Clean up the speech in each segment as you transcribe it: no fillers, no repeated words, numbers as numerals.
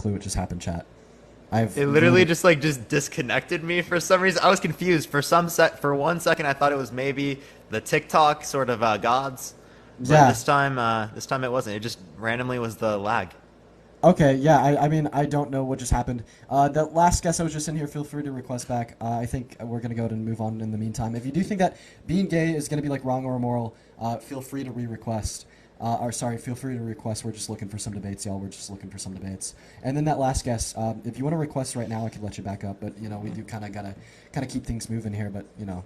clue what just happened, chat. It literally just disconnected me for some reason. I was confused for 1 second. I thought it was maybe the TikTok sort of gods, but Yeah. this time it wasn't. It just randomly was the lag. Okay, yeah, I mean, I don't know what just happened. The last guest I was just in here, feel free to request back. I think we're going to go ahead and move on in the meantime. If you do think that being gay is going to be, like, wrong or immoral, feel free to re-request. Feel free to request. We're just looking for some debates, y'all. We're just looking for some debates. And then that last guest, if you want to request right now, I can let you back up. But, you know, we do kind of got to keep things moving here. But, you know,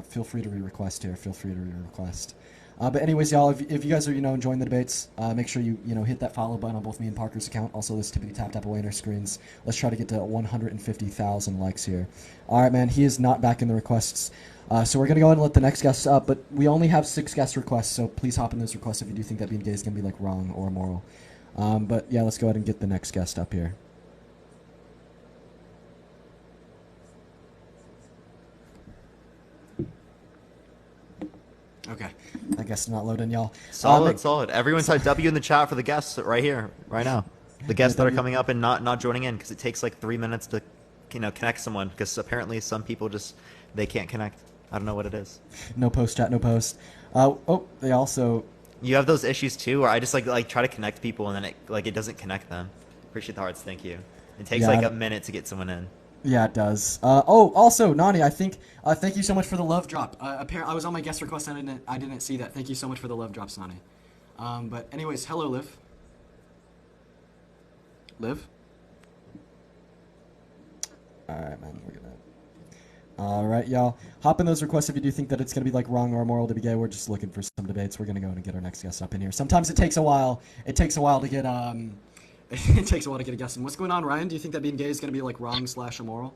feel free to re-request here. Feel free to re-request. But anyways, y'all, if you guys are, enjoying the debates, make sure you, hit that follow button on both me and Parker's account. Also, this typically tap away on our screens. Let's try to get to 150,000 likes here. All right, man, he is not back in the requests. So we're going to go ahead and let the next guest up, but we only have 6 guest requests, so please hop in those requests if you do think that being gay is going to be, like, wrong or immoral. But yeah, let's go ahead and get the next guest up here. Okay, I guess not loading, y'all. Solid. Everyone type W in the chat for the guests right here, right now. The guests that are coming up and not joining in, because it takes like 3 minutes to, connect someone. Because apparently some people they can't connect. I don't know what it is. No post, chat. No post. They also. You have those issues too, where I just like try to connect people and then it doesn't connect them. Appreciate the hearts. Thank you. It takes like a minute to get someone in. Yeah, it does. Also, Nani, I think, thank you so much for the love drop. Apparently, I was on my guest request and I didn't see that. Thank you so much for the love drops, Nani. But anyways, hello, Liv. Liv? Alright, man, we're gonna... Alright, y'all. Hop in those requests if you do think that it's gonna be, like, wrong or immoral to be gay. We're just looking for some debates. We're gonna go and get our next guest up in here. Sometimes it takes a while. It takes a while to get, it takes a while to get a guest in. What's going on, Ryan? Do you think that being gay is going to be, like, wrong/immoral?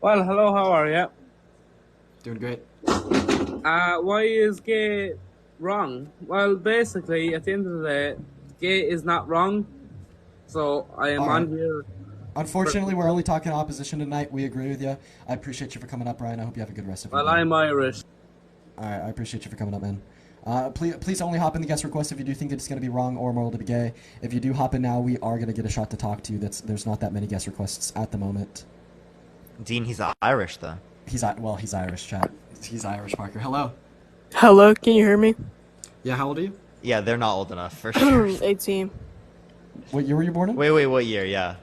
Well, hello, how are you? Doing great. Why is gay wrong? Well, basically, at the end of the day, gay is not wrong. So, I am on here. Unfortunately, we're only talking opposition tonight. We agree with you. I appreciate you for coming up, Ryan. I hope you have a good rest of your day. Well, I'm Irish. Alright, I appreciate you for coming up, man. Please only hop in the guest request if you do think it's going to be wrong or immoral to be gay. If you do hop in now, we are going to get a shot to talk to you. There's not that many guest requests at the moment. Dean, he's Irish, though. He's Irish, chat. He's Irish, Parker. Hello. Hello, can you hear me? Yeah, how old are you? Yeah, they're not old enough, for sure. 18. What year were you born in? Wait, what year? Yeah.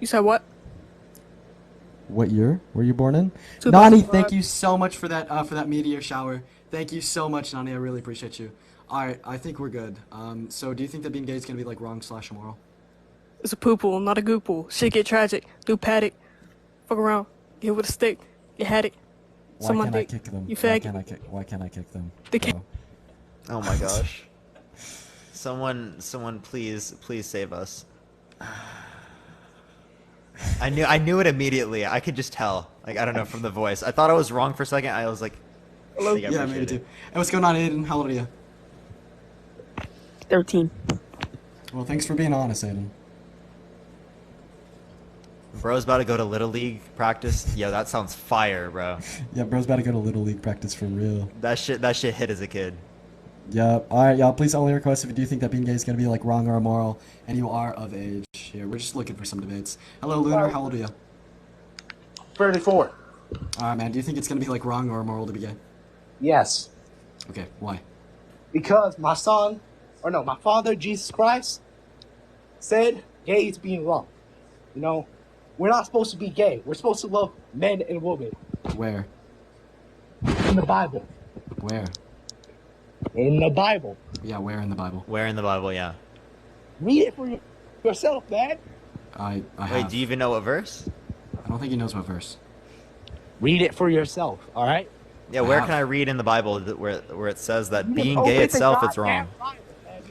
You said what? What year were you born in? 2005. Nani, thank you so much for that meteor shower. Thank you so much, Nani. I really appreciate you. All right, I think we're good. So do you think that being gay is gonna be like wrong/immoral? It's a poo-poo, not a goo-poo. Shit get tragic. Do paddock. Fuck around. Get hit with a stick. You had it. Why can't I kick them? You faggot. Why can't I kick them? Oh my gosh. Someone, please save us. I knew it immediately. I could just tell. Like, I don't know, from the voice. I thought I was wrong for a second. I was like, hello? Yeah, maybe too. Hey, what's going on, Aiden? How old are you? 13. Well, thanks for being honest, Aiden. Bro's about to go to Little League practice. Yo, that sounds fire, bro. Yeah, bro's about to go to Little League practice for real. That shit hit as a kid. Yeah. All right, y'all. Please only request if you do think that being gay is gonna be like wrong or immoral, and you are of age. Here, we're just looking for some debates. Hello, Lunar. How old are you? 34. All right, man. Do you think it's gonna be like wrong or immoral to be gay? Yes. Okay. Why? Because my father, Jesus Christ, said gay is being wrong. You know, we're not supposed to be gay. We're supposed to love men and women. Where? In the Bible. Where? In the Bible. Yeah, where in the Bible? Where in the Bible, yeah. Read it for yourself, man. I have. Wait, do you even know what verse? I don't think he knows what verse. Read it for yourself, all right? Yeah, where can I read in the Bible where it says that being gay itself is wrong?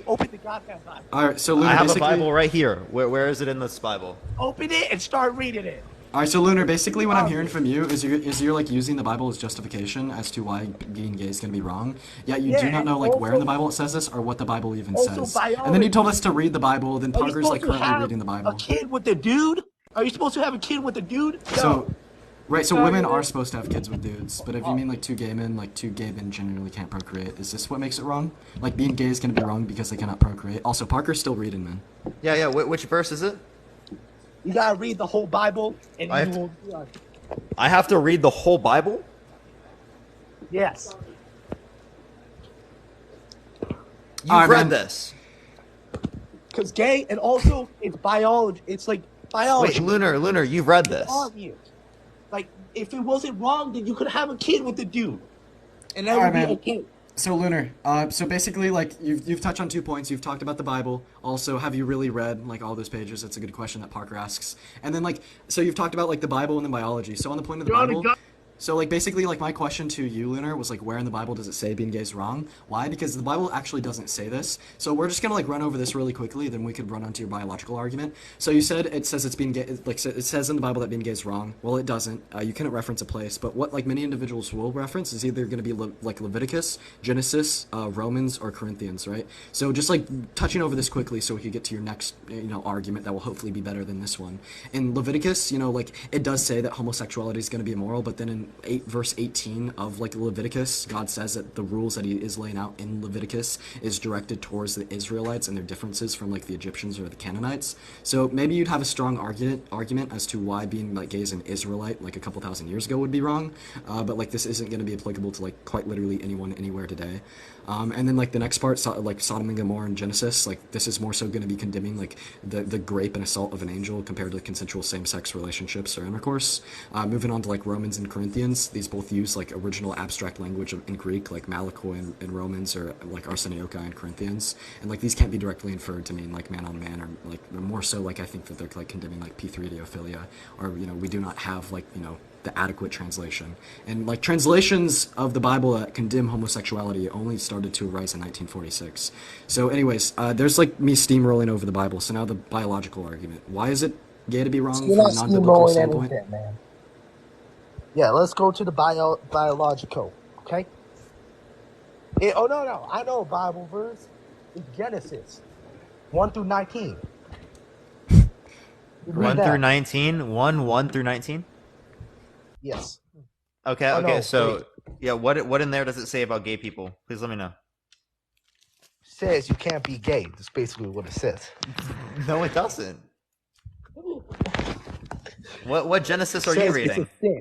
Open the goddamn Bible. All right, so Lunar, I have a Bible right here. Where is it in this Bible? Open it and start reading it. All right, so Lunar, basically what I'm hearing from you is you're like using the Bible as justification as to why being gay is going to be wrong. Yet you do not know like where in the Bible it says this or what the Bible even says. And then you told us to read the Bible. Then Parker's like currently reading the Bible. A kid with a dude? Are you supposed to have a kid with a dude? No. So, Right, so women are supposed to have kids with dudes, but if you mean like two gay men, like two gay men generally can't procreate, is this what makes it wrong? Like being gay is going to be wrong because they cannot procreate. Also, Parker's still reading, man. Yeah, yeah. Which verse is it? You gotta read the whole Bible, and I you have to- will. I have to read the whole Bible? Yes. You've Alright, read man. this. Because gay, and also it's biology. It's like biology. Wait, Lunar, you've read this. Obvious. Like, if it wasn't wrong, then you could have a kid with the dude, and that Alright, would be man. okay. So Lunar, so basically, like you've touched on 2 points. You've talked about the Bible. Also, have you really read like all those pages? That's a good question that Parker asks. And then like, so you've talked about like the Bible and then biology. So on the point of the Bible. So like basically like my question to you, Lunar, was like where in the Bible does it say being gay is wrong? Why? Because the Bible actually doesn't say this. So we're just gonna like run over this really quickly, then we could run onto your biological argument. So you said it says it's being gay, like it says in the Bible that being gay is wrong. Well, it doesn't. You couldn't reference a place, but what like many individuals will reference is either gonna be like Leviticus, Genesis, Romans, or Corinthians, right? So just like touching over this quickly, so we could get to your next argument that will hopefully be better than this one. In Leviticus, like it does say that homosexuality is gonna be immoral, but then in verse 18 of like Leviticus, God says that the rules that he is laying out in Leviticus is directed towards the Israelites and their differences from like the Egyptians or the Canaanites. So maybe you'd have a strong argument as to why being like gay as an Israelite like a couple thousand years ago would be wrong, but like this isn't going to be applicable to like quite literally anyone anywhere today. And then like the next part, like Sodom and Gomorrah in Genesis, like this is more so going to be condemning like the grape and assault of an angel compared to consensual same-sex relationships or intercourse. Moving on to like Romans and Corinthians, these both use like original abstract language in Greek, like malakoi in Romans or like arseniokai in Corinthians, and like these can't be directly inferred to mean like man on man, or like more so like I think that they're like condemning like p3diophilia, or we do not have like the adequate translation. And like translations of the Bible that condemn homosexuality only started to arise in 1946. So anyways, there's like me steamrolling over the Bible. So now the biological argument. Why is it gay to be wrong You're from a not non-biblical steamrolling standpoint? anything, man. Yeah, let's go to the biological, okay? No, I know a Bible verse. It's Genesis 1 through 19. 1 through 19? 1 through 19? Yes. Okay, Oh, okay, no, so wait. yeah, what in there does it say about gay people? Please let me know. Says you can't be gay. That's basically what it says. No, it doesn't. What Genesis are Says you it's a reading? sin.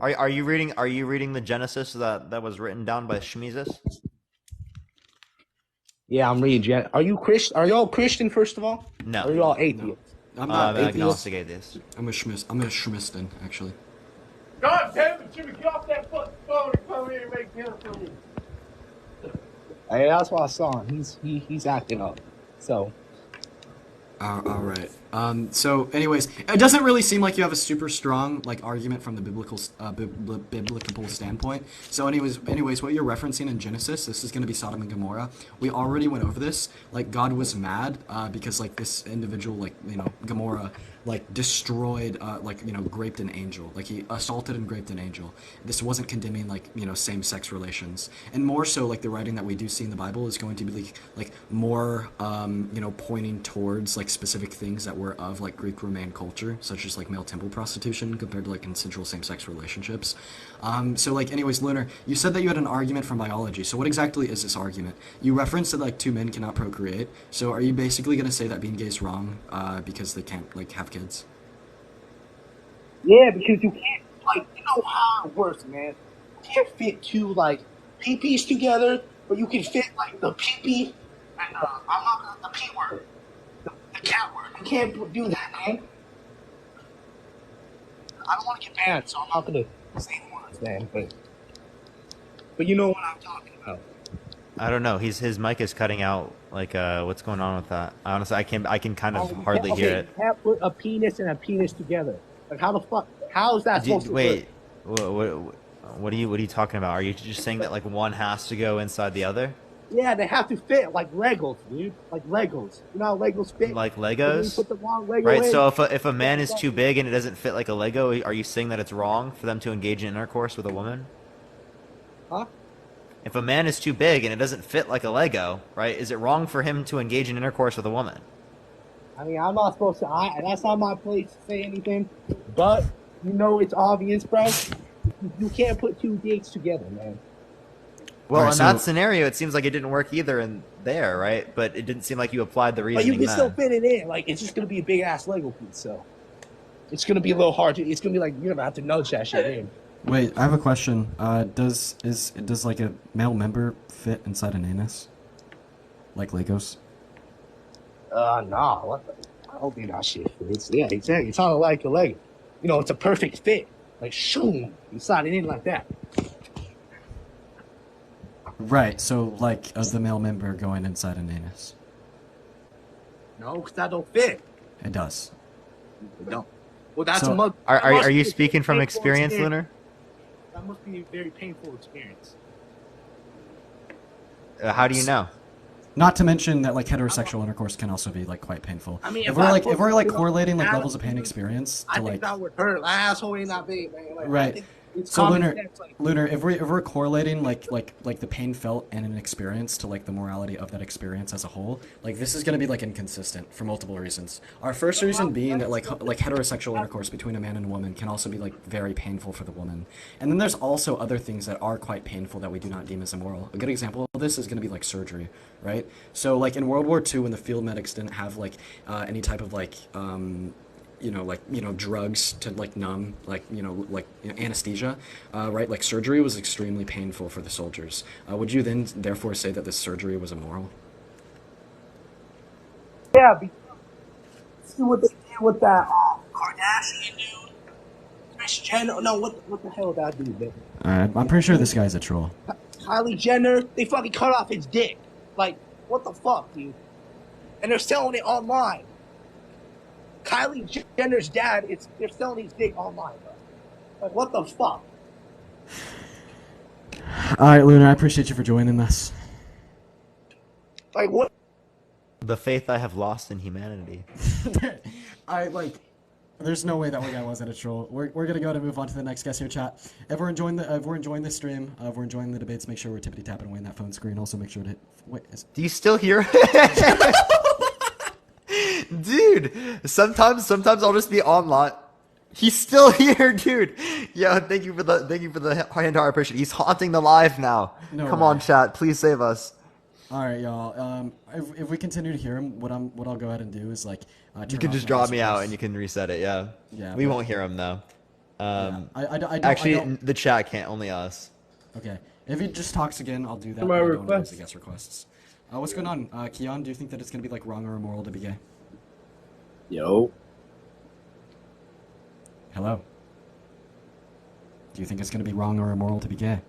Are you reading the Genesis that was written down by Shemizus? Yeah, I'm reading. Are you Christian? Are y'all Christian first of all? No. Or are y'all atheists? I'm not I'm atheist. agnostic atheist. I'm a Schmiston, actually. God damn it, Jimmy, get off that fucking phone and come here and make dinner for me. Hey, that's what I saw him. He's acting up. So All right. So, anyways, it doesn't really seem like you have a super strong like argument from the biblical standpoint. So, anyways, what you're referencing in Genesis, this is going to be Sodom and Gomorrah. We already went over this. Like, God was mad because like this individual, like Gomorrah, like destroyed, raped an angel. Like he assaulted and raped an angel. This wasn't condemning like same-sex relations, and more so like the writing that we do see in the Bible is going to be like more pointing towards like specific things that were of like Greek Roman culture, such as like male temple prostitution compared to like consensual same-sex relationships. So like anyways, Lunar, you said that you had an argument from biology. So what exactly is this argument? You referenced that like two men cannot procreate. So are you basically going to say that being gay is wrong because they can't like have kids? yeah, because you can't how it works, man. You can't fit two like peepees together, but you can fit like the peepee and I'm not the p word, the cat word. You can't do that, man. I don't want to get banned, so I'm not gonna say the words, man. But you know what I'm talking about. I don't know. His mic is cutting out. Like, what's going on with that? Honestly, I can kind of hardly hear it. You can't put a penis and a penis together. Like how the fuck? How is that supposed to Wait, work? what are you talking about? Are you just saying that like one has to go inside the other? Yeah, they have to fit like Legos, dude. Like Legos. You know how Legos fit? Like And then you Legos? put the wrong Lego Right, in. so if a man is too big and it doesn't fit like a Lego, are you saying that it's wrong for them to engage in intercourse with a woman? Huh? If a man is too big and it doesn't fit like a Lego, right, is it wrong for him to engage in intercourse with a woman? I mean, I'm not supposed to. That's not my place to say anything. But you know, it's obvious, bro. You can't put two dicks together, man. Well, Alright, in so- that scenario, it seems like it didn't work either in there, right? But it didn't seem like you applied the But you reasoning can still then. fit it in. Like it's just gonna be a big ass Lego piece, so it's gonna be a little hard to. It's gonna be like you're gonna have to nudge that shit in. Wait, I have a question. Does like a male member fit inside an anus? Like Legos? Nah. What the? I don't think that shit fits. Yeah, exactly. It's not like a Lego. You know, it's a perfect fit. Like, shoom, you slide it in like that. Right. So like the male member going inside an anus. No, because that don't fit. It does. No. Well, that's So- a mug. Are you speaking from experience, Lunar? That must be a very painful experience. How do you know? Not to mention that like heterosexual intercourse can also be like quite painful. I mean, if if we're I like put- if we're like you know, correlating like I- levels of pain experience I to think like that would hurt. My asshole ain't that big, man. Like, I right. think it's So common Lunar, sense, like, Lunar, if we're correlating like the pain felt and an experience to like the morality of that experience as a whole, like this is going to be like inconsistent for multiple reasons. Our first reason being that like heterosexual intercourse between a man and a woman can also be like very painful for the woman, and then there's also other things that are quite painful that we do not deem as immoral. A good example of this is going to be like surgery, right? So like in World War II, when the field medics didn't have like any type of like drugs to like numb, anesthesia, right? Like surgery was extremely painful for the soldiers. Would you then therefore say that this surgery was immoral? yeah. See what they did with that Kardashian dude, Kris Jenner. No, what the hell that dude? Man? I'm pretty sure this guy's a troll. Kylie Jenner. They fucking cut off his dick. Like, what the fuck, dude? And they're selling it online. Kylie Jenner's dad, they're selling his dick online, bro. Like, what the fuck? All right, Lunar, I appreciate you for joining us. Like, what? The faith I have lost in humanity. There's no way that one guy wasn't a troll. We're gonna go to move on to the next guest here, chat. If we're enjoying the stream, if we're enjoying the debates, make sure we're tippity tapping away in that phone screen. Also, make sure to Do you still hear? Dude, sometimes I'll just be online. He's still here, dude. Yeah, thank you for the hand heart appreciation. He's haunting the live now. No Come way. on, chat, please save us. All right, y'all. If we continue to hear him, what I'll go ahead and do is like You can just drop me out and you can reset it. Yeah. Yeah, We but- won't hear him though. I The chat can't. Only us. Okay. If he just talks again, I'll do that. My but I don't wanna request. raise the guest requests. What's going on, Keon? Do you think that it's gonna be like wrong or immoral to be gay? Yo. Hello. Do you think it's gonna be wrong or immoral to be gay?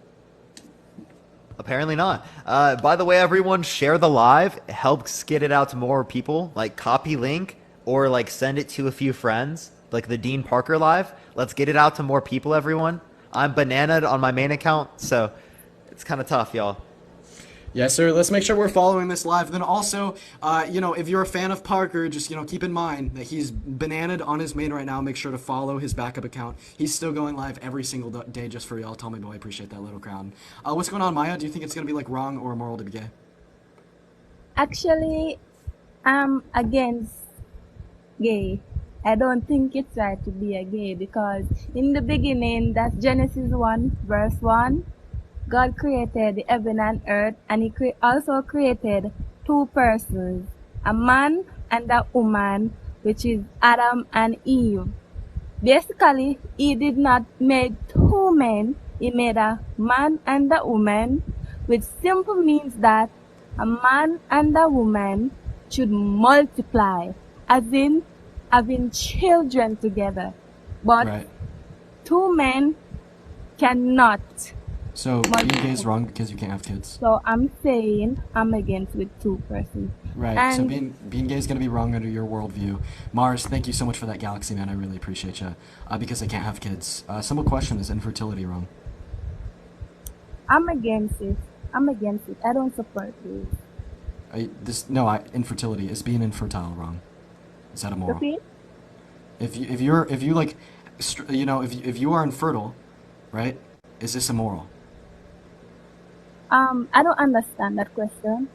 Apparently not. By the way, everyone, share the live. It helps get it out to more people. Like, copy link or like send it to a few friends. Like the Dean Parker live. Let's get it out to more people, everyone. I'm bananaed on my main account, so it's kind of tough, y'all. Yes, sir. Let's make sure we're following this live. Then also, if you're a fan of Parker, just, keep in mind that he's bananaed on his main right now. Make sure to follow his backup account. He's still going live every single day just for y'all. Tell me, boy, I appreciate that little crown. What's going on, Maya? Do you think it's going to be, like, wrong or immoral to be gay? Actually, I'm against gay. I don't think it's right to be a gay because in the beginning, that's Genesis 1, verse 1. God created the heaven and earth, and He also created two persons, a man and a woman, which is Adam and Eve. Basically, He did not make two men, He made a man and a woman, which simply means that a man and a woman should multiply, as in having children together. But Right. two men cannot. So being gay is wrong because you can't have kids. So I'm saying I'm against with two persons. Right. So And being gay is going to be wrong under your worldview. Mars, thank you so much for that galaxy, man. I really appreciate you. Because they can't have kids. Simple question: is infertility wrong? I'm against it. I'm against it. I don't support this. Infertility is being infertile wrong. Is that immoral? Repeat? If you are infertile, right? Is this immoral? I don't understand that question.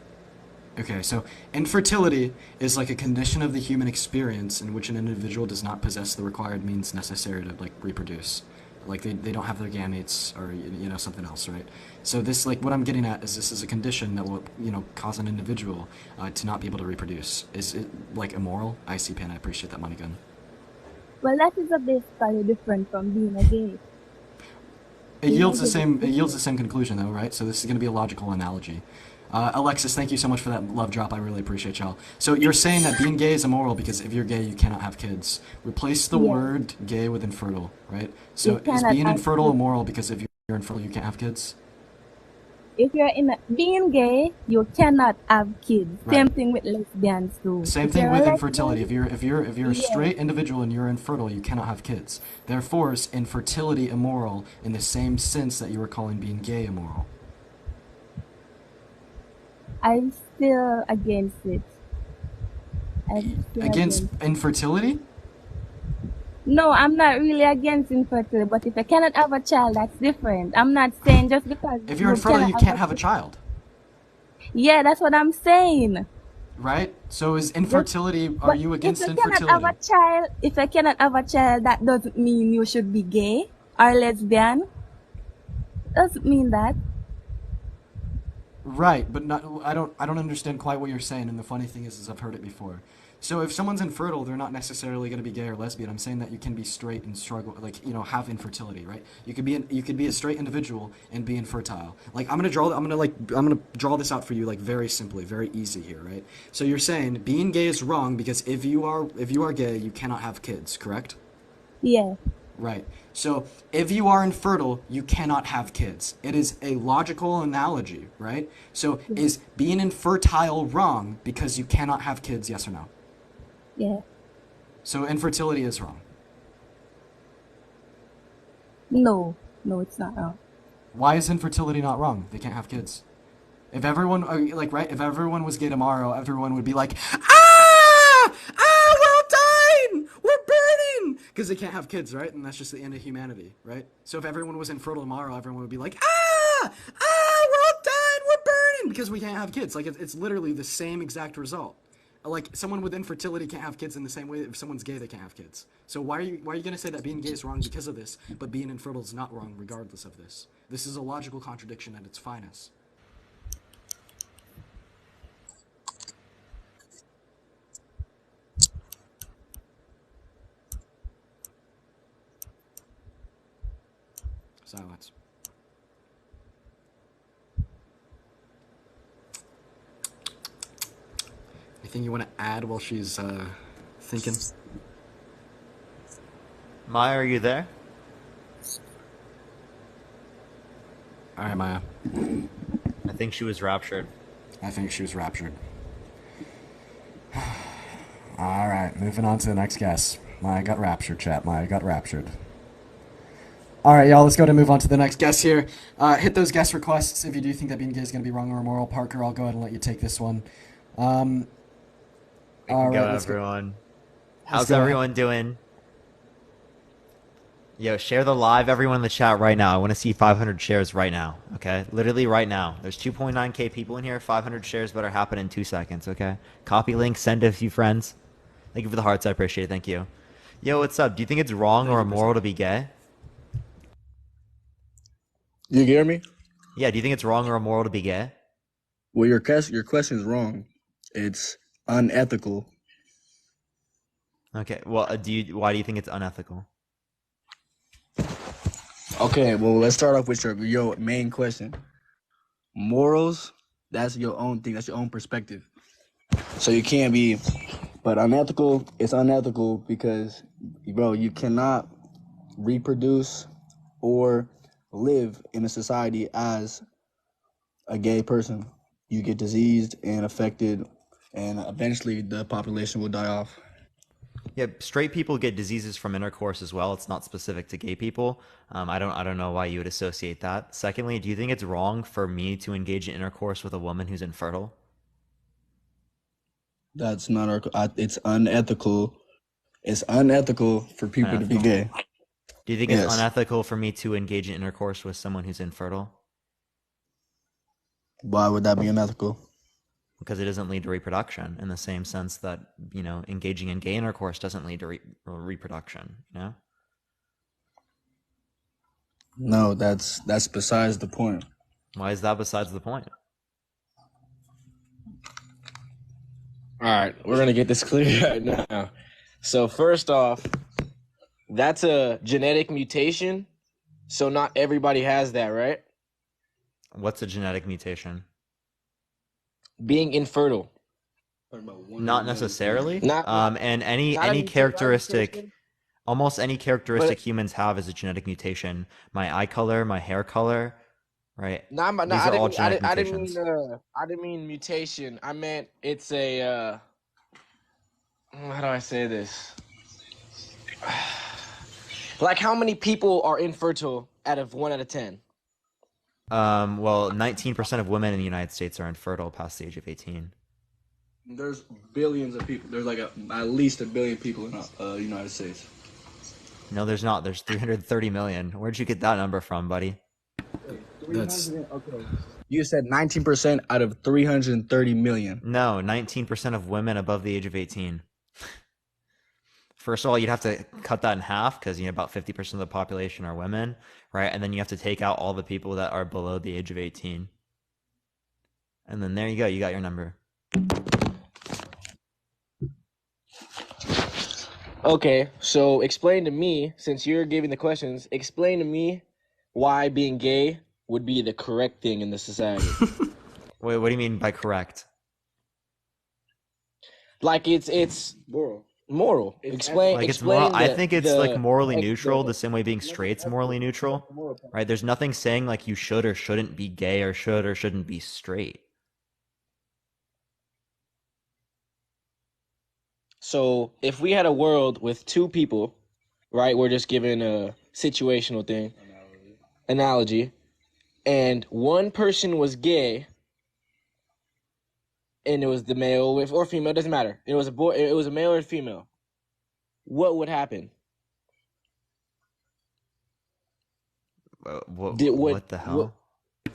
Okay, so infertility is like a condition of the human experience in which an individual does not possess the required means necessary to like reproduce. Like they don't have their gametes or something else, right? So this, like, what I'm getting at is this is a condition that will cause an individual to not be able to reproduce. Is it like immoral? I see, Pan. I appreciate that, money gun. Well, that is a basically different from being a gay. It yields the same. It yields the same conclusion, though, right? So this is going to be a logical analogy. Alexis, thank you so much for that love drop. I really appreciate y'all. So you're saying that being gay is immoral because if you're gay, you cannot have kids. Replace the word gay with infertile, right? So is being infertile immoral because if you're infertile, you can't have kids? If you're being gay, you cannot have kids. Right. Same thing with lesbians too. Same thing with infertility. If you're a straight individual and you're infertile, you cannot have kids. Therefore, is infertility immoral in the same sense that you were calling being gay immoral? I'm still against it. Against infertility? No, I'm not really against infertility, but if I cannot have a child, that's different. I'm not saying just because... If you're infertile, you can't have a child. Yeah, that's what I'm saying. Right? So is infertility... Are you against infertility? If I cannot have a child, that doesn't mean you should be gay or lesbian. Doesn't mean that. Right, but I don't understand quite what you're saying, and the funny thing is I've heard it before. So if someone's infertile, they're not necessarily going to be gay or lesbian. I'm saying that you can be straight and struggle, like, have infertility, right? You could be a straight individual and be infertile. Like, I'm gonna draw this out for you, like, very simply, very easy here, right? So you're saying being gay is wrong because if you are gay, you cannot have kids, correct? Yeah. Right. So if you are infertile, you cannot have kids. It is a logical analogy, right? So is being infertile wrong because you cannot have kids, yes or no? Yeah. So infertility is wrong. No, it's not wrong. Why is infertility not wrong? They can't have kids. If everyone, if everyone was gay tomorrow, everyone would be like, we're dying! We're burning! Because they can't have kids, right? And that's just the end of humanity, right? So if everyone was infertile tomorrow, everyone would be like, we're all dying! We're burning! Because we can't have kids. Like, it's literally the same exact result. Like, someone with infertility can't have kids in the same way if someone's gay, they can't have kids. So why are you going to say that being gay is wrong because of this, but being infertile is not wrong regardless of this? This is a logical contradiction at its finest. Silence. Anything you want to add while she's thinking? Maya, are you there? All right, Maya. I think she was raptured. I think she was raptured. All right, moving on to the next guest. Maya got raptured, chat. Maya got raptured. All right, y'all, let's go to move on to the next guest here. Hit those guest requests if you do think that being gay is going to be wrong or immoral. Parker, I'll go ahead and let you take this one. All right, everyone. How's everyone doing? Yo, share the live, everyone in the chat right now. I want to see 500 shares right now, okay? Literally right now. There's 2.9k people in here. 500 shares better happen in 2 seconds, okay? Copy link, send it to a few friends. Thank you for the hearts. I appreciate it. Thank you. Yo, what's up? Do you think it's wrong or immoral to be gay? You hear me? Yeah, do you think it's wrong or immoral to be gay? Well, your question is wrong. It's unethical. Okay, well, why do you think it's unethical? Okay, well, let's start off with your main question. Morals, that's your own thing. That's your own perspective. So you can't be, but unethical, it's unethical because, bro, you cannot reproduce or live in a society as a gay person. You get diseased and affected, and eventually the population will die off. Yeah, straight people get diseases from intercourse as well. It's not specific to gay people. I don't know why you would associate that. Secondly, do you think it's wrong for me to engage in intercourse with a woman who's infertile? That's not it's unethical. It's unethical for people to be gay. Do you think it's unethical for me to engage in intercourse with someone who's infertile? Why would that be unethical? Because it doesn't lead to reproduction in the same sense that, engaging in gay intercourse doesn't lead to reproduction, No, that's besides the point. Why is that besides the point? All right, we're gonna get this clear right now. So first off, that's a genetic mutation, so not everybody has that, right? What's a genetic mutation? Being infertile. Not necessarily. Not And any not a any characteristic, mutation, almost any characteristic but humans have is a genetic mutation. My eye color, my hair color, right? not. No, These I are all didn't. genetic I mutations. didn't mean mutation. I meant it's a. How do I say this? Like, how many people are infertile out of 1 out of 10? Well, 19% of women in the United States are infertile past the age of 18. There's billions of people. There's like at least a billion people in the United States. No, there's not. There's 330 million. Where'd you get that number from, buddy? That's Okay. You said 19% out of 330 million. No, 19% of women above the age of 18. First of all, you'd have to cut that in half because about 50% of the population are women, right? And then you have to take out all the people that are below the age of 18. And then there you go. You got your number. Okay, so explain to me, since you're giving the questions, explain to me why being gay would be the correct thing in the society. Wait, what do you mean by correct? Like it's moral. Explain. Like it's Explain. moral. I think it's like morally neutral, the same way being straight's morally neutral, right? There's nothing saying like you should or shouldn't be gay or should or shouldn't be straight. So if we had a world with two people, right? We're just giving a situational thing, analogy, and one person was gay, and it was the male or female, doesn't matter. It was a boy. It was a male or a female. What would happen? What the hell?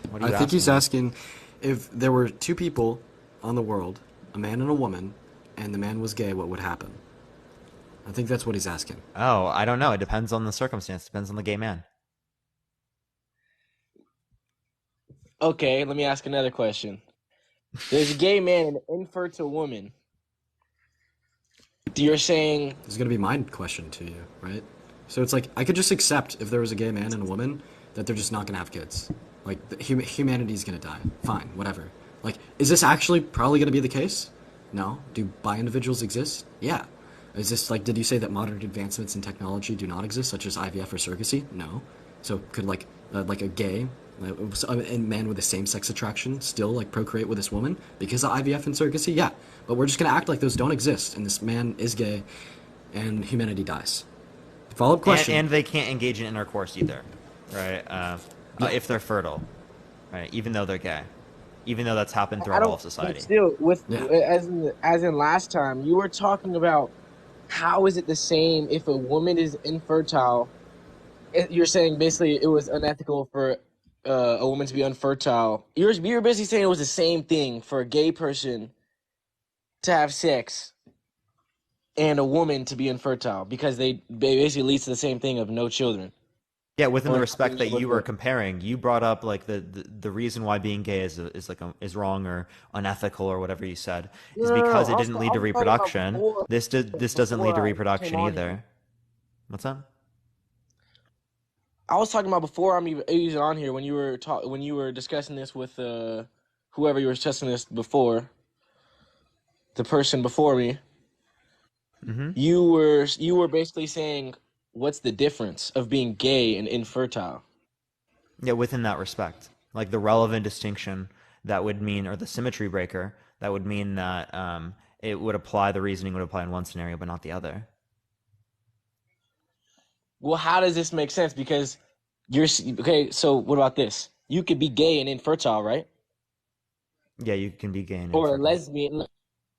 What are you I think he's asking? asking if there were two people on the world, a man and a woman, and the man was gay, what would happen? I think that's what he's asking. Oh, I don't know. It depends on the circumstance. Depends on the gay man. Okay, let me ask another question. There's a gay man and an infertile woman. You're saying This is going to be my question to you, right? So it's like, I could just accept if there was a gay man and a woman that they're just not going to have kids. Like, humanity's going to die. Fine, whatever. Like, is this actually probably going to be the case? No. Do bi individuals exist? Yeah. Is this like, did you say that modern advancements in technology do not exist, such as IVF or surrogacy? No. So could like a gay a man with the same sex attraction still like procreate with this woman because of IVF and surrogacy? Yeah. But we're just gonna act like those don't exist, and this man is gay, and humanity dies. Follow-up question. And they can't engage in intercourse either, right? If they're fertile, right? Even though they're gay, even though that's happened I throughout all don't. of But society. still, with Yeah. as in last time, you were talking about how is it the same if a woman is infertile? You're saying basically it was unethical for a woman to be unfertile. You're basically saying it was the same thing for a gay person to have sex and a woman to be infertile because they basically leads to the same thing of no children. Yeah, within the Or respect that you were what? comparing, you brought up like the reason why being gay is wrong or unethical or whatever you said is No, because I it was, didn't I lead to was talking about reproduction. before This doesn't lead to I came reproduction on either. here. What's that? I was talking about before I'm even on here when you were discussing this with whoever you were discussing this before, the person before me. Mm-hmm. You were basically saying what's the difference of being gay and infertile? Yeah, within that respect, like the relevant distinction that would mean, or the symmetry breaker that would mean that it would apply, the reasoning would apply in one scenario but not the other. Well, how does this make sense? Because okay. So what about this? You could be gay and infertile, right? Yeah, you can be gay and Or infertile.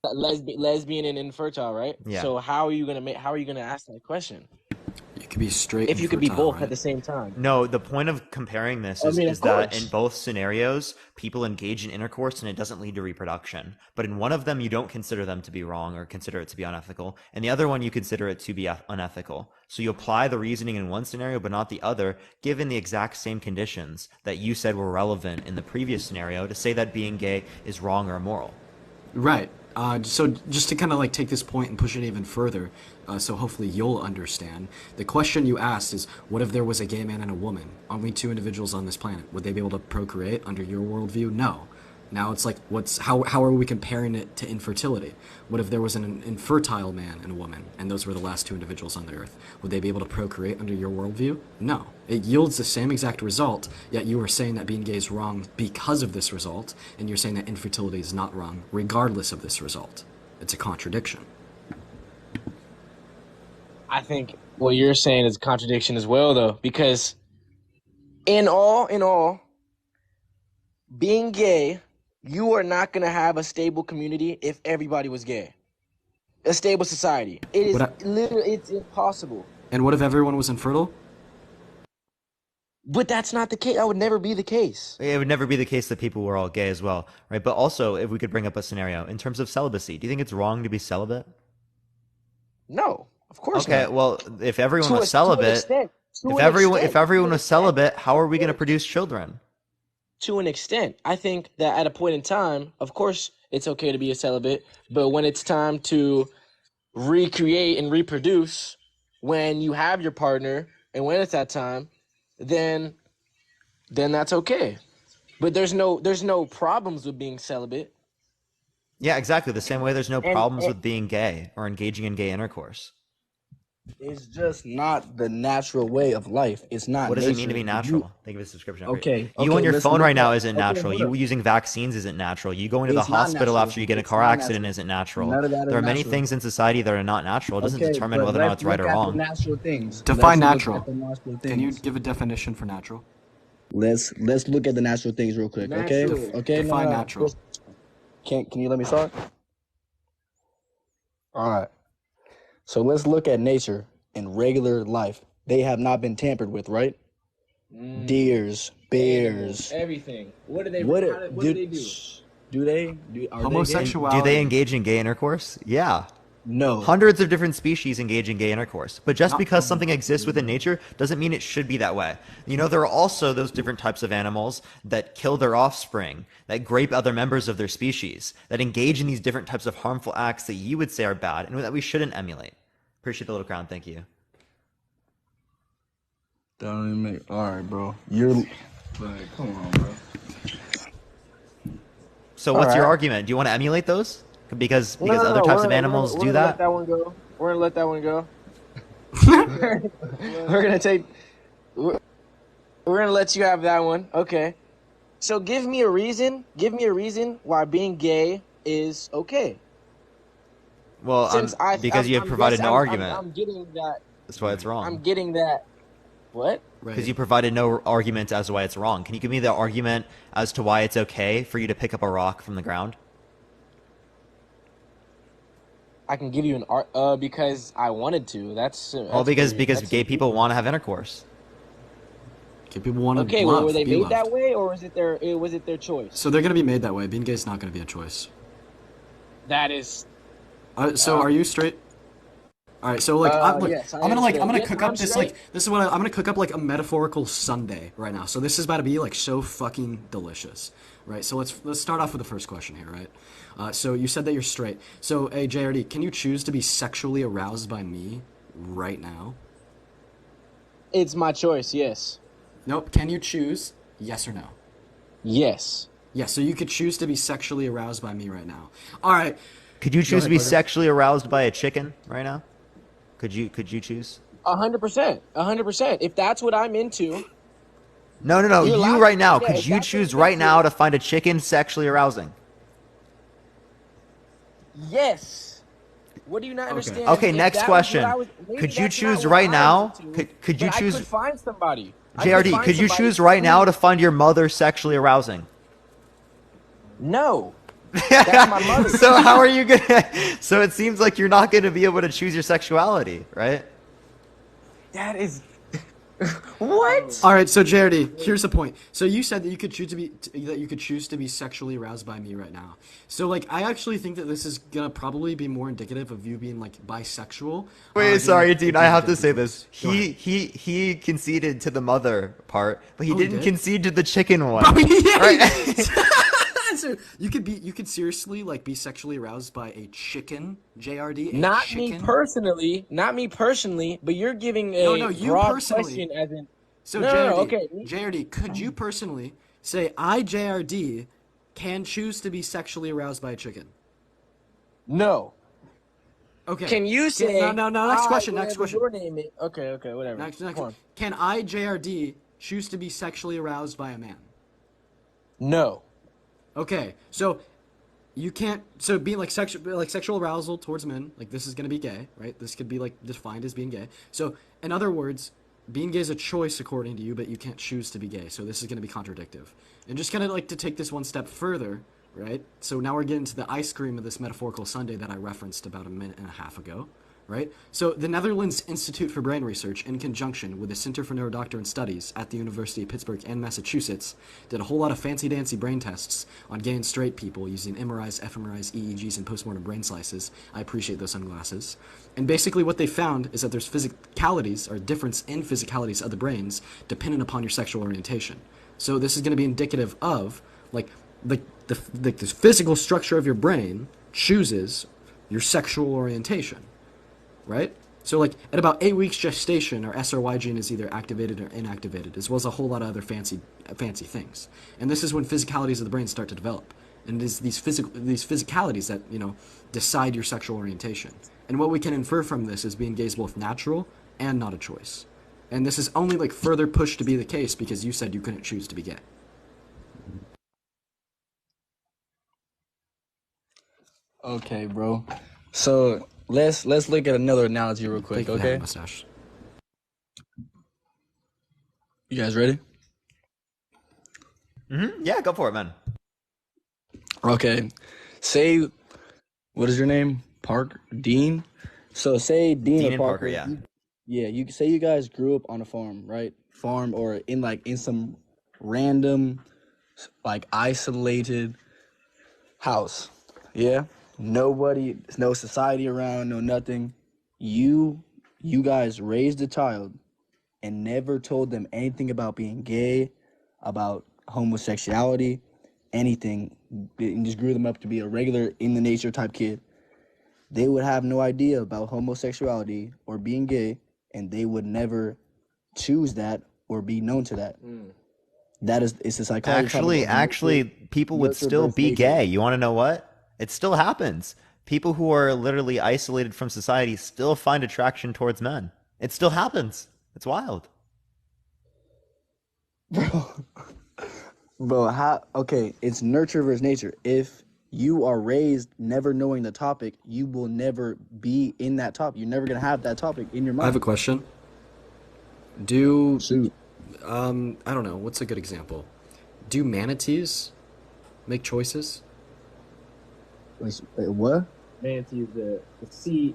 lesbian and infertile, right? Yeah. So how are you gonna ask that question? could be straight. if you could be fertile, both right? at the same time. No, the point of comparing this I is, mean, is of that course. in both scenarios, people engage in intercourse and it doesn't lead to reproduction. But in one of them, you don't consider them to be wrong or consider it to be unethical. And the other one, you consider it to be unethical. So you apply the reasoning in one scenario, but not the other, given the exact same conditions that you said were relevant in the previous scenario to say that being gay is wrong or immoral. Right. So just to kind of like take this point and push it even further, so hopefully you'll understand. The question you asked is, what if there was a gay man and a woman, only two individuals on this planet? Would they be able to procreate under your worldview? No. Now it's like, how are we comparing it to infertility? What if there was an infertile man and a woman, and those were the last two individuals on the earth? Would they be able to procreate under your worldview? No. It yields the same exact result, yet you are saying that being gay is wrong because of this result, and you're saying that infertility is not wrong regardless of this result. It's a contradiction. I think what you're saying is a contradiction as well, though, because in all, being gay, you are not going to have a stable community if everybody was gay. A stable society. It is literally, it's impossible. And what if everyone was infertile? But that's not the case. That would never be the case. It would never be the case that people were all gay as well, right? But also, if we could bring up a scenario in terms of celibacy, do you think it's wrong to be celibate? No, of course not. Okay, well, if everyone was celibate, if everyone was celibate, how are we going to produce children? To an extent, I think that at a point in time, of course, it's okay to be a celibate, but when it's time to recreate and reproduce, when you have your partner and when it's that time, then that's okay. But there's no problems with being celibate. Yeah, exactly. The same way there's no problems with being gay or engaging in gay intercourse. It's just not the natural way of life. It's not. What does nature. it mean to be natural? Think of a description. Okay. You on your let's phone look right now at- isn't okay, natural. hold You up. using vaccines isn't natural. You going to the It's not hospital natural. after you get in a It's car not accident natural. isn't natural. None of that There are is many natural. things in society that are not natural. It doesn't determine but whether or not it's let's right or look at wrong. the natural things. Define Let's look natural. at the natural Can you things. give a definition for natural? Let's look at the natural things real quick. Okay. Natural. Okay. Define natural. Can you let me start? All right. So let's look at nature in regular life. They have not been tampered with, right? Deers, bears. Everything. What do they? What what do they do? Do they? Are they gay? Homosexuality. Do they engage in gay intercourse? Yeah. No. Hundreds of different species engage in gay intercourse. But just Not because something exists within nature doesn't mean it should be that way. You know, there are also those different types of animals that kill their offspring, that grape other members of their species, that engage in these different types of harmful acts that you would say are bad and that we shouldn't emulate. Appreciate the little crown. Thank you. That don't even make. All right, bro. You're like, come on, bro. So what's your Alright. argument? Do you want to emulate those? Because No, other we're types of gonna- animals we're do gonna that? Let that one go. We're gonna let that one go. we're gonna take. We're gonna let you have that one. Okay. So give me a reason. Give me a reason why being gay is okay. Well, because you have provided no argument. I'm getting that. That's why it's wrong. I'm getting that. What? Because you provided no argument as to why it's wrong. Can you give me the argument as to why it's okay for you to pick up a rock from the ground? I can give you an art because I wanted to. That's Because that's gay people want to have intercourse. Gay people want to Okay, love, well, were they be made loved. that way, or was it their choice? So they're gonna be made that way. Being gay is not gonna be a choice. That is. So are you straight? All right. So like, look, yes, I I'm am gonna straight. cook I'm up this straight. this is what I'm gonna cook up like a metaphorical sundae right now. So this is about to be like so fucking delicious, right? So let's start off with the first question here, right? So you said that you're straight. So hey JRD, can you choose to be sexually aroused by me right now? It's my choice. Yes. Nope. Can you choose? Yes or no? Yes. Yeah. So you could choose to be sexually aroused by me right now. All right. Could you choose to be brother. sexually aroused by a chicken right now? Could you choose? 100%. 100%. If that's what I'm into, No. You're You allowed- right now. yeah, Could if you that's choose what- right now to find a chicken sexually arousing? yes. What do you not understand? Okay, If next that was question. what I was- maybe Could you that's not choose what right I now? was into, Could you but choose? I could find somebody. I JRD, find could you somebody choose right who- now to find your mother sexually arousing? No. That's my mother. So how are you gonna? So it seems like you're not gonna be able to choose your sexuality, right? That is what? All right, so JRD, here's the point. So you said that you could choose to be sexually aroused by me right now. So like, I actually think that this is gonna probably be more indicative of you being like bisexual. Wait, sorry, dude. I have to say this. this. He conceded to the mother part, but he Oh, he didn't did? concede to the chicken one. Yeah. Right? So you could seriously like be sexually aroused by a chicken, JRD. Not chicken? me personally, but you're giving a No, you broad personally. question as in. So No, JRD, okay. JRD, could you personally say I JRD can choose to be sexually aroused by a chicken? No. Okay. Can you say? No. Next question. Your name is, okay, whatever. Next. Come on. Can I JRD choose to be sexually aroused by a man? No. Okay. So you can't. So being like sexual arousal towards men, like this is gonna be gay, right? This could be like defined as being gay. So in other words, being gay is a choice according to you, but you can't choose to be gay. So this is going to be contradictive. And just kind of like to take this one step further, right? So now we're getting to the ice cream of this metaphorical sundae that I referenced about a minute and a half ago, right? So the Netherlands Institute for Brain Research, in conjunction with the Center for Neurodoctrine Studies at the University of Pittsburgh and Massachusetts, did a whole lot of fancy-dancy brain tests on gay and straight people using MRIs, fMRIs, EEGs, and postmortem brain slices. I appreciate those sunglasses. And basically what they found is that there's physicalities, or difference in physicalities of the brains, dependent upon your sexual orientation. So this is going to be indicative of, like, the physical structure of your brain chooses your sexual orientation. Right? So like at about 8 weeks gestation, our SRY gene is either activated or inactivated, as well as a whole lot of other fancy things. And this is when physicalities of the brain start to develop. And it is these physicalities that, you know, decide your sexual orientation. And what we can infer from this is being gay is both natural and not a choice. And this is only like further pushed to be the case because you said you couldn't choose to be gay. Okay, bro. So let's look at another analogy real quick, okay? Mustache. You guys ready? Yeah, go for it, man. Okay. Say, what is your name? Dean? So say Dean or Parker, yeah. You say you guys grew up on a farm, right? Farm or in some random, like isolated house. Yeah? Nobody, no society around, no nothing. You guys raised a child and never told them anything about being gay, about homosexuality, anything, and just grew them up to be a regular in the nature type kid. They would have no idea about homosexuality or being gay, and they would never choose that or be known to that. It's a psychology. Actually, people would still be gay. You want to know what? It still happens. People who are literally isolated from society still find attraction towards men. It still happens. It's wild. Bro, how? Okay, it's nurture versus nature. If you are raised never knowing the topic, you will never be in that topic. You're never gonna have that topic in your mind. I have a question. I don't know. What's a good example? Do manatees make choices? Wait, what? Manatees, the sea.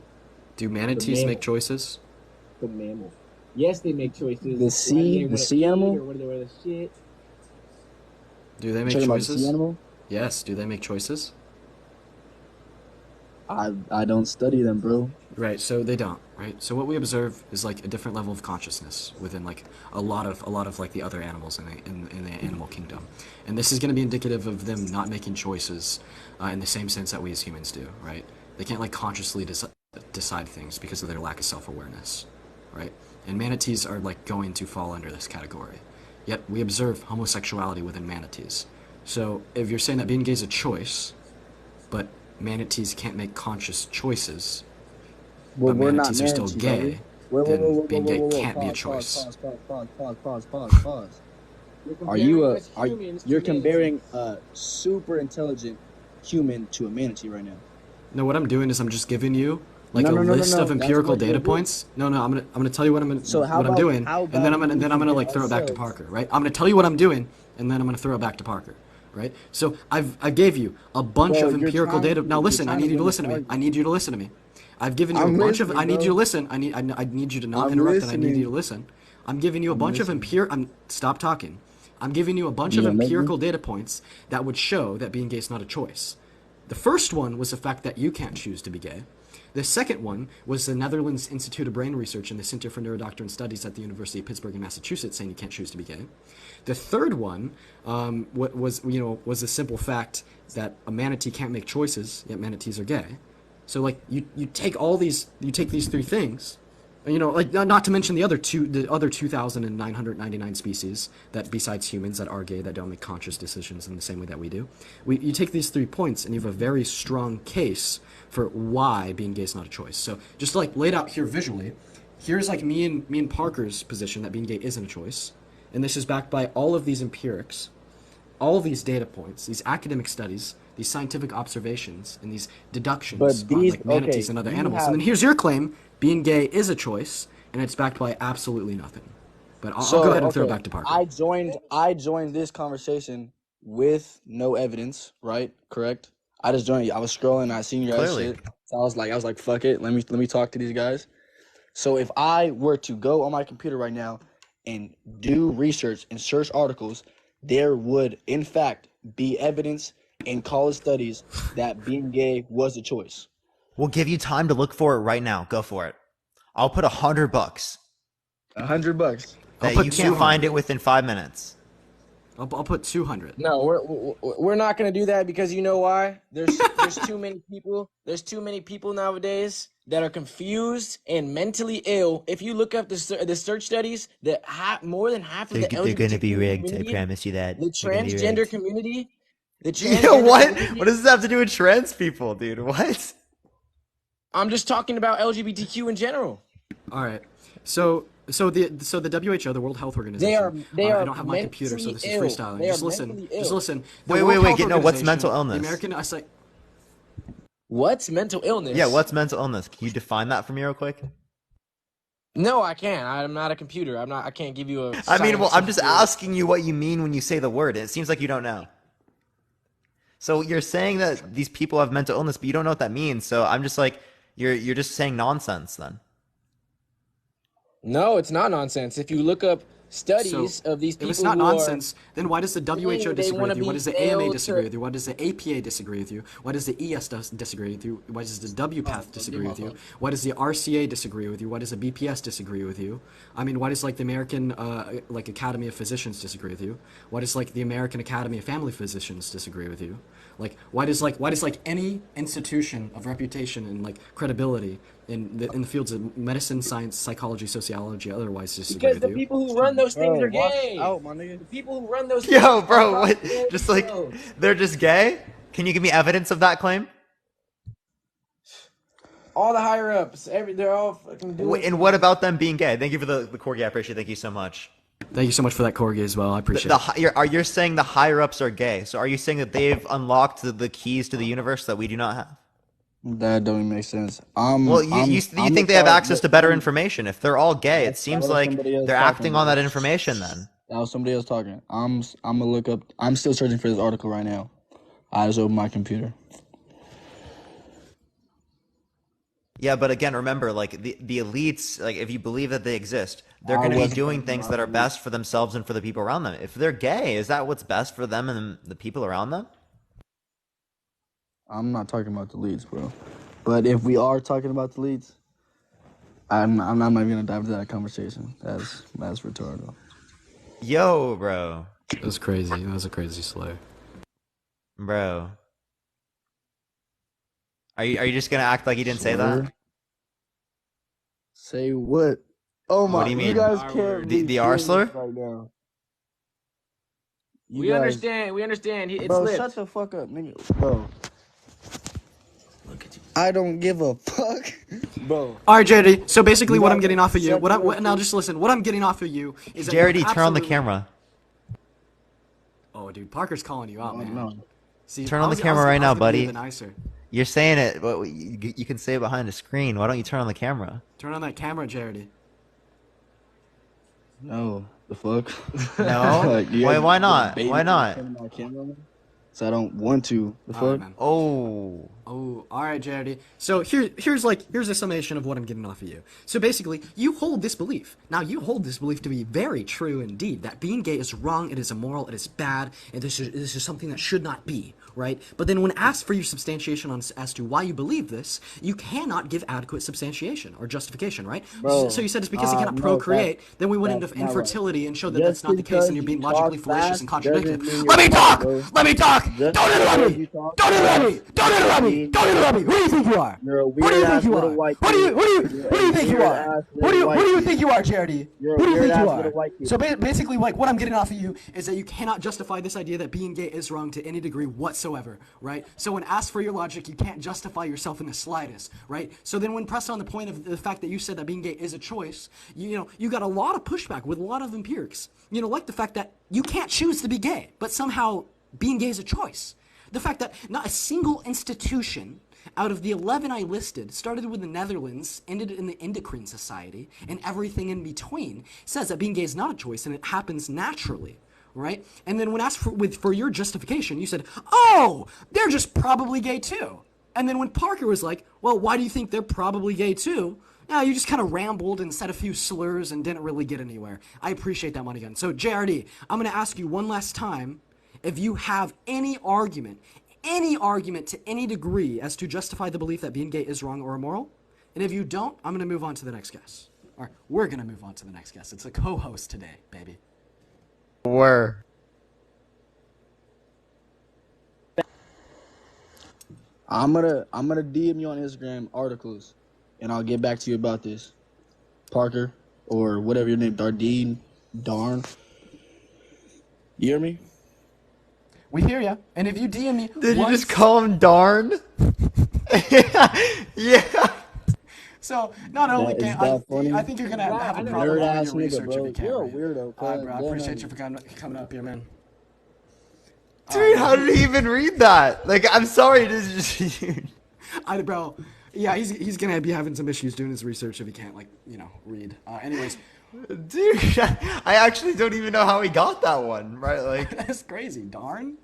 Do manatees make choices? The mammal. Yes, they make choices. The sea animal? Or what the shit. Do they make choices? About the choices? sea animal? Yes. Do they make choices? I don't study them, bro. Right. So they don't. Right. So what we observe is like a different level of consciousness within like a lot of like the other animals in the animal kingdom, and this is going to be indicative of them not making choices in the same sense that we as humans do. Right. They can't like consciously decide things because of their lack of self-awareness. Right. And manatees are like going to fall under this category. Yet we observe homosexuality within manatees. So if you're saying that being gay is a choice, but manatees can't make conscious choices, well, but manatees are still gay, then being gay can't be a choice. Pause. You're comparing a super intelligent human to a manatee right now? No, what I'm doing is I'm just giving you like a list of empirical data points. No, I'm gonna tell you what I'm doing, and then I'm gonna like throw it back to Parker, right? I'm gonna tell you what I'm doing, and then I'm gonna throw it back to Parker, right? So I gave you a bunch of empirical data. Now listen, I need you to listen to me. I've given you I'm a bunch of. listening, I need bro. you to listen. I need you to not I'm interrupt, and I need you to listening. listen. I'm giving you a I'm bunch of listening. Stop talking. I'm giving you a bunch You of gonna make me? empirical data points that would show that being gay is not a choice. The first one was the fact that you can't choose to be gay. The second one was the Netherlands Institute of Brain Research and the Center for Neurodoctrine Studies at the University of Pittsburgh in Massachusetts saying you can't choose to be gay. The third one was the simple fact that a manatee can't make choices, yet manatees are gay. So like you take these three things, like not to mention the other 2,999 species that besides humans that are gay that don't make conscious decisions in the same way that we do. You take these 3 points and you have a very strong case for why being gay is not a choice. So just like laid out here visually, here's like me and Parker's position that being gay isn't a choice, and this is backed by all of these empirics, all of these data points, these academic studies, these scientific observations, and these deductions But on these like manatees okay, and other you animals. have And then here's your claim: being gay is a choice, and it's backed by absolutely nothing. But I'll so go ahead and throw it okay. back to Parker. I joined this conversation with no evidence, right? Correct. I just joined. I was scrolling. I seen your guys' Clearly. shit. So I was like, fuck it. Let me talk to these guys. So if I were to go on my computer right now and do research and search articles, there would in fact be evidence in college studies that being gay was a choice. We'll give you time to look for it right now. Go for it. I'll put $100 $100. I'll that put you can't 200. find it within 5 minutes. I'll put 200. No, we're not gonna do that because you know why? There's too many people. There's too many people nowadays that are confused and mentally ill. If you look up the search studies, that more than half of the They're going to be LGBTQ rigged. I community, promise you that. the They're going to be transgender rigged. community, the Yo, transgender what? community. What does this have to do with trans people, dude? What? I'm just talking about LGBTQ in general. All right. So the WHO, the World Health Organization. They are I don't have my computer, so this is mentally freestyling. ill. Just They are listen. mentally Just ill. listen. The Wait, World Health no, what's Organization, mental illness? The American What's mental illness? Yeah, what's mental illness? Can you define that for me real quick? No, I can't. I'm not a computer. I can't give you a. I mean, well, I'm just scientific- asking you what you mean when you say the word. It seems like you don't know. So you're saying that these people have mental illness, but you don't know what that means. So I'm just like, you're just saying nonsense then. No, it's not nonsense. If you look up studies of these people if it's not who nonsense, then why does the WHO they disagree wanna with you? Why be does the AMA able disagree to- with you? Why does the APA disagree with you? Why does the ES disagree with you? Why does the WPATH disagree with you? Why does the RCA disagree with you? Why does the BPS disagree with you? I mean, why does like the American like Academy of Physicians disagree with you? Why does like the American Academy of Family Physicians disagree with you? Like why does any institution of reputation and like credibility in the fields of medicine, science, psychology, sociology, otherwise disagree because with the you? people who run those things are watch gay. out, my nigga. The people who run those things Yo, are bro, what? gay. Just like, they're just gay? Can you give me evidence of that claim? all the higher ups, they're all fucking doing. And what about them being gay? Thank you for the corgi. I appreciate it. Thank you so much. Thank you so much for that, Corgi, as well. I appreciate it. You're saying the higher ups are gay. So are you saying that they've unlocked the keys to the universe that we do not have? That don't even make sense. Well, you think they have access to better information. If they're all gay, it seems like they're acting on that information then. That was somebody else talking. I'm gonna look up. I'm still searching for this article right now. I just opened my computer. Yeah, but again, remember, like the elites, like if you believe that they exist, they're going to be doing things that are best for themselves and for the people around them. If they're gay, is that what's best for them and the people around them? I'm not talking about the leads, bro. But if we are talking about the leads, I'm not even gonna dive into that conversation. That's retarded. Yo, bro. That was crazy. That was a crazy slur. Bro. Are you just gonna act like you didn't say that? Say what? Oh my! What do you mean? You guys can't be The R slur? right now. We understand. We understand. It's Bro, slipped. shut the fuck up, nigga. Bro. I don't give a fuck, bro. All right, JD. So basically, what I'm getting off of you, now just listen. What I'm getting off of you is that Jaredy, you turn on the absolutely- camera. Oh, dude, Parker's calling you out, man. No. See, Turn on the I camera was right now, gonna be buddy. the nicer. You're saying it, but you can say it behind the screen. Why don't you turn on the camera? Turn on that camera, Jaredy. No, the fuck. No? You Why guys not? baiting Why me not? in front of my camera? so I don't want to. The All right, fuck? man. Oh. Oh, all right, JRD. So here's a summation of what I'm getting off of you. So basically, you hold this belief. Now, you hold this belief to be very true indeed, that being gay is wrong, it is immoral, it is bad, and this is something that should not be, right? But then when asked for your substantiation as to why you believe this, you cannot give adequate substantiation or justification, right? Bro, So you said it's because he cannot no, procreate, then we went that's into not right. infertility and showed that Just that's not the case, because and you're being you logically talk fallacious and fast contradicted. doesn't mean Let me you're talk! smart, bro. Let me talk! Just Don't interrupt because me! you talk Don't interrupt me! fast Don't interrupt me! mean Don't interrupt me! Who do you think you are? you're a Who do you weird think ass you little are? white Who do kid. you think you are? Weird-ass Who little do you white kid. think you are, Charity? You're Who a do you think you weird-ass are? little white kid. So basically, like, what I'm getting off of you is that you cannot justify this idea that being gay is wrong to any degree whatsoever, right? So when asked for your logic, you can't justify yourself in the slightest, right? So then when pressed on the point of the fact that you said that being gay is a choice, you got a lot of pushback with a lot of empirics. Like the fact that you can't choose to be gay, but somehow being gay is a choice. The fact that not a single institution out of the 11 I listed, started with the Netherlands, ended in the Endocrine Society, and everything in between, says that being gay is not a choice and it happens naturally, right? And then when asked for your justification, you said, oh, they're just probably gay too. And then when Parker was like, well, why do you think they're probably gay too? Yeah, you just kind of rambled and said a few slurs and didn't really get anywhere. I appreciate that one again. So, JRD, I'm going to ask you one last time if you have any argument to any degree as to justify the belief that being gay is wrong or immoral. And if you don't, I'm going to move on to the next guest. All right, we're going to move on to the next guest. It's a co-host today, baby. Where? I'm gonna DM you on Instagram articles, and I'll get back to you about this, Parker, or whatever your name, Dardine, Darn. You hear me? We hear ya. And if you DM me, Did you just call him Darn? Yeah. So not only Is can that funny? I think you're gonna have a Nerd problem with ass your nigga, research bro. if you can't. You're a read. weirdo. All right, bro. I Damn. appreciate you for coming up here, man. Dude, how did he even read that? Like, I'm sorry, this is just huge. Bro, yeah, he's gonna be having some issues doing his research if he can't, read. Anyways, Dude, I actually don't even know how he got that one, right? Like, that's crazy. Darn.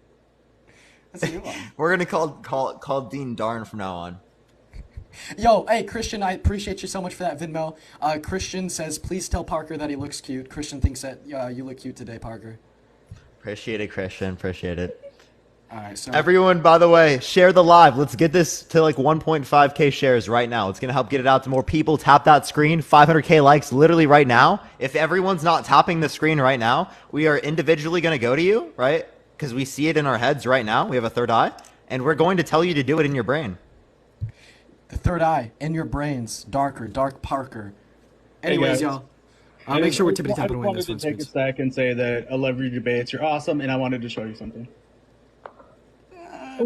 That's a new one. we're gonna call Dean Darn from now on. Yo, hey, Christian, I appreciate you so much for that Venmo. Christian says, please tell Parker that he looks cute. Christian thinks that you look cute today, Parker. Appreciate it, Christian. Appreciate it. All right, so Everyone, by the way, share the live. Let's get this to like 1.5K shares right now. It's going to help get it out to more people. Tap that screen. 500K likes literally right now. If everyone's not tapping the screen right now, we are individually going to go to you, right? Because we see it in our heads right now. We have a third eye. And we're going to tell you to do it in your brain. the third eye in your brains, dark Parker. Hey, Anyways, guys. y'all. Make sure we're tippity tapping away I in this wanted one, to take a please. sec and say that I love your debates. You're awesome, and I wanted to show you something. I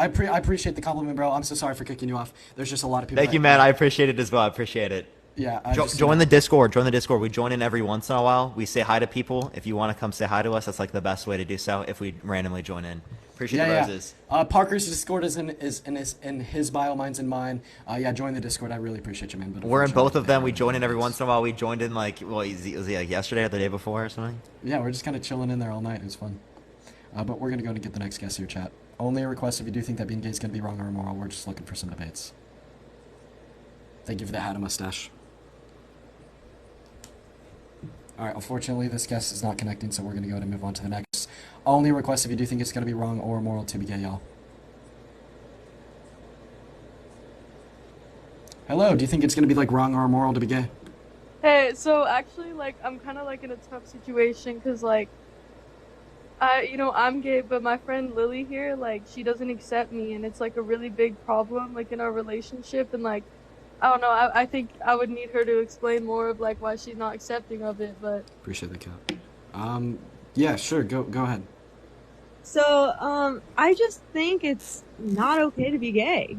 appreciate the compliment, bro. I'm so sorry for kicking you off. There's just a lot of people. Thank you, man. I appreciate it as well. I appreciate it. Yeah. Join the Discord. Join the Discord. We join in every once in a while. We say hi to people. If you want to come say hi to us, that's like the best way to do so. If we randomly join in, appreciate the roses. Parker's Discord is in his bio, mine's in mine. Join the Discord. I really appreciate you, man. But We're in both of them. We join in every once in a while. We joined in was he like yesterday or the day before or something? Yeah, we're just kind of chilling in there all night. It was fun. But we're gonna go and get the next guest here, chat. Only a request if you do think that being gay is gonna be wrong or immoral. We're just looking for some debates. Thank you for that hat and mustache. Alright, unfortunately this guest is not connecting, so we're going to go ahead and move on to the next. Only request if you do think it's going to be wrong or immoral to be gay, y'all. Hello, do you think it's going to be wrong or immoral to be gay? Hey, so actually, I'm kind of in a tough situation because I'm gay, but my friend Lily here, she doesn't accept me, and it's a really big problem in our relationship, and I don't know. I think I would need her to explain more of why she's not accepting of it, but Appreciate the cap. Yeah, sure. Go ahead. So, I just think it's not okay to be gay,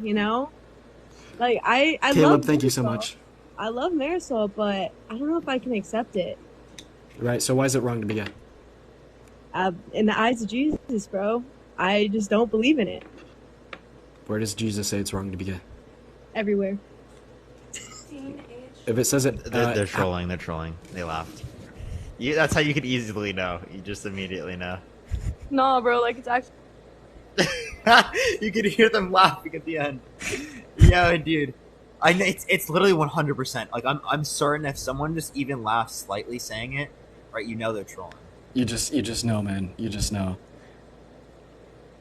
I Caleb, love thank you so Marisol. much. I love Marisol, but I don't know if I can accept it. Right. So why is it wrong to be gay? In the eyes of Jesus, bro, I just don't believe in it. Where does Jesus say it's wrong to be gay? Everywhere. If it says it, They're trolling. They're trolling. They laughed. That's how you could easily know. You just immediately know. Nah, bro, like it's actually. You could hear them laughing at the end. Yeah, dude. I know it's literally 100%. Like I'm certain if someone just even laughs slightly saying it, right, you know they're trolling. You just know, man. You just know.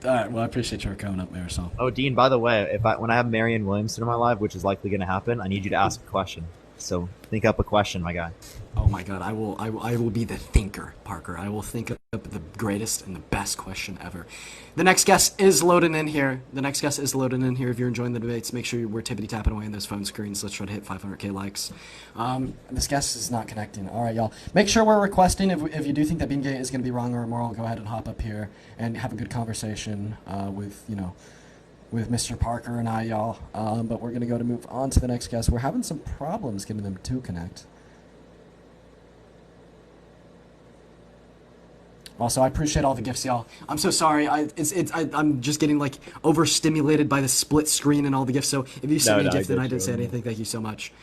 All right. Well, I appreciate your coming up, Marisol. Oh, Dean. By the way, when I have Marianne Williamson in my live, which is likely going to happen, I need you to ask a question. So think up a question, my guy. Oh my God, I will be the thinker, Parker. I will think up the greatest and the best question ever. The next guest is loading in here. If you're enjoying the debates, make sure we're tippity tapping away on those phone screens. Let's try to hit 500K likes. This guest is not connecting. All right, y'all. Make sure we're requesting if you do think that being gay is going to be wrong or immoral, go ahead and hop up here and have a good conversation with Mr. Parker and I, y'all. But we're going to move on to the next guest. We're having some problems getting them to connect. Also, I appreciate all the gifts, y'all. I'm so sorry. I'm just getting like overstimulated by the split screen and all the gifts. So if you sent me a gift and I didn't say anything, thank you so much.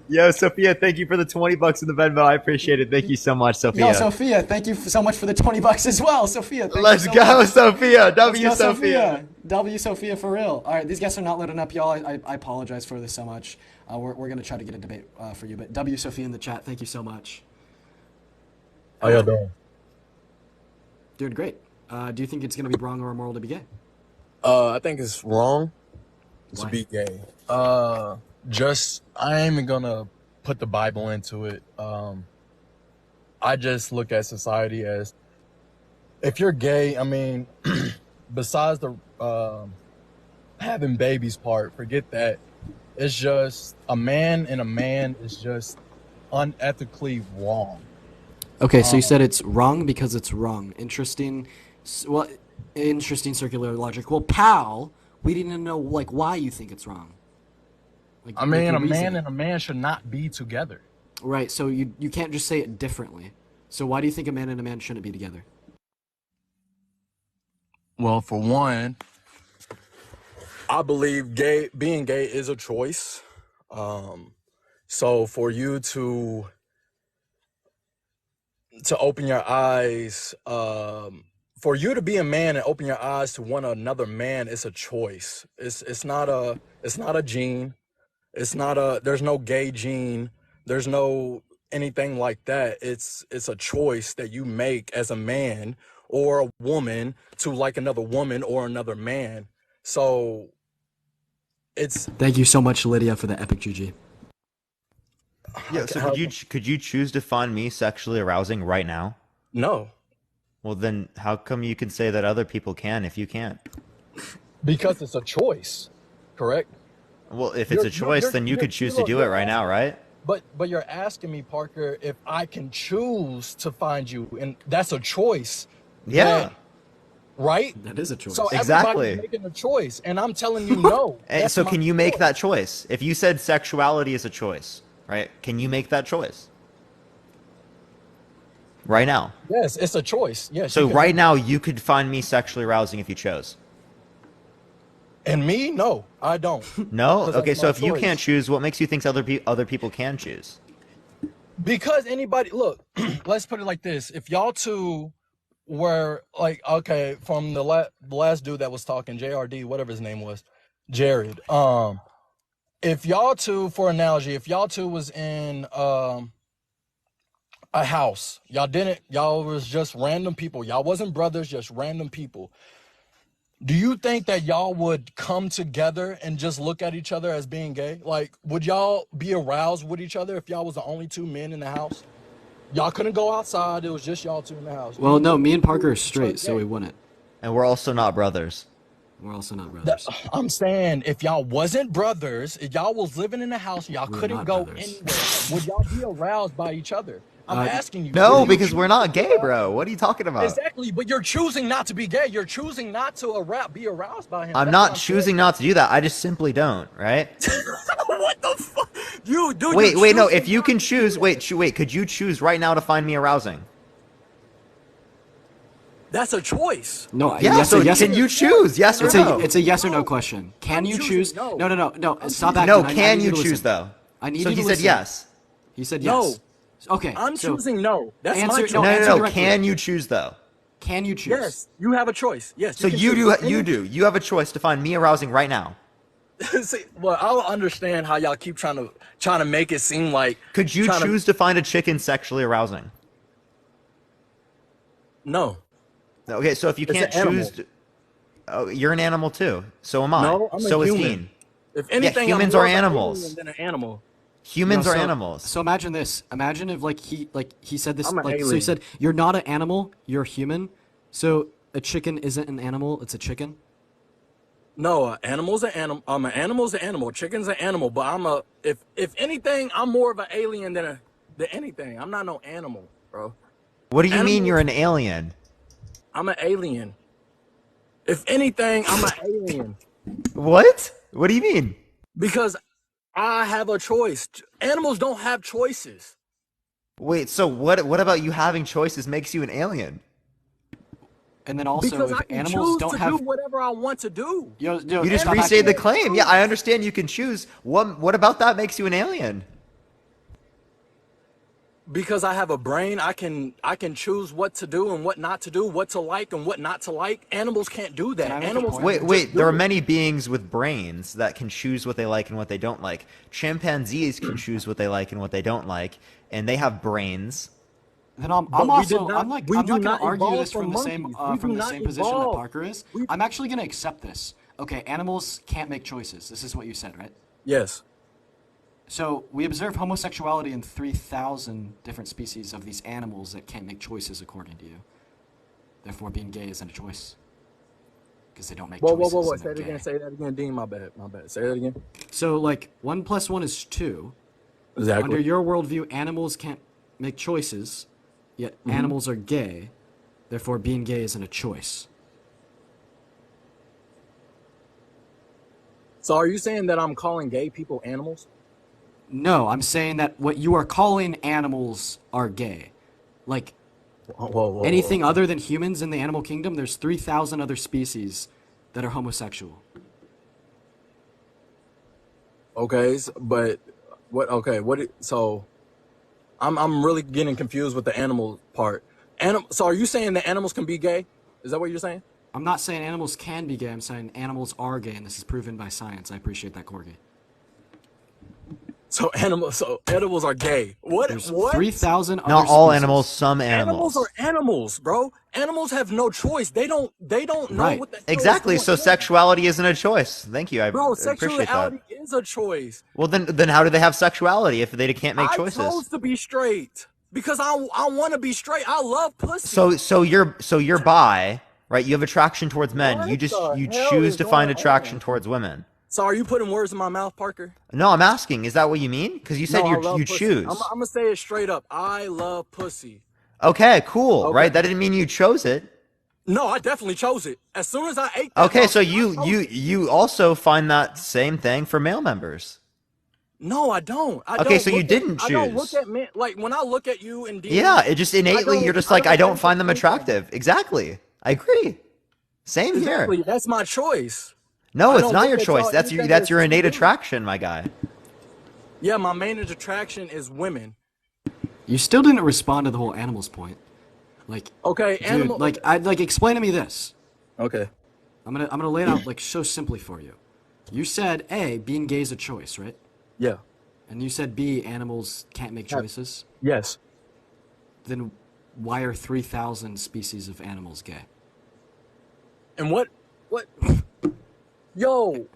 Yo, Sophia, thank you for the $20 in the Venmo. I appreciate it. Thank you so much, Sophia. Yo, Sophia, thank you so much for the $20 as well, Sophia. Let's go, Sophia. W, Sophia. W, Sophia, for real. All right, these guests are not loading up, y'all. I apologize for this so much. We're gonna try to get a debate for you, but W, Sophia in the chat, thank you so much. How y'all doing? Doing great. Do you think it's gonna be wrong or immoral to be gay? I think it's wrong to Why? be gay. I ain't even gonna put the Bible into it. I just look at society as, if you're gay, I mean, besides the having babies part, forget that. It's just a man and a man is just unethically wrong. Okay, so you said it's wrong because it's wrong. Interesting. Well, interesting circular logic. Well, pal, we didn't know like why you think it's wrong. Like, I mean, a man and a man should not be together. Right. So you can't just say it differently. So why do you think a man and a man shouldn't be together? Well, for one, I believe being gay is a choice. So for you to open your eyes, for you to be a man and open your eyes to another man, it's a choice. It's not a gene. There's no gay gene. There's no anything like that. It's a choice that you make as a man or a woman to like another woman or another man. So it's. Thank you so much, Lydia, for the epic GG. Yeah, so could you choose to find me sexually arousing right now? No. Well, then how come you can say that other people can if you can't? Because it's a choice, correct? Well, if it's a choice, then you could choose to do it right now, right? But you're asking me, Parker, if I can choose to find you, and that's a choice. Yeah. Right? That is a choice. So Exactly. everybody's making a choice, and I'm telling you no. So can you make that choice? If you said sexuality is a choice, right? Can you make that choice? Right now. Yes, it's a choice. Yes. So right now you could find me sexually arousing if you chose. And me? No, I don't. No? 'Cause Okay, that's so my if you choice. can't choose, what makes you think other people can choose? Because anybody, look, let's put it like this. If y'all two were like, okay, from the last dude that was talking, JRD, whatever his name was, Jared. If y'all two, for analogy, if y'all two was in a house, y'all was just random people. Y'all wasn't brothers, just random people. Do you think that y'all would come together and just look at each other as being gay? Like, would y'all be aroused with each other if y'all was the only two men in the house? Y'all couldn't go outside. It was just y'all two in the house. Well, no, me and Parker are straight, so we wouldn't. And we're also not brothers. We're also not brothers. I'm saying if y'all wasn't brothers, if y'all was living in the house, y'all couldn't go anywhere. Would y'all be aroused by each other? I'm asking you. No, because we're not gay, bro. What are you talking about? Exactly, but you're choosing not to be gay. You're choosing not to be aroused by him. I'm not choosing not to do that. I just simply don't, right? What the fuck? Dude, wait, no. If you can choose, wait, could you choose right now to find me arousing? That's a choice. No, yeah, yes, so yes, can you choose? Yes or no? It's a yes or no question. Can you choose? No. Stop acting. No, can you choose though? I need so you to he listen. said yes. He said No. yes. Okay. I'm so choosing no. That's answer, my choice. No. Can you choose though? Can you choose? Yes, you have a choice. Yes. So can you choose. do. You have a choice to find me arousing right now. See, well, I don't understand how y'all keep trying to make it seem like. Could you choose to find a chicken sexually arousing? No. Okay, so if you It's can't an animal. choose, oh, you're an animal too. So am I. No, I'm a so is human. Dean. If anything, yeah, humans I'm more are of an animals. alien than an animal. Humans No, are so- animals. So imagine this. Imagine if he said this I'm an so he alien. said you're not an animal, you're human. So a chicken isn't an animal, it's a chicken. No, animal's an animal. An animal's an animal. Chicken's an animal. But if anything, I'm more of an alien than anything. I'm not no animal, bro. What do you mean Animals- you're an alien? I'm an alien. If anything, I'm an alien. What? What do you mean? Because I have a choice. Animals don't have choices. Wait, so what about you having choices makes you an alien? And then also, Because if I can animals choose don't to have, do whatever I want to do. you You just restate the claim. Yeah, I understand you can choose. What about that makes you an alien? Because I have a brain, I can choose what to do and what not to do, what to like and what not to like. Animals can't do that. Can I make a Animals point? Wait, just wait. do There are it. many beings with brains that can choose what they like and what they don't like. Chimpanzees can choose what they like and what they don't like, and they have brains. Then I'm But we also did not- I'm like we I'm do not going not to argue evolve this from from the same monkeys. We do from the not same position that evolve. Parker is. I'm actually going to accept this. Okay, animals can't make choices. This is what you said, right? Yes. So we observe homosexuality in 3,000 different species of these animals that can't make choices according to you. Therefore, being gay isn't a choice because they don't make Whoa, choices. whoa, whoa! and Say they're it again. gay. Say that again, Dean. My bad. My bad. Say that again. So like 1 + 1 is 2. Exactly. Under your worldview, animals can't make choices, yet animals are gay. Therefore, being gay isn't a choice. So are you saying that I'm calling gay people animals? No, I'm saying that what you are calling animals are gay. Like Whoa, anything other than humans in the animal kingdom, there's 3,000 other species that are homosexual. Okay, but what? Okay, so I'm really getting confused with the animal part. So are you saying that animals can be gay? Is that what you're saying? I'm not saying animals can be gay. I'm saying animals are gay, and this is proven by science. I appreciate that, Corgi. So animals are gay. What? There's What? 3,000 other Not all species. animals, some Animals animals. are animals, bro. Animals have no choice. They don't know Right. what the hell Exactly. is So going on. sexuality isn't a choice. Thank you. I Bro, appreciate that. sexuality is a choice. Well, then how do they have sexuality if they can't make I choices? chose to be straight because I want to be straight. I love pussy. So you're bi, right? You have attraction towards men. What you the hell choose is to find going attraction on? towards women. So are you putting words in my mouth, Parker? No, I'm asking. Is that what you mean? Because you said No, I love you pussy. choose. I'm gonna say it straight up. I love pussy. Okay, cool. Okay. Right? That didn't mean you chose it. No, I definitely chose it. As soon as I ate that. Okay, so motherfucker, I chose it. you also find that same thing for male members. No, I don't. I Okay, don't so you look didn't I don't look choose. at men like when I look at you and Dean. Yeah, it just innately you're just like I don't find them think that. attractive. Exactly. I agree. Same Exactly. here. That's my choice. No, I it's don't not look your at choice. y'all That's anything that's your that's innate good. attraction, my guy. Yeah, my main attraction is women. You still didn't respond to the whole animals point. Like, Okay, dude, animal. like explain to me this. Okay. I'm gonna lay it out like so simply for you. You said A, being gay is a choice, right? Yeah. And you said B, animals can't make choices. Yes. Then why are 3,000 species of animals gay? And what? Yo.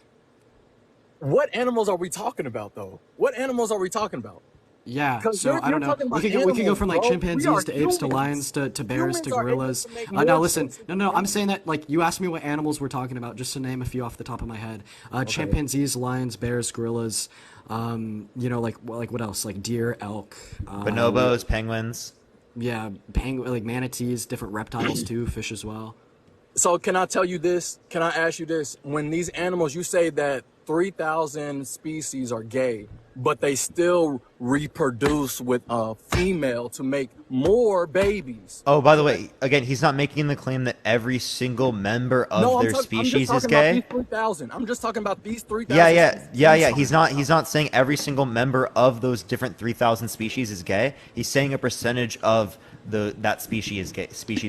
What animals are we talking about though? What animals are we talking about? Yeah, 'Cause so you're I don't know. talking about We could go animals, from like bro. We chimpanzees are to apes to humans. lions to bears to Humans are able gorillas. to make Now more listen, choices no, I'm saying that like you asked me what animals we're talking about, just to name a few off the top of my head. Chimpanzees, lions, bears, gorillas. Like what else? Like deer, elk. Bonobos, penguins. Yeah, like manatees, different reptiles too, fish as well. So can I tell you this? Can I ask you this? When these animals, you say that 3,000 species are gay, but they still reproduce with a female to make more babies. Oh, by the way, again, he's not making the claim that every single member of their I'm species just is talking gay. about these 3,000. I'm just talking about these 3,000. Yeah. He's not saying every single member of those different 3,000 species is gay. He's saying a percentage of that species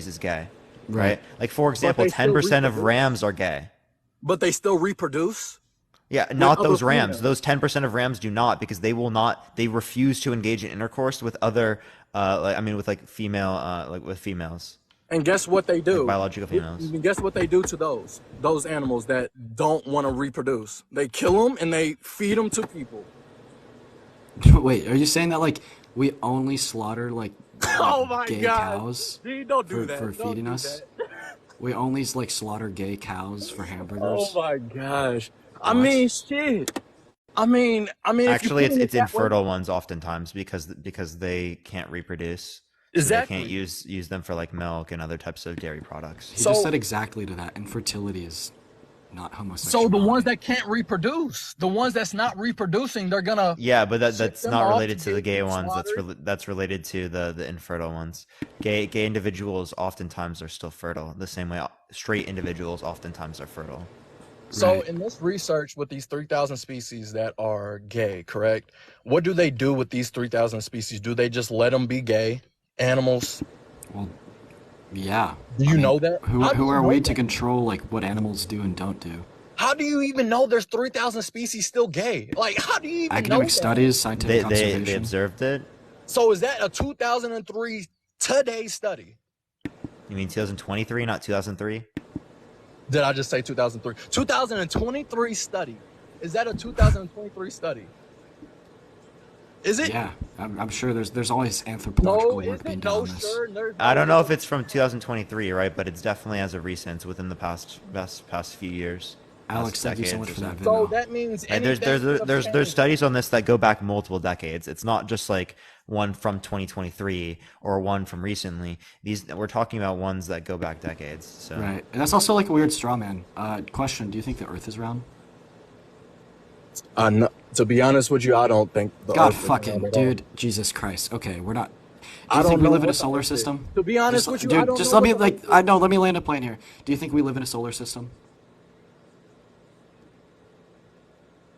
is gay. right? Like for example, they still 10% of reproduce. rams are gay. But they still reproduce. Yeah, With not other those rams. females. Those 10% of rams do not, because they will not. They refuse to engage in intercourse with other, with like female, like with females, And guess what they like do? biological females. Guess what they do to those animals that don't want to reproduce? They kill them and they feed them to people. Wait, are you saying that like we only slaughter like Oh my gay God! cows Dude, don't do for, that. for Don't feeding do us? that. We only like slaughter gay cows for Oh hamburgers? my gosh! I What? mean, shit. I mean, if you Actually, put it it's that way, infertile ones oftentimes because they can't reproduce. So exactly. they can't use them for like milk and other types of dairy products. He just said exactly to that. Infertility is not So homosexuality. the ones that can't reproduce, the ones that's not reproducing, they're gonna Yeah, but ship that's them not off related to to the get gay ones. slaughtered. That's related to the infertile ones. Gay individuals oftentimes are still fertile. The same way straight individuals oftentimes are fertile. So Right. in this research with these 3,000 species that are gay, correct? What do they do with these 3,000 species? Do they just let them be gay animals? Well, yeah. Do I you mean, know that? who How do who you are know we to that? control like what animals do and don't do? How do you even know there's 3,000 species still gay? Like, how do you even know Academic that? studies, scientific They observation. observed it. So is that a 2003 today study? You mean 2023, not 2003? Did I just say 2003? 2023 study. Is that a 2023 study? Is it? Yeah, I'm sure there's always anthropological No, work is being it? done No, on this. sir. There's I no don't know way. if it's from 2023, right? But it's definitely as of recent, within the past few years. Alex, thank you so much decades for or that So Venmo. that means And there's anything could have there's changed. studies on this that go back multiple decades. It's not just like one from 2023 or one from recently. We're talking about ones that go back decades. So Right, and that's also like a weird straw man. Question: do you think the Earth is round? No, to be honest with you, I don't think the God Earth is fucking round at all. dude, Jesus Christ. Okay, we're not. Do I you don't think we know live in a what the solar Earth is. system? To be honest Just, with you, dude, I don't just know let me what the Earth like. I know. Let me land a plane here. Do you think we live in a solar system?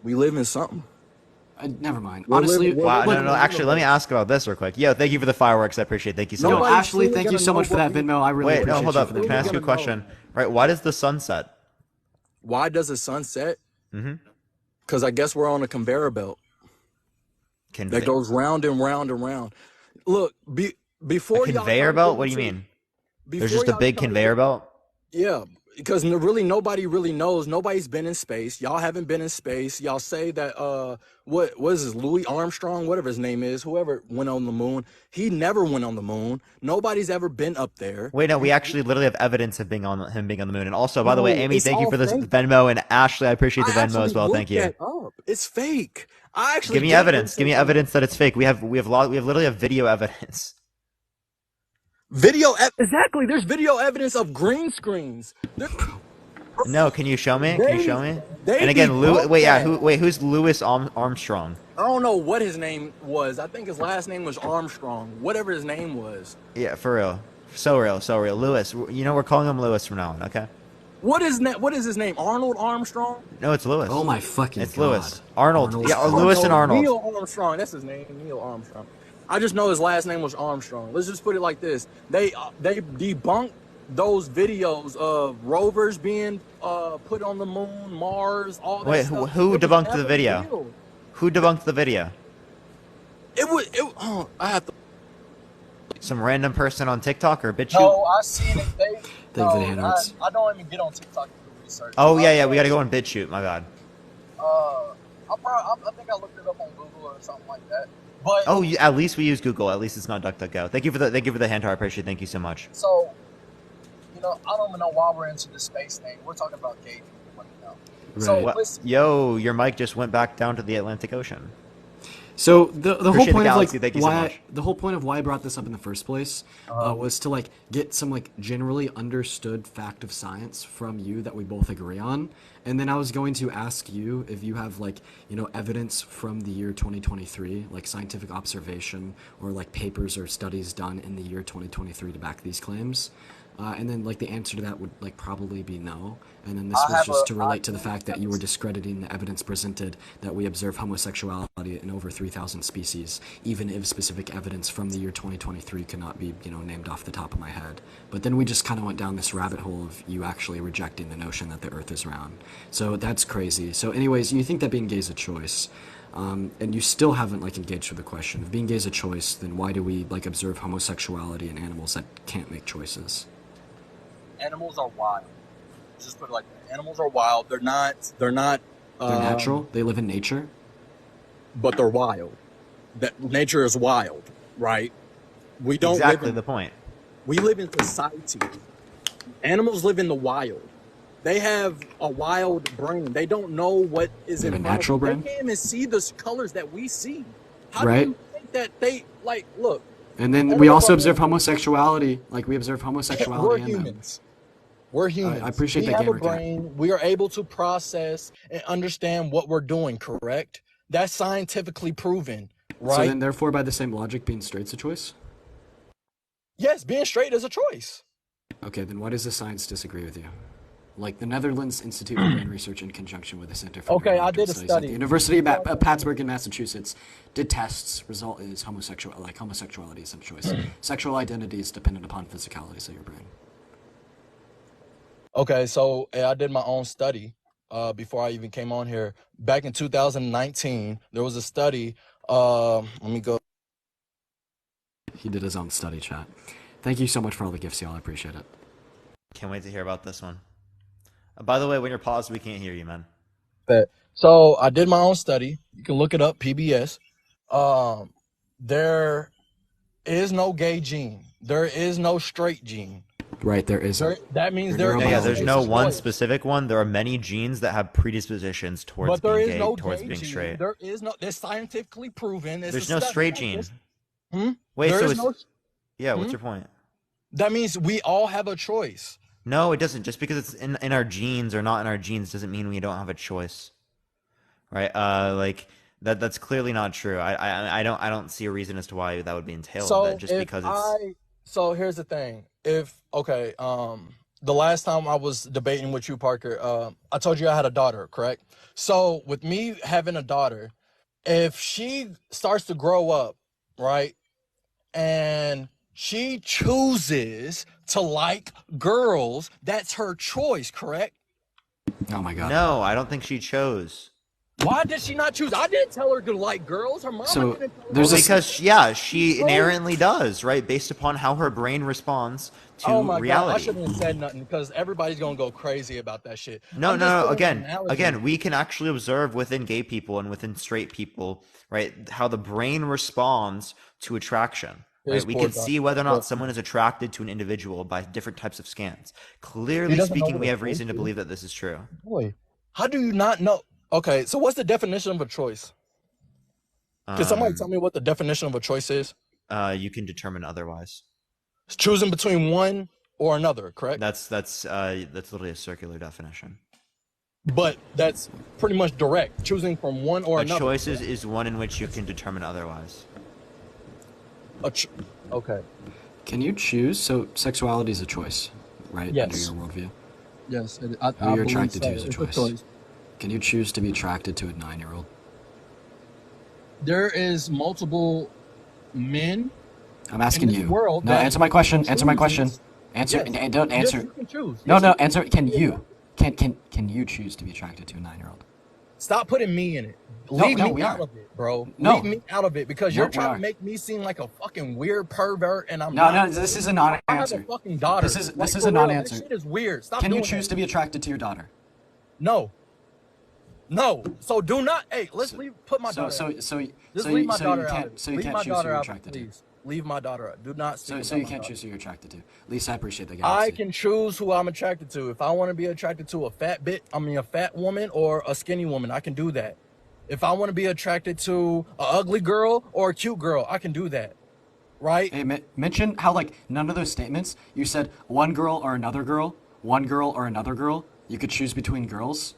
We live in something. Never mind. We're Honestly, living- we're wow, living no, in no. a Actually, let me universe. ask about this real quick. Yo, thank you for the fireworks. I appreciate it. Thank you so yo, much. Nobody's Ashley, really thank you gonna so know much for what that we- Venmo. I really Wait, appreciate no, hold you up. for Can that. I ask you a gonna know. question? Right, why does the sun set? Why does the sun set? Mm-hmm. Because I guess we're on a conveyor belt that goes round and round and round. Look, a before y'all conveyor started belt? getting What do you into- mean? before There's just a y'all big started conveyor getting- belt? Yeah, because really nobody really knows. Nobody's been in space. Y'all haven't been in space. Y'all say that what is this, Louis Armstrong, whatever his name is, whoever went on the moon, he never went on the moon. Nobody's ever been up there. Wait, no, we actually literally have evidence of him being on the moon. And also, by the way, No, Amy, it's thank you all for this fake. Venmo, and Ashley, I appreciate the I Venmo actually as well. Thank looked you. that up. It's fake. I actually Give me did evidence. Give me research on it. evidence that it's fake. We literally have video evidence. Exactly. There's video evidence of green screens. No, can you show me? Can you show me? they And again, debunked wait, yeah, that. who's Louis Armstrong? I don't know what his name was. I think his last name was Armstrong. Whatever his name was. Yeah, for real. So real. Louis. You know, we're calling him Louis from now on, okay? What is his name? Arnold Armstrong? No, it's Louis. Oh my fucking It's god. Louis. Arnold. Arnold. Yeah, Louis and Arnold. Neil Armstrong. That's his name. Neil Armstrong. I just know his last name was Armstrong. Let's just put it like this. They debunked those videos of rovers being put on the moon, Mars, all that Wait, stuff. who It was debunked the never video? real. Who debunked the video? I have to. Some random person on TikTok or BitChute? No, I seen it. Thank you for the handouts. I don't even get on TikTok to do research. Oh, yeah, we gotta go on BitChute. My bad. I think I looked it up on Google or something like that. But Oh, at least we use Google. At least it's not DuckDuckGo. Thank you for the hand, I appreciate it. Thank you so much. so, I don't even know why we're into the space thing. We're talking about gay people right now. So Right. What? listen, Yo, your mic just went back down to the Atlantic Ocean. So the whole Appreciate the point of galaxy, like thank you so why much. the whole point of why I brought this up in the first place was to like get some like generally understood fact of science from you that we both agree on, and then I was going to ask you if you have like evidence from the year 2023, like scientific observation or like papers or studies done in the year 2023 to back these claims. And then like the answer to that would like probably be no. And then this I was have just a to relate to the fact that you were discrediting the evidence presented that we observe homosexuality in over 3,000 species, even if specific evidence from the year 2023 cannot be, named off the top of my head. But then we just kind of went down this rabbit hole of you actually rejecting the notion that the Earth is round. So that's crazy. So anyways, you think that being gay is a choice. And you still haven't like engaged with the question. If being gay is a choice, then why do we like observe homosexuality in animals that can't make choices? Animals are wild. Just put it like that. Animals are wild. They're not. They're natural. They live in nature. But they're wild. That nature is wild, right? We don't exactly live in, the point. We live in society. Animals live in the wild. They have a wild brain. They don't know what is in a natural brain. They can't even see the colors that we see. How right. do you think that they like look? And then we also observe homosexuality. Like we observe homosexuality. We're humans. We're humans. I appreciate that. We have a brain. We are able to process and understand what we're doing. Correct. That's scientifically proven. Right. So then, therefore, by the same logic, being straight's a choice. Yes, being straight is a choice. Okay, then why does the science disagree with you? Like the Netherlands Institute for Brain Research, in conjunction with the Center for I did a Studies study. at the University of Pittsburgh in Massachusetts, did tests. Result is homosexuality is a choice. Sexual identity is dependent upon physicalities of your brain. Okay, so I did my own study before I even came on here. Back in 2019, there was a study. Let me go. He did his own study, chat. Thank you so much for all the gifts, y'all. I appreciate it. Can't wait to hear about this one. By the way, when you're paused, we can't hear you, man. So I did my own study. You can look it up, PBS. There is no gay gene. There is no straight gene. Right, there isn't. That means there's no one specific one. There are many genes that have predispositions towards being gay, towards being straight. There is no. It's scientifically proven. There's no straight gene. Wait, so what's your point? That means we all have a choice. No, it doesn't. Just because it's in our genes or not in our genes doesn't mean we don't have a choice, right? Like that's clearly not true. I don't see a reason as to why that would be entailed. So just because it's. So here's the thing. The last time I was debating with you, Parker, I told you I had a daughter, correct? So with me having a daughter, if she starts to grow up, right, and she chooses to like girls, that's her choice, correct? Oh my God. No, I don't think she chose. Why did she not choose? I didn't tell her to like girls. Her mom didn't tell her. Because she inherently does, right? Based upon how her brain responds to reality. God, I shouldn't have said nothing because everybody's gonna go crazy about that shit. No. Again, we can actually observe within gay people and within straight people, right, how the brain responds to attraction. Right? We can see whether or not someone is attracted to an individual by different types of scans. Clearly speaking, we have reason to believe that this is true. Boy, how do you not know? Okay, so what's the definition of a choice? Can somebody tell me what the definition of a choice is? You can determine otherwise. It's choosing between one or another, correct? That's literally a circular definition. But that's pretty much direct, choosing from one or another. A choice is one in which you can determine otherwise. Okay. Can you choose? So sexuality is a choice, right? Yes. Under your worldview. Yes. Who you're attracted to is a choice. Can you choose to be attracted to a 9-year-old? There is multiple men. I'm asking you. World no, answer my question. Answer my question. Answer. Yes. Don't answer. Yes, you can choose. No, answer. Can you? Can you choose to be attracted to a 9-year-old? Stop putting me in it. Leave me out of it, bro. Leave me out of it because you're trying to make me seem like a fucking weird pervert, and I'm not. No, this is a non-answer. I have a fucking daughter. This is a non-answer. That shit is weird. Stop. Can you choose to be attracted to your daughter? No. So do not. Hey, let's put my daughter. Leave my daughter out. So you can't choose who you're attracted to. Leave my daughter out. Do not. So you can't choose who you're attracted to. Lisa, I appreciate that. I can choose who I'm attracted to. If I want to be attracted to a fat woman or a skinny woman, I can do that. If I want to be attracted to an ugly girl or a cute girl, I can do that. Right? Hey, mention how like none of those statements you said one girl or another girl, one girl or another girl. You could choose between girls.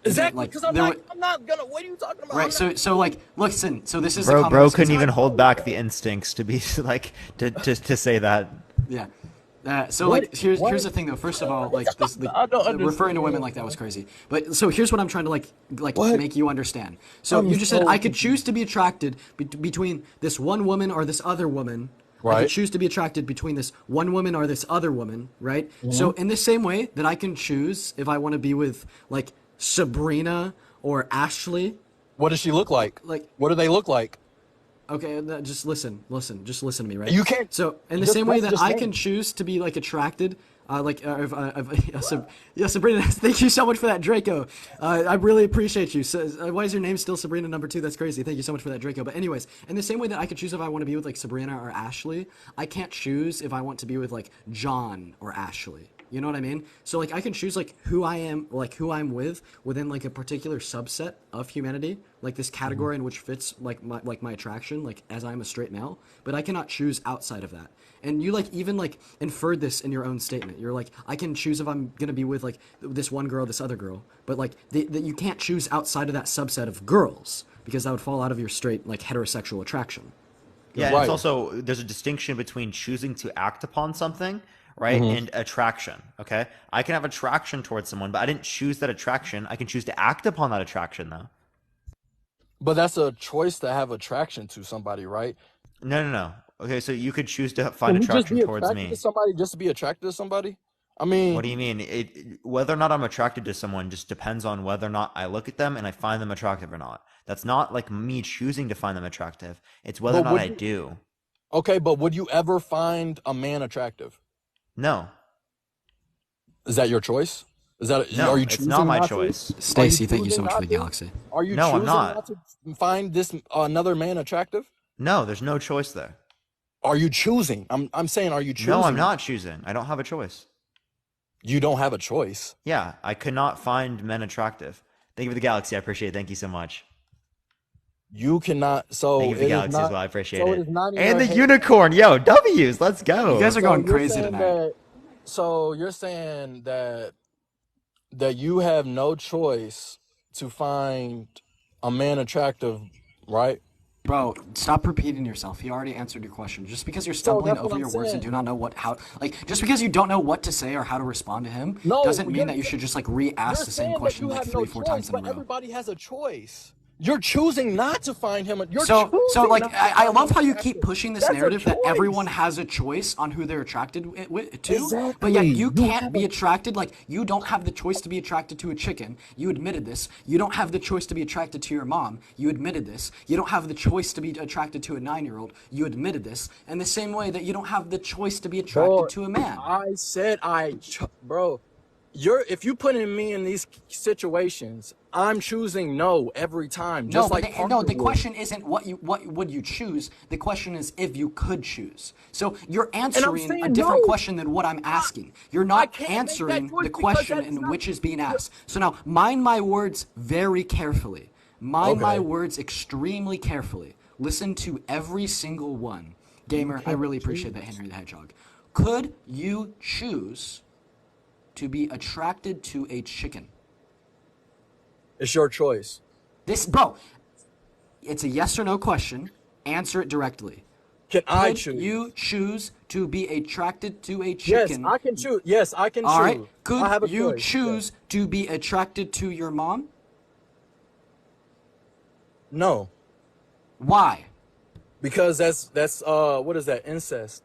Exactly, because I'm not gonna. What are you talking about? Right. So like, listen. So this is bro couldn't even hold back the instincts to be like to say that. Yeah. So What? like here's What? the thing though. First of all, like this, I don't referring to women understand. like that was crazy. But so here's what I'm trying to like What? make you understand. So I'm you just said so I could choose to be attracted between this one woman or this other woman. I could Right. choose to be attracted between this one woman or this other woman, right? So Mhm. in the same way that I can choose if I want to be with like Sabrina or Ashley, What does she look like? like What do they look like? okay, just just listen to me, right? You can't. So, in the Just same way that's that just I name. can choose to be like attracted, Sabrina, thank you so much for that, Draco. I really appreciate you. So, why is your name still Sabrina number 2? That's crazy. Thank you so much for that, Draco. But anyways, in the same way that I could choose if I want to be with like Sabrina or Ashley, I can't choose if I want to be with like John or Ashley. You know what I mean? So like I can choose like who I am, like who I'm with within like a particular subset of humanity, like this category in which fits like my attraction, like as I'm a straight male, but I cannot choose outside of that. And you like even like inferred this in your own statement. You're like, I can choose if I'm gonna be with like this one girl, this other girl, but like you can't choose outside of that subset of girls because that would fall out of your straight like heterosexual attraction. Yeah, and Right. it's also there's a distinction between choosing to act upon something, right, Mhm. and attraction. Okay, I can have attraction towards someone, but I didn't choose that attraction. I can choose to act upon that attraction, though. But that's a choice to have attraction to somebody, right? No, no, no. Okay, so you could choose to Can find you just attraction be towards attracted to me. somebody just to be attracted to somebody? I What do mean, you mean? Whether or not I'm attracted to someone just depends on whether or not I look at them and I find them attractive or not. That's not like me choosing to find them attractive. It's whether or but not would I you? do. Okay, but would you ever find a man attractive? No, Is that your choice? Is that are no, you it's not choosing my not to? choice. Are you Stacy, thank you so choosing much for the not to? galaxy. Are you No, I'm choosing not not. to find this another man attractive? No, there's no choice there. Are you choosing? I'm saying, are you No, I'm choosing? not choosing. I don't have a choice. You don't have a choice. Yeah, I could not find men attractive. Thank you for the galaxy. I appreciate it. Thank you so much. You cannot. Thank So you for the it is galaxy as not. well. I appreciate So it it. is not in And your the head. unicorn. Yo, W's. Let's You go. guys are So going you're crazy saying tonight. that. So you're saying that you have no choice to find a man attractive, right? Bro, stop repeating yourself. He already answered your question. Just because you're So stumbling that's what over I'm your words and do saying. not know just because you don't know what to say or how to respond to him, No, doesn't mean that you should just like re-ask you're the same saying that question you like have no 3, 4 choice, times in a but row. everybody has a choice. You're choosing not to find him. You're So choosing like not to I find love him how you keep attractive. pushing this That's a narrative that everyone choice. has a choice on who they're attracted to, but Exactly. yet you You can't have be a attracted. Like you don't have the choice to be attracted to a chicken. You admitted this. You don't have the choice to be attracted to your mom. You admitted this. You don't have the choice to be attracted to a 9-year-old. You admitted this. In the same way that you don't have the choice to be attracted bro. to a man. I said bro. If you putting me in these situations, I'm choosing no every time, No, just but like no. Parker The would. question isn't what would you choose. The question is if you could choose. So you're And I'm answering a saying different no. question than what I'm asking. You're I not can't make that answering choice the because question that's in not. which is being asked. So now mind my words very carefully. Mind my Okay. words extremely carefully. Listen to every single one. You Gamer, I can't really appreciate that, choose. Henry the Hedgehog. Could you choose to be attracted to a chicken? It's your choice. Bro, it's a yes or no question. Answer it directly. Can I Could choose? you choose to be attracted to a Yes, chicken? I can choose. Yes, I can All right. choose. I Could have a you choice. Yes. choose to be attracted to your mom? No, Why? because that's what is that? Incest.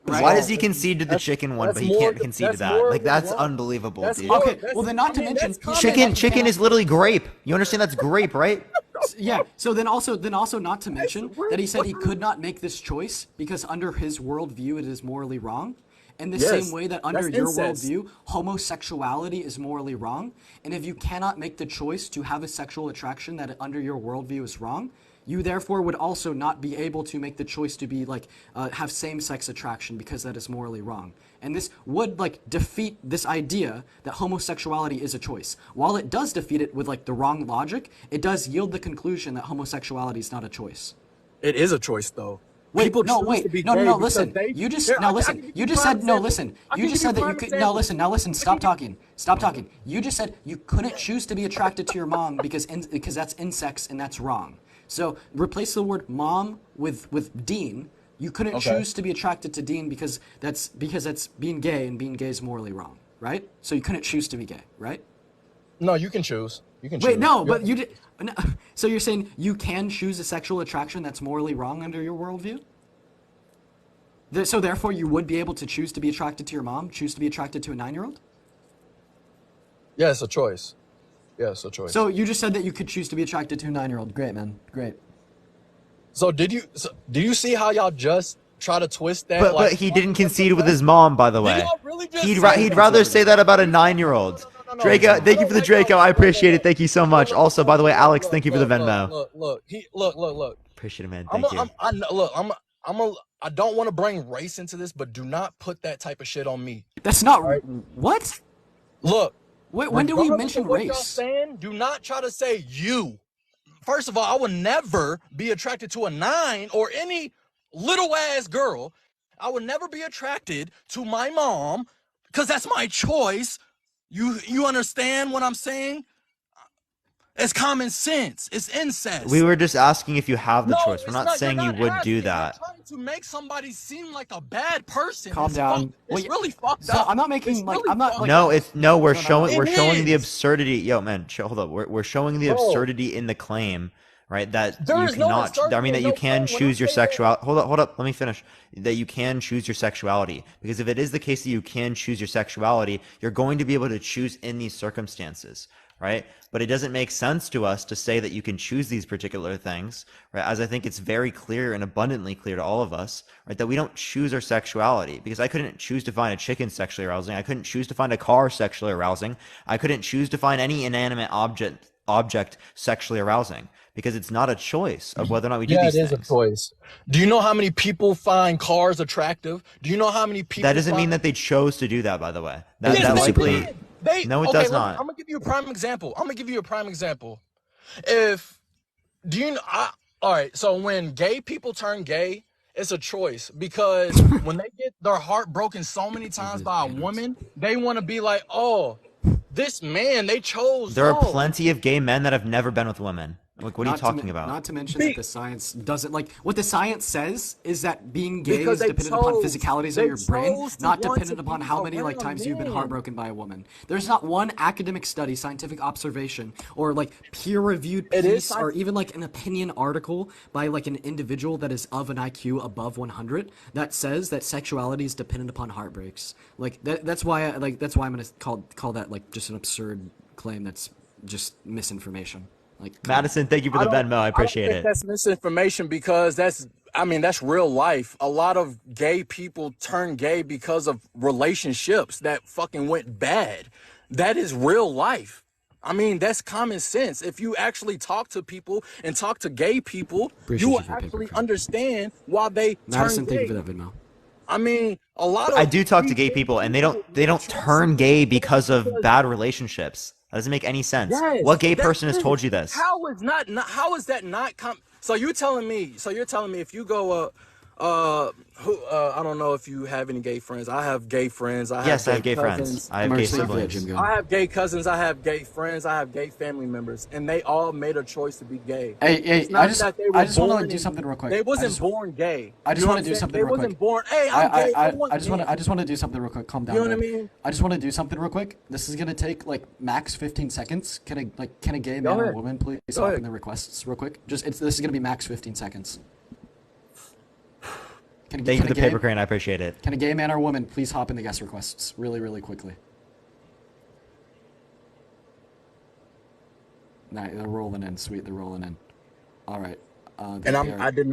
That's Right? Why wrong. does he concede to the That's chicken one, that's but he more. can't concede to That's that? more Like, than that's wrong. unbelievable, That's dude. more. Okay. That's. Well, then not I to mean, mention that's he common. said that he Chicken cannot. is literally grape. You understand that's grape, right? Yeah. So then also not to mention That's that he said he what? could not make this choice because under his worldview it is morally wrong. In the Yes, same way that that's under your incest. worldview, homosexuality is morally wrong. And if you cannot make the choice to have a sexual attraction that under your worldview is wrong, you therefore would also not be able to make the choice to be like have same-sex attraction because that is morally wrong. And this would like defeat this idea that homosexuality is a choice. While it does defeat it with like the wrong logic, it does yield the conclusion that homosexuality is not a choice. It is a choice, though. Wait, People no, choose wait, to be no, gay no, because listen. they. You just Here, now I listen. can give You just prime said no, examples. listen. I You can just give said that you prime could now examples. listen. Now listen. I Stop can give. talking. Stop talking. You just said you couldn't choose to be attracted to your mom because that's insects and that's wrong. So replace the word mom with Dean. You couldn't Okay. choose to be attracted to Dean because that's being gay, and being gay is morally wrong, right? So you couldn't choose to be gay, right? No, you can choose. You can choose. Wait, no, but you did. No, so you're saying you can choose a sexual attraction that's morally wrong under your worldview? So therefore, you would be able to choose to be attracted to your mom, choose to be attracted to a 9-year-old? Yeah, it's a choice. Yeah, it's a choice. So you just said that you could choose to be attracted to a 9-year-old. Great, man. Great. So do you see how y'all just try to twist that? But he didn't concede with his mom, by the way. y'all really just He'd say he'd that? rather say that about a 9-year-old. Draco, thank you for the Draco. I appreciate it. Thank you so much. Also, by the way, Alex, thank you for the Venmo. Look. Appreciate it, man. Thank you. I don't want to bring race into this, but do not put that type of shit on me. That's not what. Look. When do we regardless mention of what y'all race? saying, do not try to say you. First of all, I would never be attracted to a 9 or any little ass girl. I would never be attracted to my mom because that's my choice. You understand what I'm saying? It's common sense. It's incest. We were just asking if you have the choice. We're it's not saying you would do asking. that. You're trying to make somebody seem like a bad person. Calm down. It's really fucked So up. I'm not making like I'm not like No, we're no, showing no. we're It showing the is. absurdity. Yo, man, hold up. We're showing the Bro. absurdity in the claim, right? That There you is no cannot. absurdity I mean, that in you no can claim. When I choose your say that- sexuality. Hold up. Let me finish. That you can choose your sexuality, because if it is the case that you can choose your sexuality, you're going to be able to choose in these circumstances, right? But it doesn't make sense to us to say that you can choose these particular things, right? As I think it's very clear and abundantly clear to all of us, right, that we don't choose our sexuality. Because I couldn't choose to find a chicken sexually arousing. I couldn't choose to find a car sexually arousing. I couldn't choose to find any inanimate object sexually arousing, because it's not a choice of whether or not we do these it is things. a choice. Do you know how many people find cars attractive? Do you know how many people? That doesn't mean find... that they chose to do that, by the way. That, Yes, that they likely. did. They, No, it okay, does not. I'm gonna give you a prime example. If do you? All right. So when gay people turn gay, it's a choice, because when they get their heart broken so many times by a woman, they want to be like, oh, this man they chose. There are plenty of gay men that have never been with women. Like, what are you talking about? Not to mention that the science doesn't like what the science says is that being gay Because is they dependent upon chose- physicalities they of your brain, chose to not want dependent to upon be how many like around times you've been men. heartbroken by a woman. There's not one academic study, scientific observation, or like peer-reviewed It is piece, or even like an opinion article by like an individual that is of an IQ above 100 that says that sexuality is dependent upon heartbreaks. Like that's why I'm gonna call that like just an absurd claim that's just misinformation. Like Madison, thank you for the Venmo. I appreciate I don't think it. that's misinformation, because that's real life. A lot of gay people turn gay because of relationships that fucking went bad. That is real life. I mean, that's common sense. If you actually talk to people and talk to gay people, you will actually understand why they Madison, turn thank gay. you for that Venmo. I mean, a lot of I do talk to gay people, and they don't turn gay because of bad relationships. That doesn't make any sense. Yes, What gay that's person has true. told you this? How is that not so you're telling me if you go I don't know if you have any gay friends. I have gay friends. Yes, I have gay friends. I have gay siblings. I have gay cousins. I have gay friends. I have gay family members, and they all made a choice to be gay. Hey, It's not I just that they were want to born like do in- something real quick. They wasn't born gay. I just You know want to what do I'm something saying? real quick. They wasn't born. Hey, I'm gay. I just want to do something real quick. Calm down. You know what I bud. mean? I just want to do something real quick. This is gonna take like max 15 seconds. Can a gay Go man or ahead. woman please Go hop ahed. in the requests real quick? This is gonna be max 15 seconds. Thank you for the paper crane. I appreciate it. Can a gay man or woman please hop in the guest requests really, really quickly? Nah, they're rolling in. Sweet, they're rolling in. All right. I did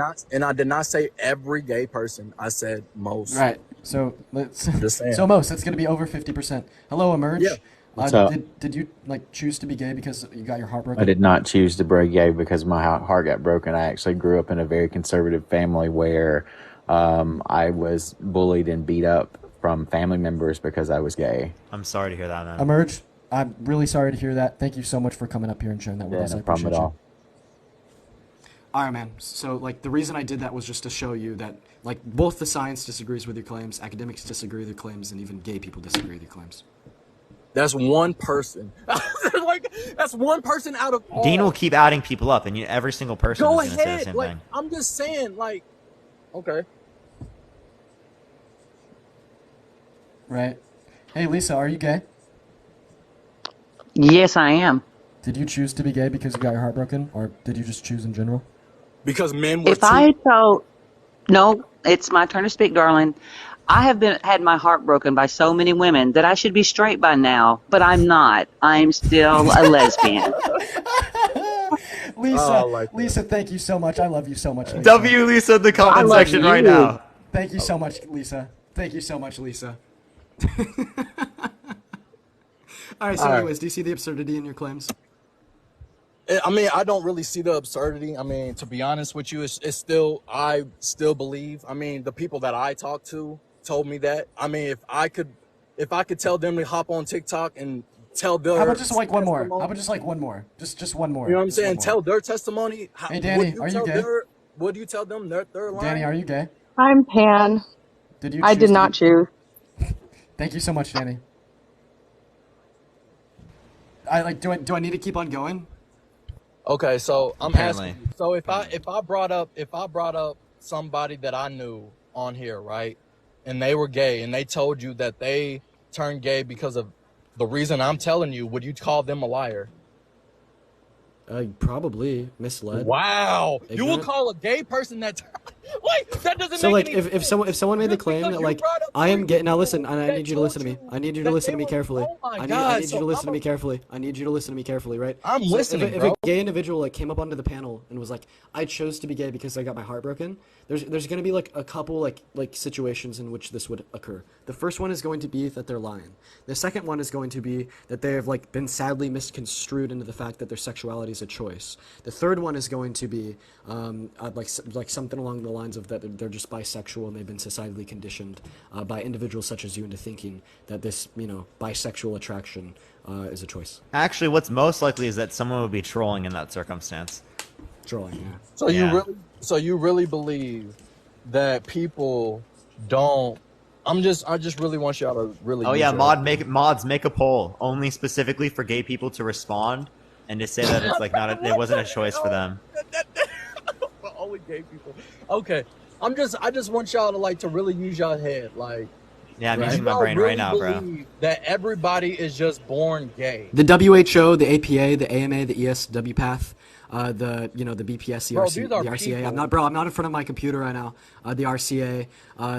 not say every gay person. I said most. Right. So let's. Just saying. So most. It's gonna be over 50%. Hello, Emerge. Yeah. What's up? Did you like choose to be gay because you got your heart broken? I did not choose to be gay because my heart got broken. I actually grew up in a very conservative family where I was bullied and beat up from family members because I was gay. I'm sorry to hear that, man. Emerge. I'm really sorry to hear that. Thank you so much for coming up here and sharing that with Yeah, us. no I problem appreciate at you. all. All right, man. So, like, the reason I did that was just to show you that, like, both the science disagrees with your claims, academics disagree with your claims, and even gay people disagree with your claims. That's one person. That's one person out of all. Dean will keep adding people up, and every single person Go is going to say the ahead. same Like, thing. I'm just saying, like, okay. Right. Hey, Lisa, are you gay? Yes, I am. Did you choose to be gay because you got your heart broken, or did you just choose in general? Because men were If too. I told, no, it's my turn to speak, darling. I have had my heart broken by so many women that I should be straight by now, but I'm not. I'm still a lesbian. Lisa, Oh, like that. Lisa, thank you so much. I love you so much, Lisa. W Lisa in the I comment love section right you. now. Thank you so much, Lisa. Thank you so much, Lisa. All right. So, All right. anyways, do you see the absurdity in your claims? I mean, I don't really see the absurdity. I mean, to be honest with you, it's still, I still believe. I mean, the people that I talked to told me that. I mean, if I could tell them to hop on TikTok and tell How their about just like one more? testimony, How about just like one more? Just one more. you know what I'm Just one saying? more. Tell their testimony. Hey, Danny, are you gay? What do you tell them? Their line? Danny, are you gay? I'm Pan. Did you? I Choose did to not be... choose. Thank you so much, Danny. I like. Do I need to keep on going? Okay, so I'm Apparently. asking you. So if I brought up somebody that I knew on here, right, and they were gay, and they told you that they turned gay because of the reason I'm telling you, would you call them a liar? Probably misled. Wow, you will Ignorant. call a gay person that? Wait, that doesn't So make like any if sense. someone made the Just claim because that you like brought up I am three gay. Now people listen, I that need you to listen told to me. you I need you to that listen to they me were. carefully. Oh my I God! need you So to listen to me carefully. I need you to listen to me carefully, right? I'm So listening, if bro. a gay individual like came up onto the panel and was like, I chose to be gay because I got my heart broken, there's gonna be like a couple like situations in which this would occur. The first one is going to be that they're lying. The second one is going to be that they have like been sadly misconstrued into the fact that their sexuality is a choice. The third one is going to be like something along the lines of that they're just bisexual and they've been societally conditioned by individuals such as you into thinking that this bisexual attraction is a choice. Actually, what's most likely is that someone would be trolling in that circumstance. Trolling, yeah. So you really believe that people don't? I just really want y'all to really. Oh use yeah, your- mods make a poll only specifically for gay people to respond and to say that it's like it wasn't a choice for them. For only gay people. Okay, I just want y'all to like to really use y'all head, like. Yeah, I'm Right. using my Y'all brain really right now, bro. believe that everybody is just born gay. The WHO, the APA, the AMA, the ESWPATH, the BPS, the, Bro, RC, these the are RCA. people. I'm not in front of my computer right now. The RCA,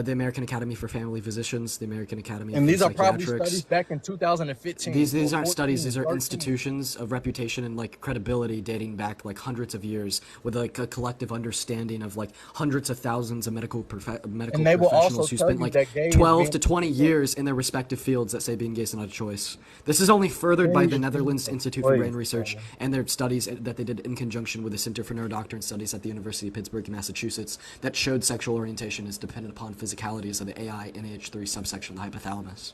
the American Academy for Family Physicians, the American Academy And for these are probably Psychiatrics. studies back in 2015. These or aren't 14, studies. These are 13. institutions of reputation and like credibility dating back like hundreds of years, with like a collective understanding of like hundreds of thousands of medical And they will also professionals who tell spent you like that gay is 12 being- to 20 years in their respective fields that say being gay is not a choice. This is only furthered by the Netherlands Institute for Brain Research and their studies that they did in conjunction with the Center for Neurodoctrine Studies at the University of Pittsburgh, Massachusetts, that showed sexual orientation is dependent upon physicalities of the AI NH3 subsection of the hypothalamus.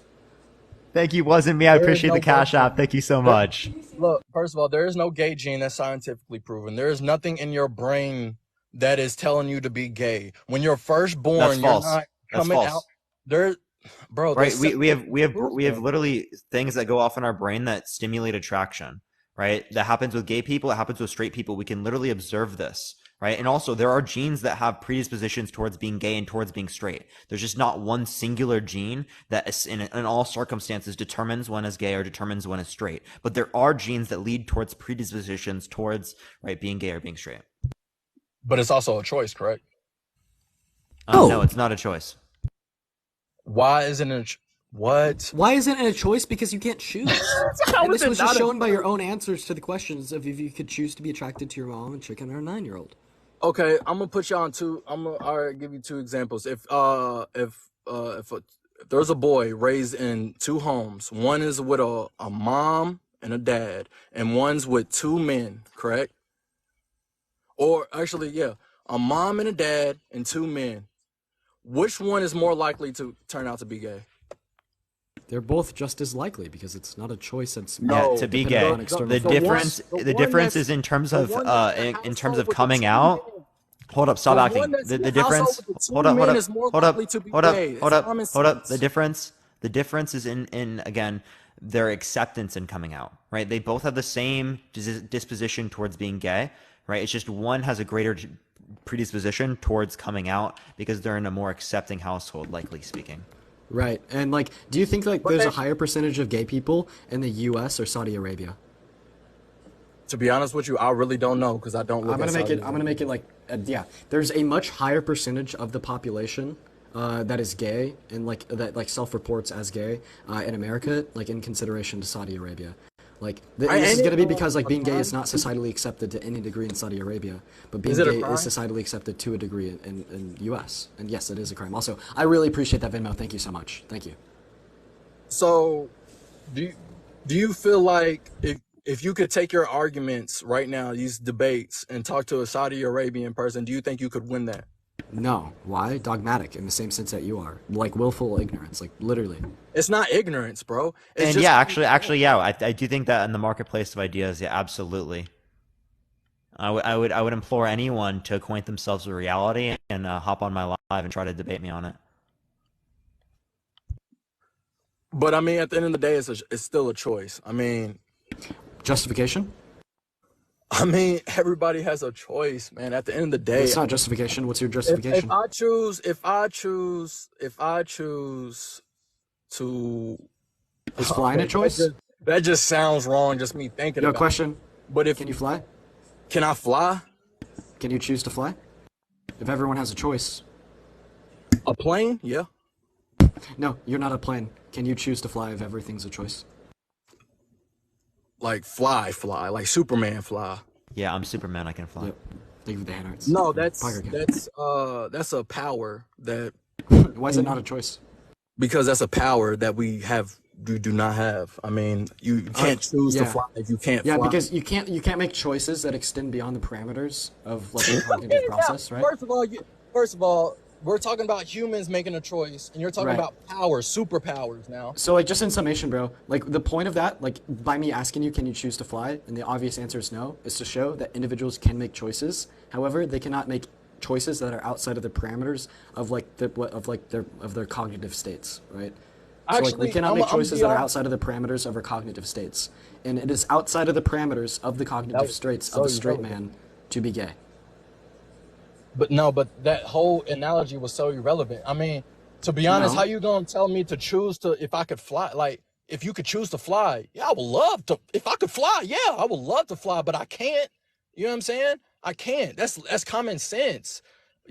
Thank you, wasn't me. I There is appreciate no the cash gay app. Thank you so much. Look, first of all, there is no gay gene that's scientifically proven. There is nothing in your brain that is telling you to be gay. When you're first born, That's you're false. not That's coming false. out. There, bro. Right, there's we have that. literally things that go off in our brain that stimulate attraction, right? That happens with gay people, it happens with straight people. We can literally observe this, right? And also there are genes that have predispositions towards being gay and towards being straight. There's just not one singular gene that is in all circumstances determines when is gay or determines when is straight. But there are genes that lead towards predispositions towards being gay or being straight. But it's also a choice, correct? No, it's not a choice. Why isn't it? What? Why isn't it a choice? Because you can't choose. How And is this it was not just a shown by your own answers to the questions of if you could choose to be attracted to your mom, a chicken, or a 9-year-old. Okay, I'm gonna put y'all on two. I'll give you two examples. If there's a boy raised in two homes, one is with a mom and a dad, and one's with two men, correct? Or actually, yeah, a mom and a dad and two men. Which one is more likely to turn out to be gay? They're both just as likely because it's not a choice. It's To be gay. The difference is in terms of coming out. Hold up, stop acting. The difference. Hold up. The difference is in again their acceptance in coming out. Right? They both have the same disposition towards being gay. Right? It's just one has a greater predisposition towards coming out because they're in a more accepting household, likely speaking. Right. And like, do you think like But there's they, a higher percentage of gay people in the U.S. or Saudi Arabia? to be honest with you, I really don't know because I don't look at Saudi I'm gonna make it like, yeah. There's a much higher percentage of the population that is gay and like that like self-reports as gay in America, like in consideration to Saudi Arabia. Like and this is gonna be because like being gay is not societally accepted to any degree in Saudi Arabia, but being Is it a gay is crime? societally accepted to a degree in U.S. And yes, it is a crime. Also, I really appreciate that Venmo. Thank you so much. Thank you. So, do you feel like if you could take your arguments right now, these debates, and talk to a Saudi Arabian person, do you think you could win that? No. Why? Dogmatic in the same sense that you are. Like willful ignorance. Like literally. It's not ignorance, bro. It's And just yeah, actually, yeah, I do think that in the marketplace of ideas, yeah, absolutely. I would implore anyone to acquaint themselves with reality and hop on my live and try to debate me on it. But I mean, at the end of the day, it's still a choice. I mean, Justification? everybody has a choice, man. At the end of the day, It's not justification. What's your if justification? if I choose to, Is flying a okay, choice? that just sounds wrong. Just me thinking Yo, about it. question. But if Can you fly? can I fly Can you choose to fly? If everyone has a choice. a plane? Yeah. No, you're not a plane. Can you choose to fly if everything's a choice? Like fly, like Superman fly. Yeah, I'm Superman. I can fly. Yep. Thank you for the hand hearts. No, Parker can. that's a power that Why is it not a choice? because that's a power that we do not have. I mean, you can't choose to yeah. fly if you can't Yeah, fly. because you can't make choices that extend beyond the parameters of like the cognitive process, right? First of all, we're talking about humans making a choice, and you're talking Right. about powers, superpowers now. So like just in summation, bro, like the point of that, like by me asking you, can you choose to fly, and the obvious answer is no, is to show that individuals can make choices. However, they cannot make choices that are outside of the parameters of like their cognitive states, right? So like we Actually, cannot I'm make gonna choices be that are honest. outside of the parameters of our cognitive states, and it is outside of the parameters of the cognitive was states so of a straight irrelevant. man to be gay. But that whole analogy was so irrelevant. I mean, to be honest, No. how you gonna tell me to choose to if I could fly? Like, if you could choose to fly, yeah, I would love to. If I could fly, yeah, I would love to fly, but I can't. You know what I'm saying? I can't. That's common sense.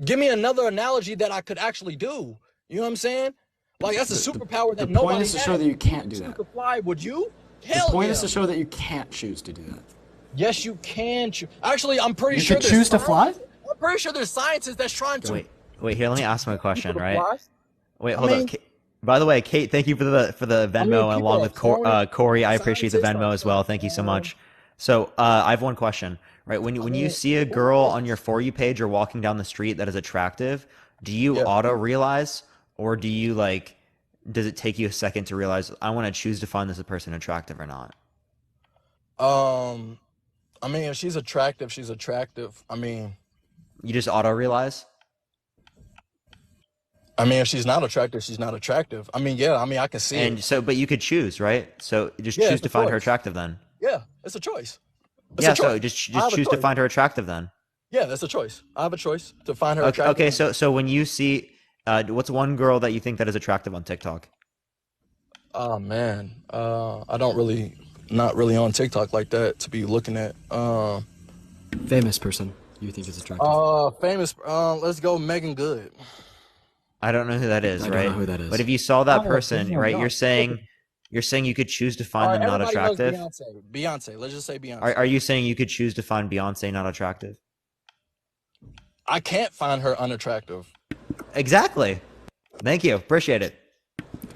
Give me another analogy that I could actually do. You know what I'm saying? Like that's a superpower The that nobody point is to has. show that you can't do Choose that. to fly, would you? The Hell point yeah. is to show that you can't choose to do that. Yes, you can choose. Actually, I'm pretty You sure could there's choose to fly? I'm pretty sure there's scientists that's trying to. Wait, here, let me ask him a question, people to right? fly. Wait, I hold mean- up. By the way, Kate, thank you for the Venmo people along are with throwing Corey. I appreciate the scientists Venmo are as well. Thank you so much. So I have one question, right? When you see a girl on your For You page or walking down the street that is attractive, do you Yeah. auto realize, or do you like? Does it take you a second to realize I want to choose to find this person attractive or not? I mean, if she's attractive, she's attractive. I mean, You just auto realize? if she's not attractive, she's not attractive. I mean, yeah, I can see And it. so, but you could choose, right? So just Yeah, choose it's to a find her choice. attractive then. Yeah, it's a choice. It's Yeah, a so choice. just I have a choose to choice. find her attractive then. Yeah, that's a choice. I have a choice to find her Okay, attractive. okay, so when you see, what's one girl that you think that is attractive on TikTok? Oh man, I don't really, not really on TikTok like that to be looking at. Famous person you think is attractive. Famous. Let's go, Megan Good. I don't know who that is, I don't right? know who that is. But if you saw that Oh, person, damn, right, God. you're saying you could choose to All find right, them not everybody loves attractive. Beyonce. Let's just say Beyonce. Are you saying you could choose to find Beyonce not attractive? I can't find her unattractive Exactly. Thank you. Appreciate it.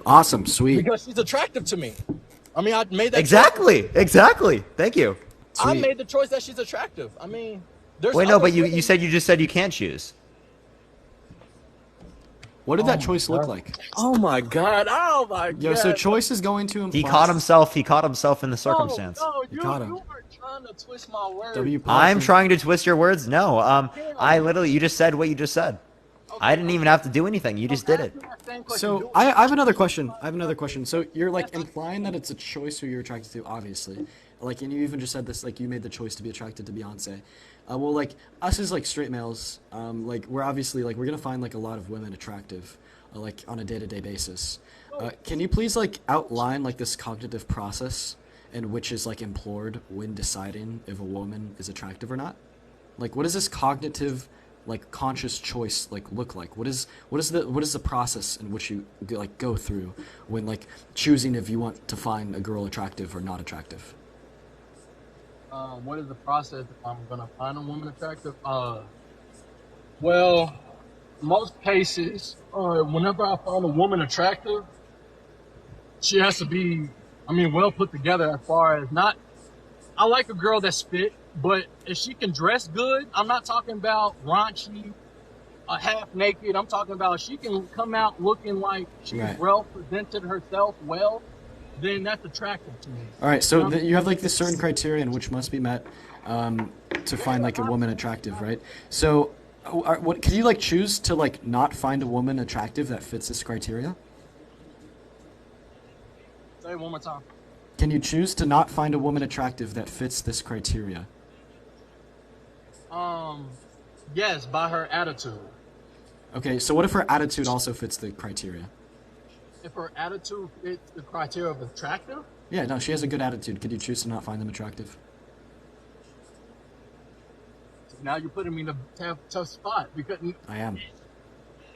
Awesome, sweet. because she's attractive to me. I mean, I made that Exactly. Thank you. I Sweet. made the choice that she's attractive. I mean, there's Wait, no, other but you women- just said you can't choose. What did that choice look like? Oh my god! Oh my god! Yo, so choice is going to imply... He caught himself in the circumstance. No, caught him. you were trying to twist my words. W. I'm Paulson. trying to twist your words. No, I literally, you just said what you just said. I didn't even have to do anything. You just did it. So I have another question. So you're like implying that it's a choice who you're attracted to, obviously. Like, and you even just said this, like you made the choice to be attracted to Beyonce. well, like us as like straight males, like we're obviously like we're gonna find like a lot of women attractive, like on a day-to-day basis. Can you please like outline like this cognitive process and which is like employed when deciding if a woman is attractive or not? Like, what does this cognitive, like conscious choice like look like? What is the process in which you like go through when like choosing if you want to find a girl attractive or not attractive? What is the process if I'm gonna find a woman attractive? Well, most cases, whenever I find a woman attractive, she has to be, well put together as far as not. I like a girl that's fit, but if she can dress good, I'm not talking about raunchy, half naked. I'm talking about she can come out looking like she's Right. well presented herself well, then that's attractive to me. All right, so you have like this certain criterion which must be met to find like a woman attractive, right? So, what can you like choose to like not find a woman attractive that fits this criteria? Say it one more time. Can you choose to not find a woman attractive that fits this criteria? Yes, by her attitude. Okay, so what if her attitude also fits the criteria? If her attitude fits the criteria of attractive, Yeah, no, she has a good attitude. Could you choose to not find them attractive? now you're putting me in a tough spot because I am.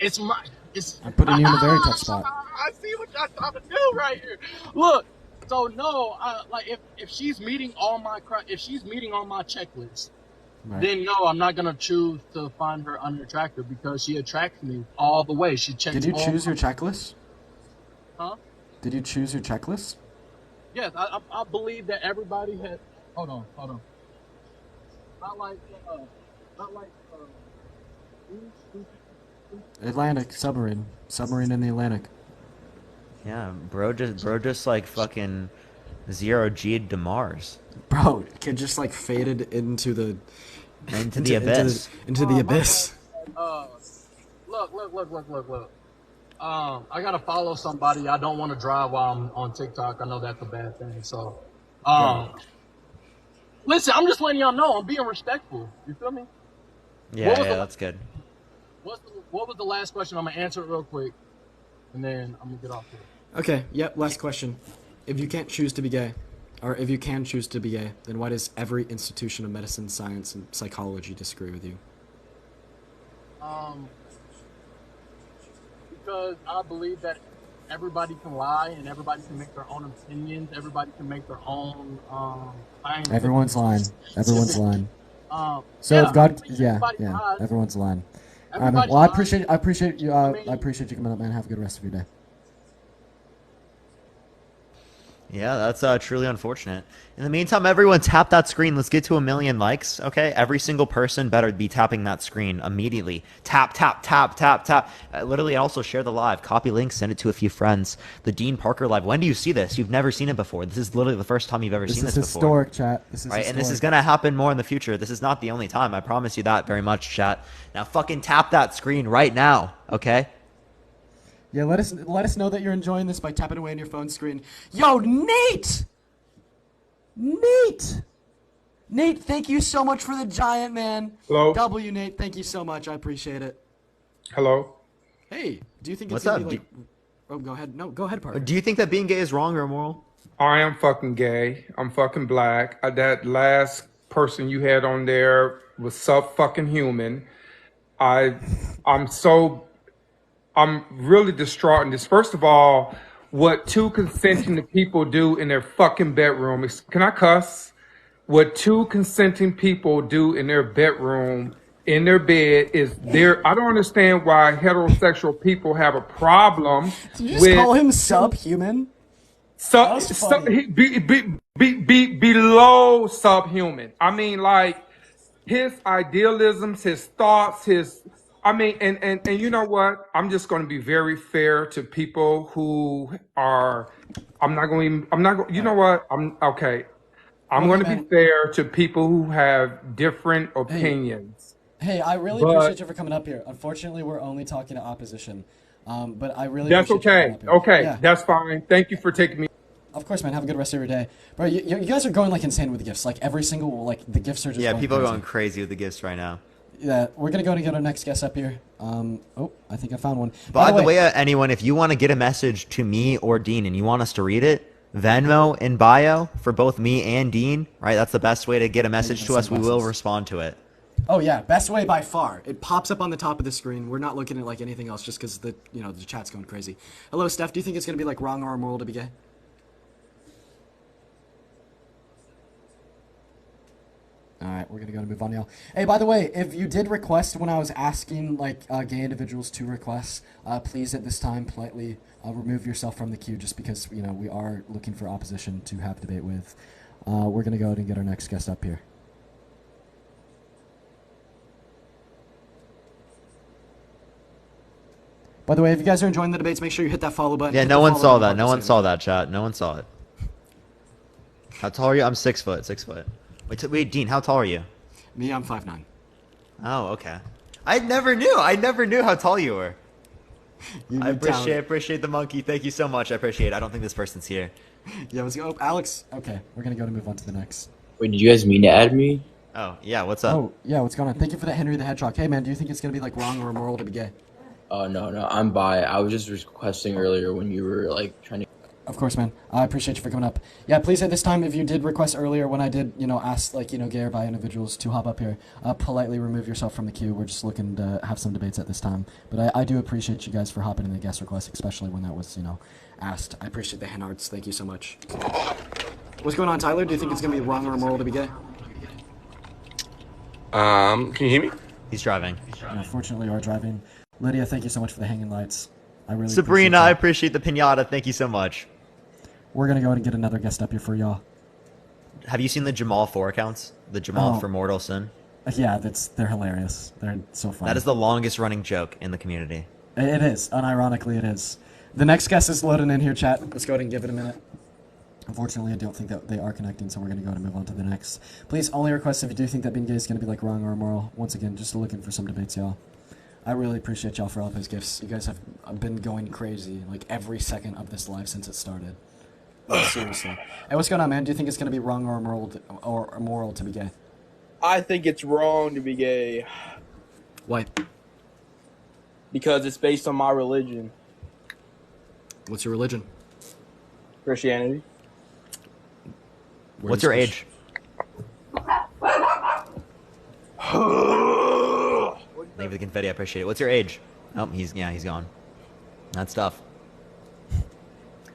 I'm putting you in a very tough spot. I see what y'all trying to do right here. Look, so no, like if she's meeting all my checklists, Right. then no, I'm not gonna choose to find her unattractive because she attracts me all the way. She checks. Did you all choose my- your checklist? Huh? Did you choose your checklist? Yes, I believe that everybody has. Hold on. Not like. Atlantic submarine in the Atlantic. Yeah, bro just like fucking 0G'd to Mars. Bro, kid just like faded into the abyss. Into the abyss. Look. I gotta follow somebody. I don't want to drive while I'm on TikTok. I know that's a bad thing. So, listen, I'm just letting y'all know I'm being respectful. You feel me? Yeah, that's good. What was the last question? I'm gonna answer it real quick, and then I'm gonna get off here. Okay, yep, last question. If you can't choose to be gay, or if you can choose to be gay, then why does every institution of medicine, science, and psychology disagree with you? Because I believe that everybody can lie and everybody can make their own opinions. Everybody can make their own scientific- Everyone's lying. Everyone's lying. So yeah, if God, everybody yeah, lies. everyone's lying. Everybody Well, I lies. appreciate you. I appreciate you coming up, man. Have a good rest of your day. Yeah, that's truly unfortunate. In the meantime, everyone tap that screen. Let's get to 1 million likes, okay? Every single person better be tapping that screen immediately. Tap. Literally, also share the live. Copy link, send it to a few friends. The Dean Parker live. When do you see this? You've never seen it before. This is literally the first time you've ever seen this before. This is historic, chat. This is right, historic. and this is going to happen more in the future. This is not the only time. I promise you that very much, chat. Now fucking tap that screen right now, okay? Yeah, let us know that you're enjoying this by tapping away on your phone screen. Yo, Nate, thank you so much for the giant, man. Hello. W, Nate, thank you so much. I appreciate it. Hello. Hey, do you think What's it's gonna up? be like? Oh, go ahead. No, go ahead, Parker. Do you think that being gay is wrong or immoral? I am fucking gay. I'm fucking black. That last person you had on there was fucking human. I'm really distraught in this. First of all, what two consenting people do in their fucking bedroom is, can I cuss? What two consenting people do in their bedroom, in their bed, is I don't understand why heterosexual people have a problem. Did you just call him subhuman? Below subhuman. I mean, like, his idealisms, his thoughts, and you know what? I'm just going to be very fair to people who are. You know what? Okay. I'm going to be fair to people who have different opinions. Hey, I really appreciate you for coming up here. Unfortunately, we're only talking to opposition, but I really That's appreciate you okay. coming up here. Okay, Yeah. that's fine. Thank you for taking me. Of course, man. Have a good rest of your day, bro. You guys are going like insane with the gifts. Like every single the gifts are just Yeah, going people are crazy. going crazy with the gifts right now. Yeah, we're gonna go and get our next guest up here. Oh, I think I found one. By the way, anyone, if you want to get a message to me or Dean and you want us to read it, Venmo in bio for both me and Dean, right? That's the best way to get a message to us. We will respond to it. Oh yeah, best way by far. It pops up on the top of the screen. We're not looking at like anything else, just because the chat's going crazy. Hello, Steph. Do you think it's gonna be like wrong or immoral to be gay? All right, we're gonna go and move on, y'all. Hey, by the way, if you did request when I was asking like gay individuals to request, please at this time politely remove yourself from the queue, just because we are looking for opposition to have debate with. We're gonna go ahead and get our next guest up here. By the way, if you guys are enjoying the debates, make sure you hit that follow button. Yeah, no one saw that. No one saw that, chat. No one saw it. How tall are you? I'm 6 foot. 6 foot. Wait, Dean, how tall are you? Me, I'm 5'9". Oh, okay. I never knew. I never knew how tall you were. I appreciate the monkey. Thank you so much. I appreciate it. I don't think this person's here. Yeah, let's go. Oh, Alex. Okay, we're gonna go to move on to the next. Wait, did you guys mean to add me? Oh, yeah. What's up? Oh, yeah. What's going on? Thank you for the Henry the Hedgehog. Hey, man, do you think it's gonna be like wrong or immoral to be gay? Oh, no, I'm bi. I was just requesting earlier when you were like trying to. Of course, man. I appreciate you for coming up. Yeah, please at this time, if you did request earlier when I did, ask like gay or bi individuals to hop up here, politely remove yourself from the queue. We're just looking to have some debates at this time. But I do appreciate you guys for hopping in the guest request, especially when that was asked. I appreciate the hand arts. Thank you so much. What's going on, Tyler? Do you think it's gonna be wrong or immoral to be gay? Can you hear me? He's driving. Unfortunately, you are driving. Lydia, thank you so much for the hanging lights. I really Sabrina, I appreciate the pinata. Thank you so much. We're gonna go ahead and get another guest up here for y'all. Have you seen the Jamal 4 accounts? The Jamal for Mortal Sin? Yeah, they're hilarious. They're so funny. That is the longest running joke in the community. It is. Unironically, it is. The next guest is loading in here, chat. Let's go ahead and give it a minute. Unfortunately, I don't think that they are connecting, so we're going to go and move on to the next. Please, only request if you do think that being gay is going to be like wrong or immoral. Once again, just looking for some debates, y'all. I really appreciate y'all for all of those gifts. You guys have been going crazy, like every second of this live since it started. Like, seriously. Hey, what's going on, man? Do you think it's going to be wrong or immoral to be gay? I think it's wrong to be gay. Why? Because it's based on my religion. What's your religion? Christianity. What's your age? Leave the confetti. I appreciate it. What's your age? Oh, he's gone. That's tough.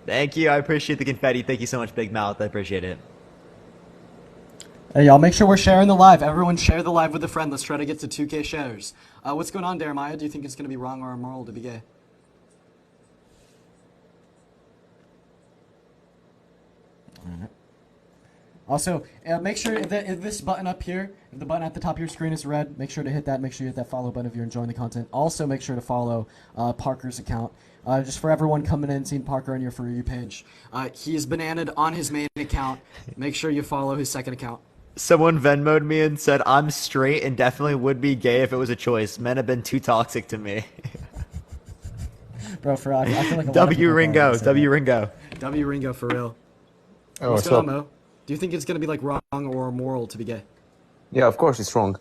Thank you. I appreciate the confetti. Thank you so much, Big Mouth. I appreciate it. Hey, y'all, make sure we're sharing the live. Everyone share the live with a friend. Let's try to get to 2K shares. What's going on, Jeremiah? Do you think it's going to be wrong or immoral to be gay? All right. Also, make sure if this button up here, if the button at the top of your screen is red, make sure to hit that. Make sure you hit that follow button if you're enjoying the content. Also, make sure to follow Parker's account. Just for everyone coming in and seeing Parker on your For You page. He is bananaed on his main account. Make sure you follow his second account. Someone Venmo'd me and said, I'm straight and definitely would be gay if it was a choice. Men have been too toxic to me. Bro, I feel like a W Ringo. W Ringo. W Ringo for real. Oh, what's going on, Mo? Do you think it's going to be like wrong or immoral to be gay? Yeah, of course it's wrong.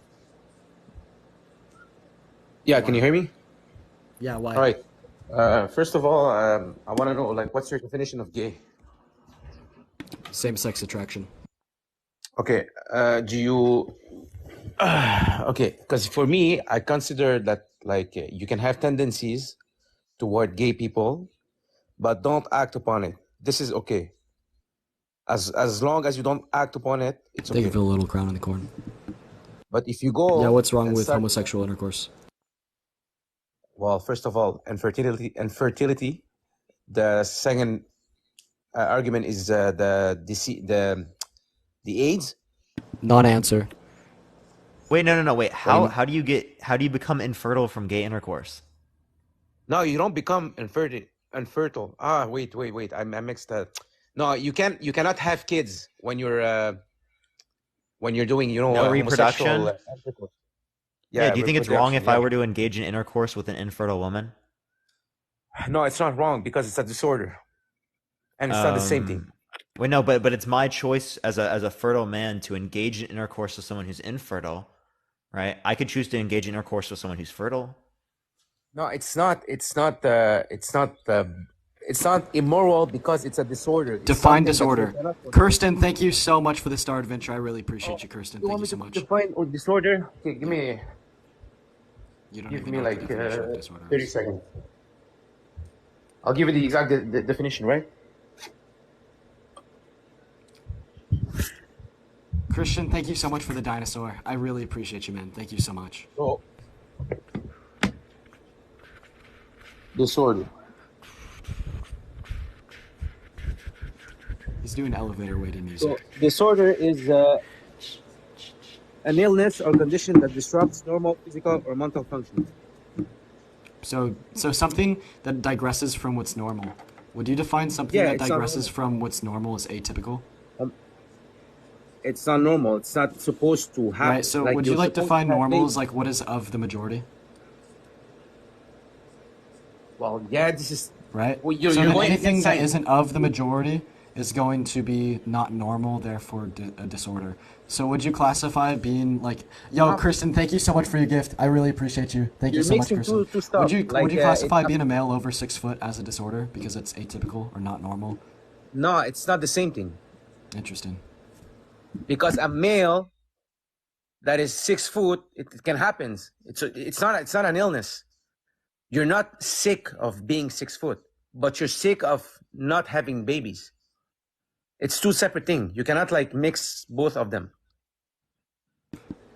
Yeah, can you hear me? Yeah, why? All right. First of all, I want to know, like, what's your definition of gay? Same-sex attraction. Okay. Do you... okay, because for me, I consider that, like, you can have tendencies toward gay people, but don't act upon it. This is okay. As long as you don't act upon it, it's okay. Thank you for the little crown in the corn. But if you go... Yeah, what's wrong with homosexual intercourse? Well, first of all, infertility. The second argument is the AIDS. Non-answer. Wait, no. Wait, how do you become infertile from gay intercourse? No, you don't become infertile. Ah, wait. I mixed that. No, you cannot have kids when you're doing, no reproduction. Yeah, do you think it's wrong if I were to engage in intercourse with an infertile woman? No, it's not wrong because it's a disorder, and it's not the same thing. Wait, no, but it's my choice as a fertile man to engage in intercourse with someone who's infertile, right? I could choose to engage in intercourse with someone who's fertile. No, it's not. It's not immoral because it's a disorder. It's Define something that you disorder. cannot control. Kirsten, thank you so much for the star adventure. I really appreciate you, Kirsten. You Thank want you me so to much. define or disorder? Okay, give me You don't give even me know what like the definition of disorder 30 is. seconds. I'll give you the exact definition, right? Christian, thank you so much for the dinosaur. I really appreciate you, man. Thank you so much. So, disorder. He's doing elevator weighted So music. disorder is an illness or condition that disrupts normal physical or mental functions. So something that digresses from what's normal. Would you define something Yeah, that it's not digresses from what's normal as atypical? It's not normal. It's not supposed to happen. Right. So Like, would you you're like supposed define to have normal babies. as like what is of the majority? Well, yeah, this is Right. well, you're So then going anything against that science. isn't of the majority is going to be not normal, therefore a disorder. So would you classify being like, yo, Kristen, thank you so much for your gift. I really appreciate you. Thank you You're so much, mixing Kristen. two stuff. Would Like, you it's classify being a male over 6 foot as a disorder because it's atypical or not normal? No, it's not the same thing. Interesting. Because a male that is 6 foot, it can happen. It's not an illness. You're not sick of being 6 foot, but you're sick of not having babies. It's two separate things. You cannot like mix both of them.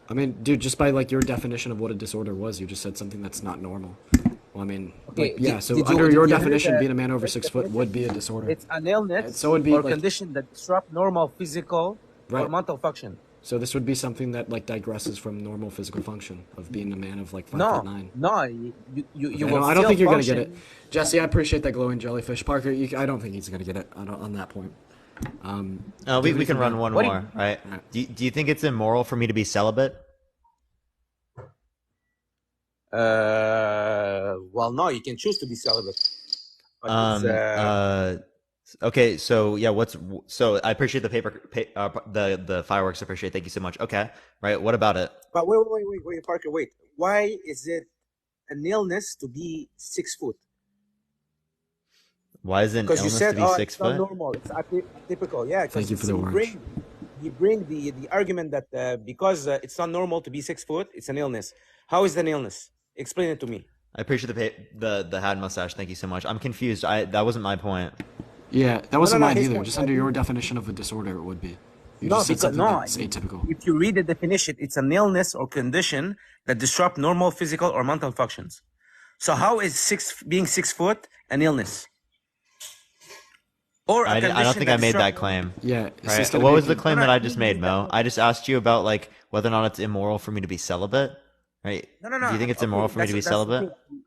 I mean, dude, just by like your definition of what a disorder was, you just said something that's not normal. Well, I mean, Okay, like, yeah. did- So did you- under did your you hear definition, the being a man over correct 6 foot would be a disorder. It's an illness And so it'd be or like, condition that disrupt normal physical or Right. mental function. so this would be something that like digresses from normal physical function of being a man of like 5'9". No, you Okay, will I don't think still you're gonna get it, function. Jesse. I appreciate that glowing jellyfish. Parker, I don't think he's gonna get it on that point. We can run one What do more, you- right? Do you think it's immoral for me to be celibate? Well, no, you can choose to be celibate. But Okay, so yeah, so I appreciate the fireworks. I appreciate. Thank you so much. Okay, right. What about it? But wait, Parker, wait. Why is it an illness to be 6 foot? Why is it an Because you illness said, to be oh, 6 it's not foot? normal. It's atypical. Yeah. Thank you for the orange. You bring the argument that because it's not normal to be 6 foot, it's an illness. How is it an illness? Explain it to me. I appreciate the hat mustache. Thank you so much. I'm confused. That wasn't my point. Yeah, that wasn't mine his either. point- Just under your definition of a disorder, it would be. You No, just said because something no. that's atypical. If you read the definition, it's an illness or condition that disrupt normal physical or mental functions. So how is being 6 foot an illness? Or a I don't condition think I made that disrupt- claim. Yeah. Right. instead of What was the making- claim that I just made, Mo? I just asked you about like whether or not it's immoral for me to be celibate. Right? No. Do you think it's immoral for me to be that's the celibate? thing.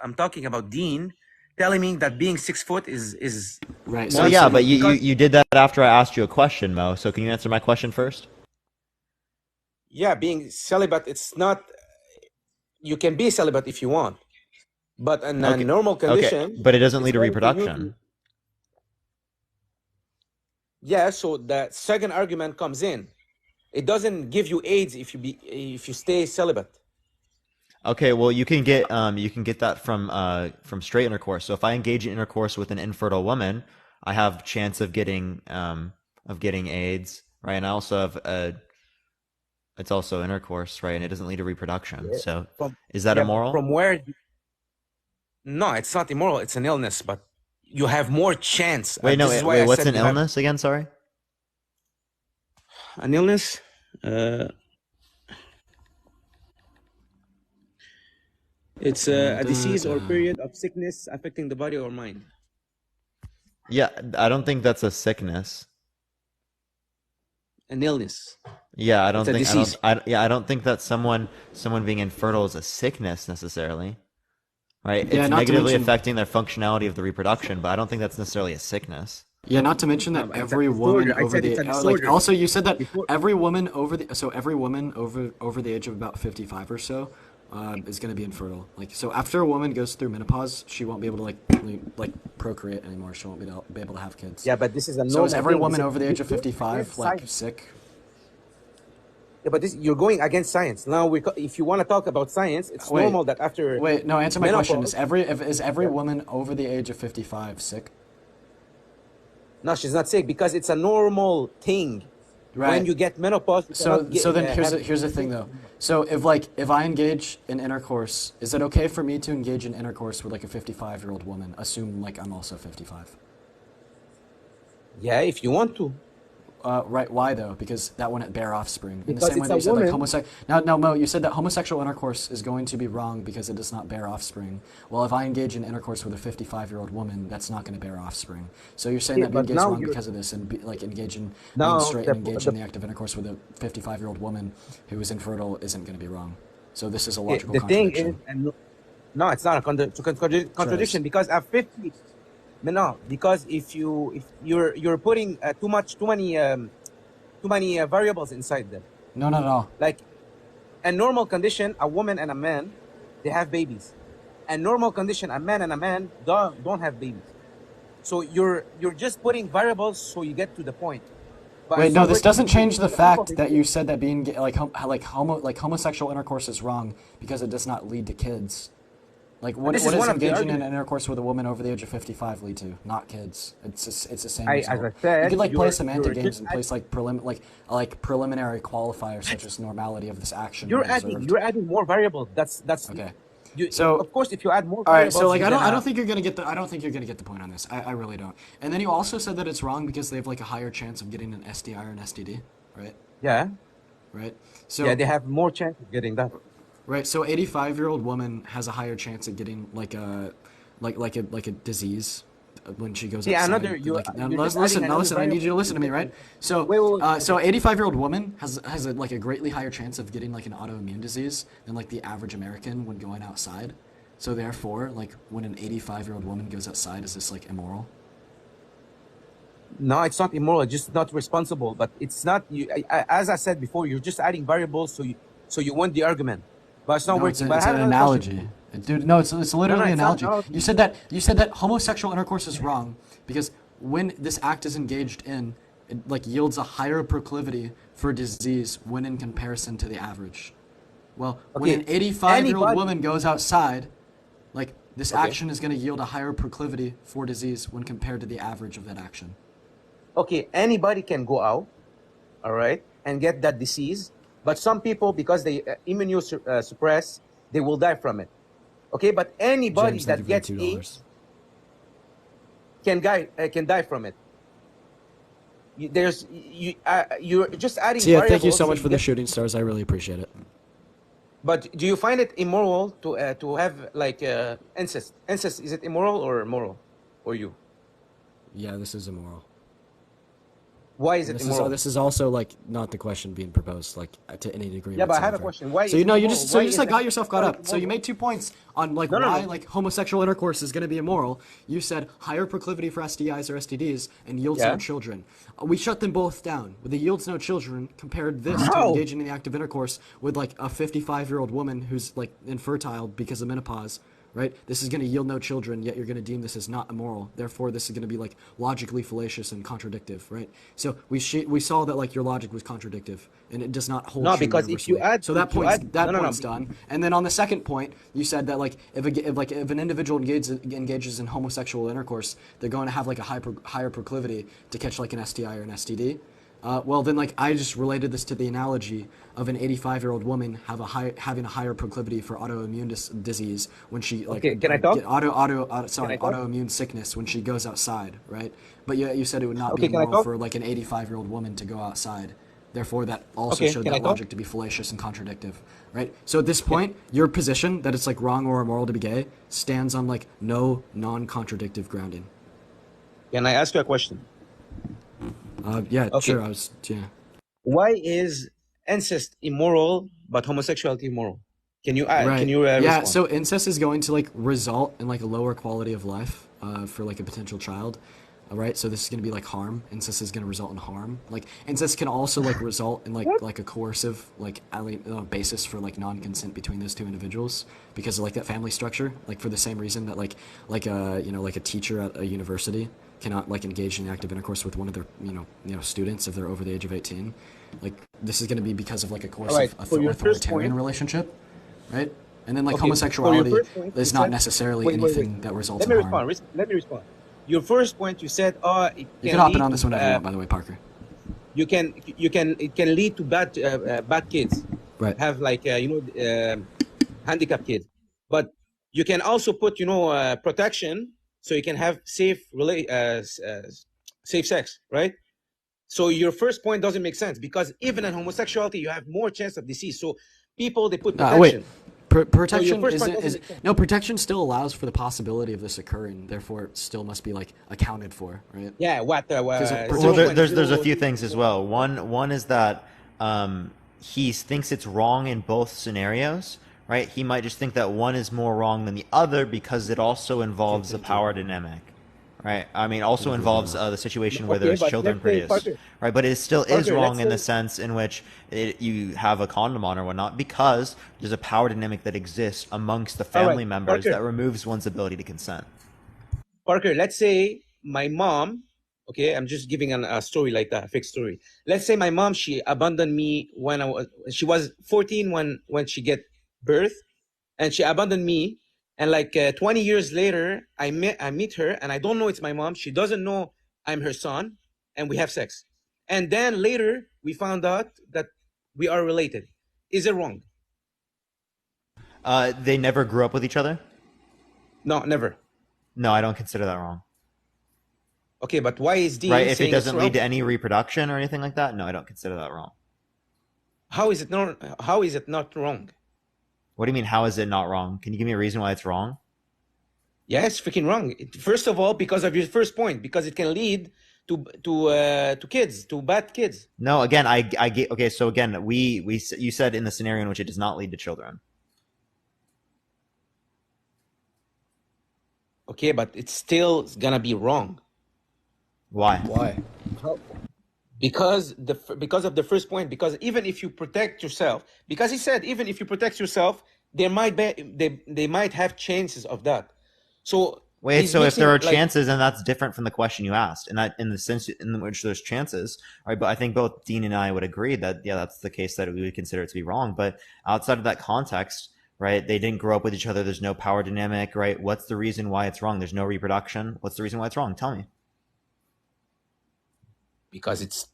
I'm talking about Dean telling me that being 6 foot is Right. Well, yeah, but you did that after I asked you a question, Mo. So can you answer my question first? yeah, being celibate. It's not. You can be celibate if you want, but in a Okay. normal condition. Okay, but it doesn't it's lead to going you reproduction. Yeah, so the second argument comes in. It doesn't give you AIDS if you stay celibate. Okay, well you can get that from straight intercourse. So if I engage in intercourse with an infertile woman, I have chance of getting AIDS, right? And I also have it's also intercourse, right? And it doesn't lead to reproduction. So is that immoral? From where? No, it's not immoral. It's an illness, but you have more chance. Wait, This is why I what's said an you have- illness again? Sorry. An illness? It's a disease or period of sickness affecting the body or mind. Yeah, I don't think that's a sickness. An illness. Yeah, I don't It's a think disease. I don't think that someone being infertile is a sickness necessarily. Right? Yeah, It's not to negatively mention- affecting their functionality of the reproduction, but I don't think that's necessarily a sickness. Yeah, not to mention that it's a every disorder. woman I over said the it's a like disorder. also you said that every woman over the age of about 55 or so is going to be infertile. Like, so after a woman goes through menopause, she won't be able to like procreate anymore. She won't be able to have kids. Yeah, but this is a So is normal every thing. woman This over the age of you're 55 against like science. sick? Yeah, but you're going against science. Now, if you want to talk about science, it's Wait, normal that after wait, no, answer my question. menopause. Is every Yeah. woman over the age of 55 sick? No, she's not sick because it's a normal thing. When Right. you get menopause, you cannot So then have here's the thing though. So if I engage in intercourse, is it okay for me to engage in intercourse with like a 55-year-old woman? Assume like I'm also 55. Yeah, if you want to. Right? Why though? Because that wouldn't bear offspring. In the Because same way it's that a you said like woman. homosexual. Now, Mo, you said that homosexual intercourse is going to be wrong because it does not bear offspring. Well, if I engage in intercourse with a 55-year-old woman, that's not going to bear offspring. So you're saying Yeah, that being but gay is now wrong you're because of this, and like engage in being now straight and engage in the act of intercourse with a 55-year-old woman who is infertile isn't going to be wrong. So this is a logical the thing is, contradiction. and no, it's not a contradiction because at 50, no, because if you're putting too many variables inside them. No. Like a normal condition, a woman and a man, they have babies. A normal condition, a man and a man don't have babies. So you're just putting variables so you get to the point. But Wait, no, this doesn't if change the the fact that you said that being gay, homosexual intercourse is wrong because it does not lead to kids. Like what This does is one of the engaging in arguments. intercourse with a woman over the age of 55 lead to? Not kids. It's the same As result. I You said, could like play semantic you're games just and place like preliminary qualifiers such as normality of this action. you're when observed. you're adding more variables. That's Okay. you, So of course if you add more all right, variables, so like you're I gonna don't think you're gonna get the point on this. I really don't. And then you also said that it's wrong because they have like a higher chance of getting an STI or an STD, right? yeah Right. So yeah they have more chance of getting that. right, so 85-year-old woman has a higher chance of getting like a disease when she goes Yeah, outside. another Now, you're just adding now another listen. I need you to variable. listen to me, right? So, Wait, wait, wait. so 85-year-old woman has a greatly higher chance of getting like an autoimmune disease than like the average American when going outside. So therefore, like when an 85-year-old woman goes outside, is this like immoral? No, it's not immoral. It's just not responsible. But it's not you. As I said before, you're just adding variables so you win the argument. But it's not No, working. it's But I have an another question. analogy. Dude, no, it's literally an it's not analogy. an analogy. You said that homosexual intercourse is wrong because when this act is engaged in, it like yields a higher proclivity for disease when in comparison to the average. Well, when Okay, an 85-year-old anybody. woman goes outside, like this Okay. action is going to yield a higher proclivity for disease when compared to the average of that action. Okay, anybody can go out, all right, and get that disease. But some people, because they immunosuppress, they will die from it. Okay, but anybody James, thank you that for the gets $2. AIDS can die from it. You're just adding So yeah, variables. thank you so much you for the get- shooting stars. I really appreciate it. But do you find it immoral to have like incest? Incest, is it immoral or moral for you? Yeah, this is immoral. Why is it This immoral? this is also like not the question being proposed like to any degree. Yeah, but I have a whatsoever. question. Why So is you know it you immoral? just Why you just is like it got yourself caught up. So you immoral? made 2 points on like No, no, why no. like homosexual intercourse is going to be immoral. You said higher proclivity for STIs or STDs and yields Yeah. no children. We shut them both down. With the yields no children compared this to How? engaging in the act of intercourse with like a 55-year-old woman who's like infertile because of menopause. Right? This is going to yield no children, yet you're going to deem this as not immoral. Therefore, this is going to be like logically fallacious and contradictive, right? So we saw that like your logic was contradictive, and it does not hold No, true because if you universally. add, So that if you point's add, that no, no, point's no. done. And then on the second point, you said that like if an individual engages in homosexual intercourse, they're going to have like a higher proclivity to catch like an STI or an STD. Well, then, like, I just related this to the analogy of an 85-year-old woman having a higher proclivity for autoimmune disease when she, like, Okay, can I talk? get Can I talk? autoimmune sickness when she goes outside, right? But you said it would not Okay, be can I moral talk? for, like, an 85-year-old woman to go outside. Therefore, that also Okay, showed can I that talk? logic to be fallacious and contradictive, right? So at this point, your position that it's, like, wrong or immoral to be gay stands on, like, no non-contradictive grounding. Can I ask you a question? Yeah, Okay. sure, yeah. Why is incest immoral but homosexuality immoral? Can you Right. can you Yeah, respond? so incest is going to like result in like a lower quality of life for like a potential child. All right, so this is going to be like harm. Incest is going to result in harm. Like incest can also like result in like a coercive like basis for like non-consent between those two individuals because of like that family structure. Like for the same reason that like a like a teacher at a university cannot like engage in active intercourse with one of their students if they're over the age of 18. Like this is going to be because of like a coercive authoritarian relationship, right? And then like homosexuality is not necessarily anything that results in harm. Let me respond. Your first point, you said, you can hop in on this whenever you want, by the way, Parker. It can lead to bad kids. Right. Have like handicapped kids, but you can also put protection so you can have safe sex, right? So your first point doesn't make sense because even in homosexuality you have more chance of disease. So people they put protection. Wait. Protection protection still allows for the possibility of this occurring. Therefore, it still must be like accounted for, right? Yeah. There's a few things as well. One is that he thinks it's wrong in both scenarios, right? He might just think that one is more wrong than the other because it also involves the power dynamic, right? I mean, also involves the situation where there's children produced, right? But it still is wrong in the sense in which you have a condom on or whatnot because there's a power dynamic that exists amongst the family members that removes one's ability to consent. Parker, let's say my mom, okay, I'm just giving a story like that, a fake story. Let's say my mom, she abandoned me when she was 14 when she get birth, and she abandoned me. And like 20 years later, I meet her, and I don't know it's my mom. She doesn't know I'm her son, and we have sex. And then later, we found out that we are related. Is it wrong? They never grew up with each other? No, never. No, I don't consider that wrong. Okay, but why is Dean right? If saying it doesn't it's lead to any reproduction or anything like that, no, I don't consider that wrong. How is it not wrong? What do you mean? How is it not wrong? Can you give me a reason why it's wrong? Yeah, it's freaking wrong. First of all, because of your first point, because it can lead to kids, to bad kids. No, again, I get okay. So again, you said in the scenario in which it does not lead to children. Okay, but it's still gonna be wrong. Why? Because of the first point. Because even if you protect yourself, because he said even if you protect yourself, they might have chances of that. So wait, so if there are chances, then that's different from the question you asked, and that in the sense in which there's chances, right? But I think both Dean and I would agree that that's the case that we would consider it to be wrong. But outside of that context, right? They didn't grow up with each other. There's no power dynamic, right? What's the reason why it's wrong? There's no reproduction. What's the reason why it's wrong? Tell me. Because it's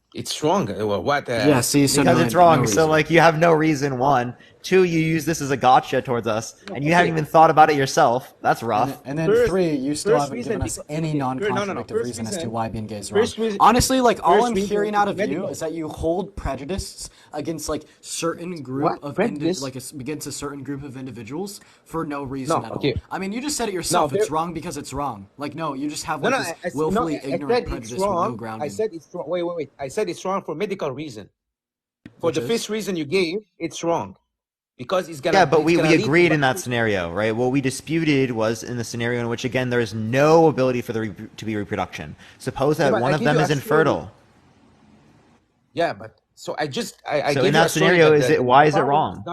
wrong. What? Yeah, see, so because it's wrong. So like you have no reason. One, two, you use this as a gotcha towards us, and you haven't even thought about it yourself. That's rough. And then three, you still haven't given us any non-contradictory reason as to why being gay is wrong. Honestly, like all I'm hearing out of you is that you hold prejudice against like certain group of against a certain group of individuals for no reason at all. I mean, you just said it yourself. It's wrong because it's wrong. Like no, you just have like this willfully ignorant prejudice with no grounding. I said it's wrong. Wait. I said it's wrong for medical reason. For the first reason you gave, it's wrong. Because it's gonna. Yeah, but we agreed in that scenario, right? What we disputed was in the scenario in which, again, there is no ability for there to be reproduction. Suppose that one of them is infertile. Yeah, but so I so in that scenario, why is it wrong?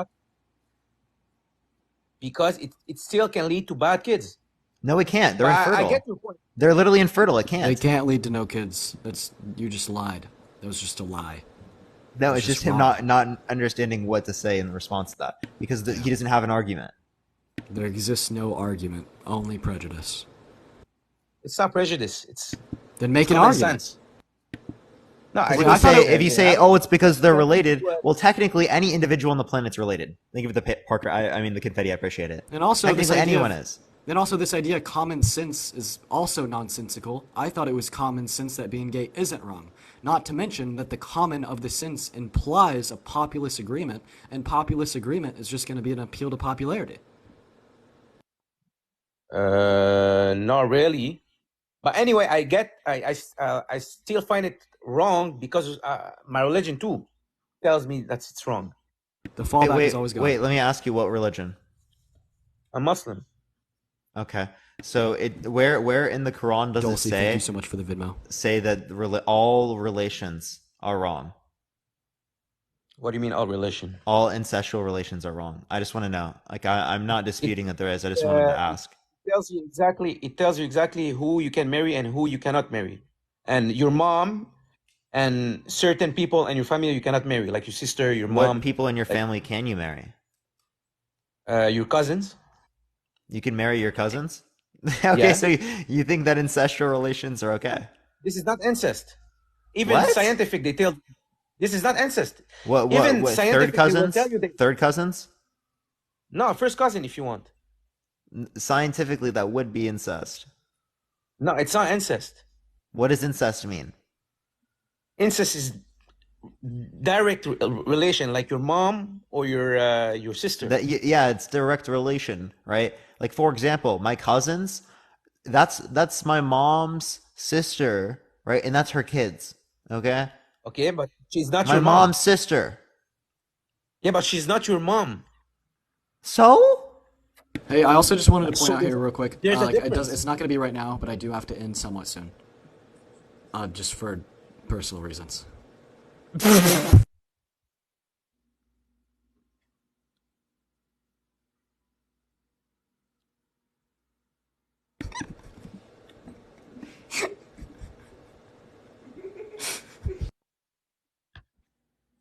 Because it still can lead to bad kids. No, it can't. They're infertile. I get your point. They're literally infertile. It can't. They can't lead to no kids. You just lied. That was just a lie. No, it's just him not understanding what to say in response to that because he doesn't have an argument. There exists no argument, only prejudice. It's not prejudice. Then make an argument. Sense. No, if you say, oh, it's because they're related. Well, technically, any individual on the planet's related. Think of the Parker. I mean, the confetti. I appreciate it. And also, technically, anyone is. Then also, this idea of common sense is also nonsensical. I thought it was common sense that being gay isn't wrong. Not to mention that the common of the sense implies a populist agreement, and populist agreement is just going to be an appeal to popularity. Not really. But anyway, I still find it wrong because my religion too tells me that it's wrong. The fallback is always going. Wait, let me ask you what religion? I'm Muslim. Okay. So where in the Quran does Dulcie, it thank you say so much for the Venmo. that all relations are wrong? What do you mean all relation? All incestual relations are wrong. I just want to know. Like I'm not It disputing that there is. I just wanted to it ask. tells you exactly. It tells you exactly who you can marry and who you cannot marry, and your mom and certain people in your family you cannot marry, like your sister, your What mom, people in your like family can you marry? your cousins. You can marry your cousins? Okay, Yeah, so you think that incestual relations are okay? this is not incest. Even What? scientific, they tell this is not incest. What Even third scientific, they will tell cousins? you that Third cousins? no, first cousin if you want. Scientifically that would be incest. No, it's not incest. What does incest mean? Incest is direct relation, like your mom or your sister. Yeah, it's direct relation, right? Like for example, my cousins, that's my mom's sister, right? And that's her kids, okay? Okay, but she's not My your mom. mom's sister. Yeah, but she's not your mom. So? Hey, I also just wanted to So point out here real quick. there's a Like difference. it's not going to be right now, but I do have to end somewhat soon. Just for personal reasons.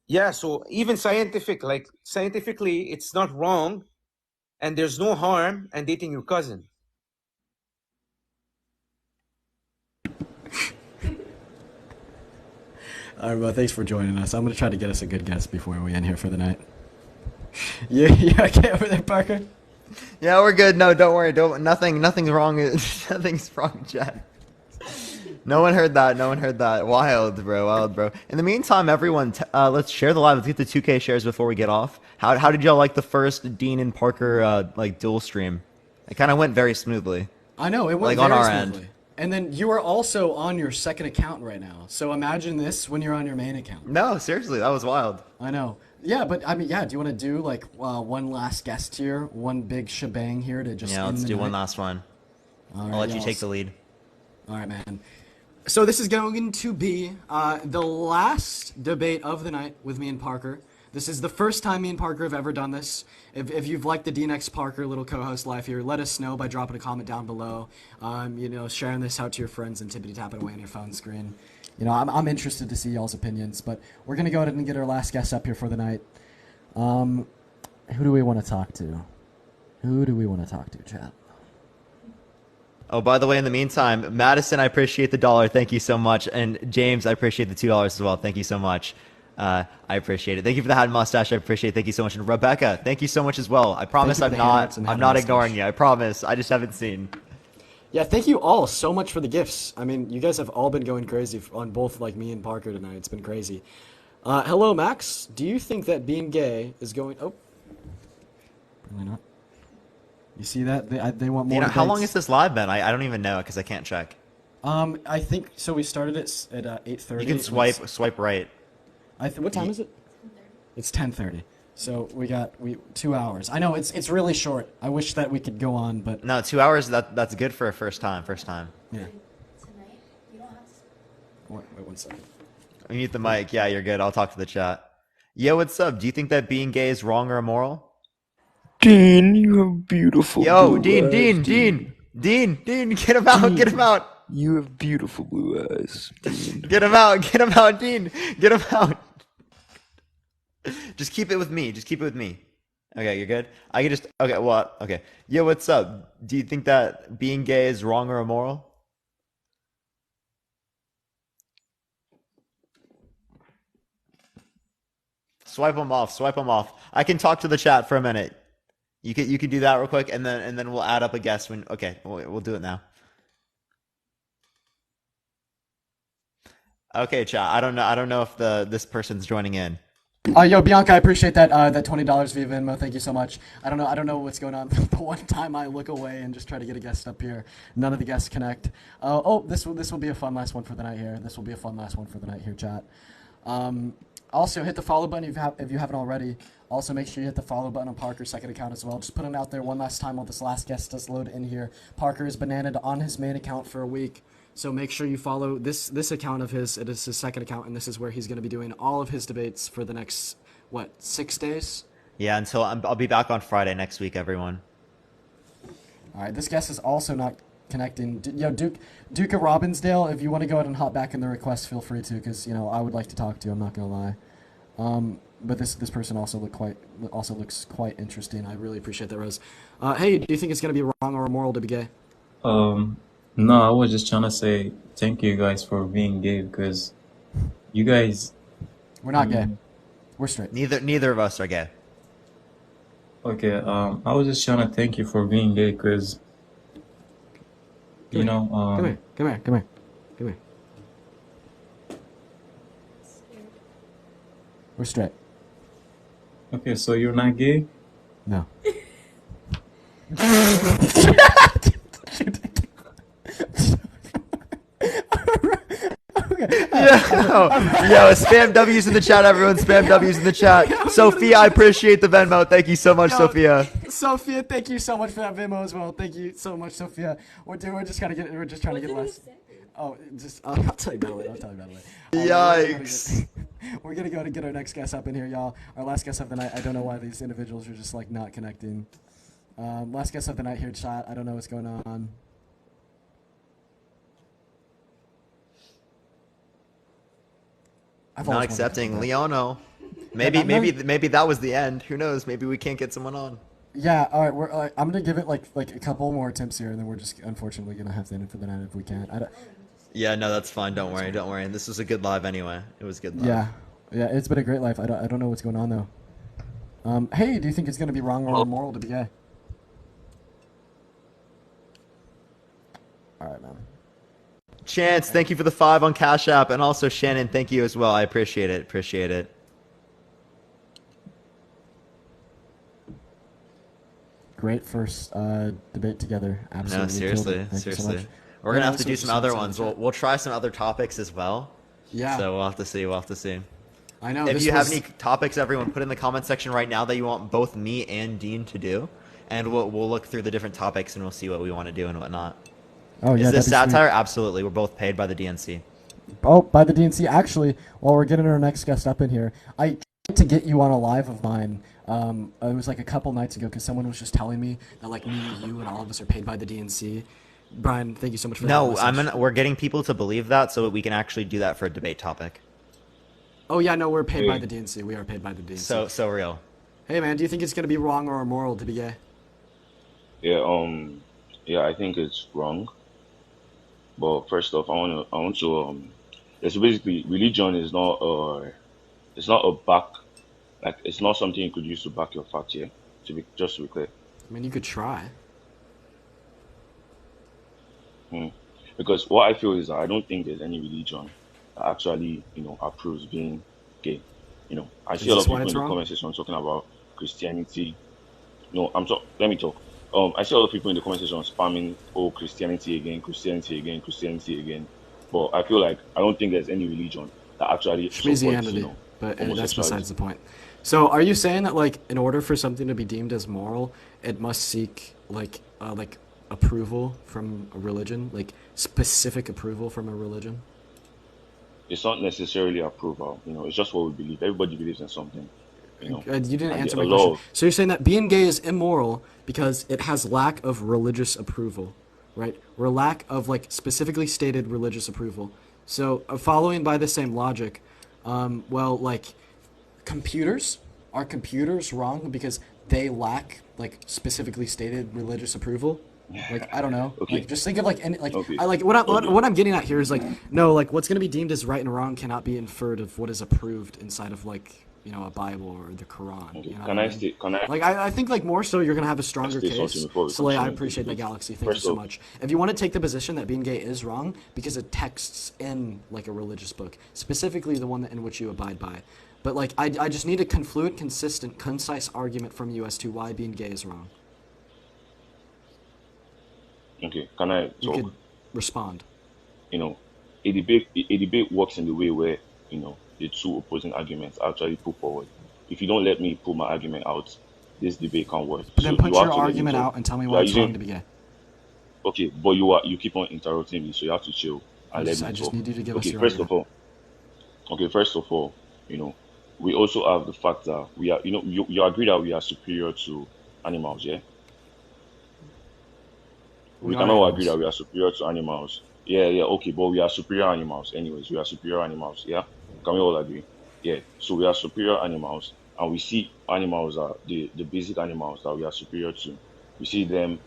Yeah, so even scientifically, it's not wrong, and there's no harm in dating your cousin. All right, well, thanks for joining us. I'm going to try to get us a good guest before we end here for the night. You okay over there, Parker? Yeah, we're good. No, don't worry. Nothing's wrong. Nothing's wrong, Chad. No one heard that. No one heard that. Wild, bro. Wild, bro. In the meantime, everyone, let's share the live. Let's get the 2K shares before we get off. How did y'all like the first Dean and Parker like dual stream? It kind of went very smoothly. I know, it went like very on our smoothly. end. And then you are also on your second account right now. So imagine this when you're on your main account. No, seriously, that was wild. I know. Yeah, but I mean, yeah, do you want to do like one last guest here? One big shebang here to just Yeah, end let's the do night? one last one. All I'll right, let you y'all. take the lead. All right, man. So this is going to be the last debate of the night with me and Parker. This is the first time me and Parker have ever done this. If you've liked the DNX Parker little co-host life here, let us know by dropping a comment down below. Sharing this out to your friends and tippity tapping away on your phone screen. I'm interested to see y'all's opinions, but we're gonna go ahead and get our last guest up here for the night. Who do we want to talk to? Who do we want to talk to, chat? Oh, by the way, in the meantime, Madison, I appreciate the $1. Thank you so much. And James, I appreciate the $2 as well. Thank you so much. I appreciate it. Thank you for the hat and mustache. I appreciate it. Thank you so much. And Rebecca, thank you so much as well. I promise I'm not ignoring you. I promise. I just haven't seen. Yeah, thank you all so much for the gifts. I mean, you guys have all been going crazy on both like me and Parker tonight. It's been crazy. Hello, Max. Do you think that being gay is going? Oh, probably not. You see that? They want more. How long has this live been? I don't even know because I can't check. I think so. We started it at 8:30. You can swipe right. What time is it? It's 10:30. So we 2 hours. I know it's really short. I wish that we could go on, but no, 2 hours. That's good for a first time. Yeah. Wait 1 second. Mute the mic. Yeah, you're good. I'll talk to the chat. Yo, what's up? Do you think that being gay is wrong or immoral? Dean, you have beautiful Yo, blue Dean, eyes, Dean, get him out, get him out. You have beautiful blue eyes, Dean. Get him out, Dean. Get him out. Just keep it with me. Okay, you're good? I can just, okay, what? Okay. Yo, what's up? Do you think that being gay is wrong or immoral? Swipe them off. I can talk to the chat for a minute. You could do that real quick, and then we'll add up a guest when. Okay, we'll do it now. Okay, chat. I don't know if this person's joining in. Yo, Bianca, I appreciate that $20 via Venmo. Thank you so much. I don't know what's going on. The one time I look away and just try to get a guest up here, none of the guests connect. This will be a fun last one for the night here. Chat. Also, hit the follow button if you haven't already. Also, make sure you hit the follow button on Parker's second account as well. Just putting it out there one last time while this last guest does load in here. Parker is bananaed on his main account for a week. So make sure you follow this account of his. It is his second account, and this is where he's going to be doing all of his debates for the next, 6 days? Yeah, until I'll be back on Friday next week, everyone. All right, this guest is also not connecting. Duke of Robbinsdale, if you want to go ahead and hop back in the request, feel free to, because I would like to talk to you. I'm not gonna lie. But this person also looks quite interesting. I really appreciate that, Rose. Hey, do you think it's gonna be wrong or immoral to be gay? No, I was just trying to say thank you guys for being gay because you guys. We're not gay. We're straight. Neither of us are gay. Okay. I was just trying to thank you for being gay because. Come here. We're straight. Okay, so you're not gay? No. Yo, spam W's in the chat, everyone. Spam W's in the chat. Sophia, I appreciate the Venmo. Thank you so much, Sophia. Sophia, thank you so much for that Venmo as well. Thank you so much, Sophia. We're just trying to get less. Oh, I'll tell you about it later. Yikes. We're gonna go to get our next guest up in here, y'all. Our last guest of the night. I don't know why these individuals are just not connecting. Last guest of the night here, chat. I don't know what's going on. Not accepting Leono. Maybe that was the end. Who knows? Maybe we can't get someone on. Yeah. All right. I'm gonna give it like a couple more attempts here, and then we're just unfortunately gonna have to end it for the night if we can't. Yeah. No, that's fine. Don't worry. And this was a good live anyway. It was a good live. Yeah. It's been a great life. I don't know what's going on though. Hey, do you think it's gonna be wrong or immoral to be gay? All right, man. Chance, thank you for the 5 on Cash App, and also Shannon, thank you as well. I appreciate it. Great first debate together. Absolutely. No, seriously. So We're gonna have to do some other ones. We'll try some other topics as well. Yeah. So we'll have to see. I know. If you have any topics, everyone, put in the comment section right now that you want both me and Dean to do, and we'll look through the different topics and we'll see what we want to do and whatnot. Oh, yeah, Is this that'd be satire? sweet. Absolutely. We're both paid by the DNC. Oh, by the DNC. Actually, while we're getting our next guest up in here, I tried to get you on a live of mine. It was like a couple nights ago because someone was just telling me that me, you, and all of us are paid by the DNC. Brian, thank you so much for that. No, we're getting people to believe that so that we can actually do that for a debate topic. Oh yeah, no, we're paid by the DNC. We are paid by the DNC. So real. Hey man, do you think it's gonna be wrong or immoral to be gay? Yeah, I think it's wrong. But first off, I want to it's basically religion is not it's not it's not something you could use to back your facts here. Just to be clear. I mean, you could try. Because what I feel is that I don't think there's any religion that actually approves being gay. I see a lot of people in the comment section talking about Christianity. No, let me talk. I see a lot of people in the comment section spamming, Christianity again. But I feel like I don't think there's any religion that actually supports, but that's besides the point. So, are you saying that in order for something to be deemed as moral, it must seek approval from a religion, specific approval from a religion? It's not necessarily approval. It's just what we believe. Everybody believes in something. You didn't answer my question. So you're saying that being gay is immoral because it has lack of religious approval, right? Or lack of specifically stated religious approval. So following by the same logic, computers, are computers wrong because they lack specifically stated religious approval? I don't know. Okay. Just think of any Okay. what I'm getting at here is what's going to be deemed as right and wrong cannot be inferred of what is approved inside of a Bible or the Quran. Okay. You know Can I I think more so you're gonna have a stronger case. Soleil, I appreciate that, Galaxy. Thank you so much. If you want to take the position that being gay is wrong because it texts in a religious book, specifically the one in which you abide by, but I just need a confluent, consistent, concise argument from you as to why being gay is wrong. Okay, can I talk? You could respond. A debate works in the way where, the two opposing arguments I actually put forward. If you don't let me put my argument out, this debate can't work. Then So you put have your to let me argument talk. out and tell me You why are it's using wrong to be gay. okay, but you keep on interrupting me, so you have to chill and let me I just talk. need you to give us Okay, your first of argument. all, you know, we also have the fact that we are, you agree that we are superior to animals, yeah? We We are can all agree that animals. we are superior to animals. Yeah, yeah, okay, but we are superior animals. Anyways, we are superior animals, yeah? Can we all agree? Yeah. So we are superior animals, and we see animals are the basic animals that we are superior to. We see them,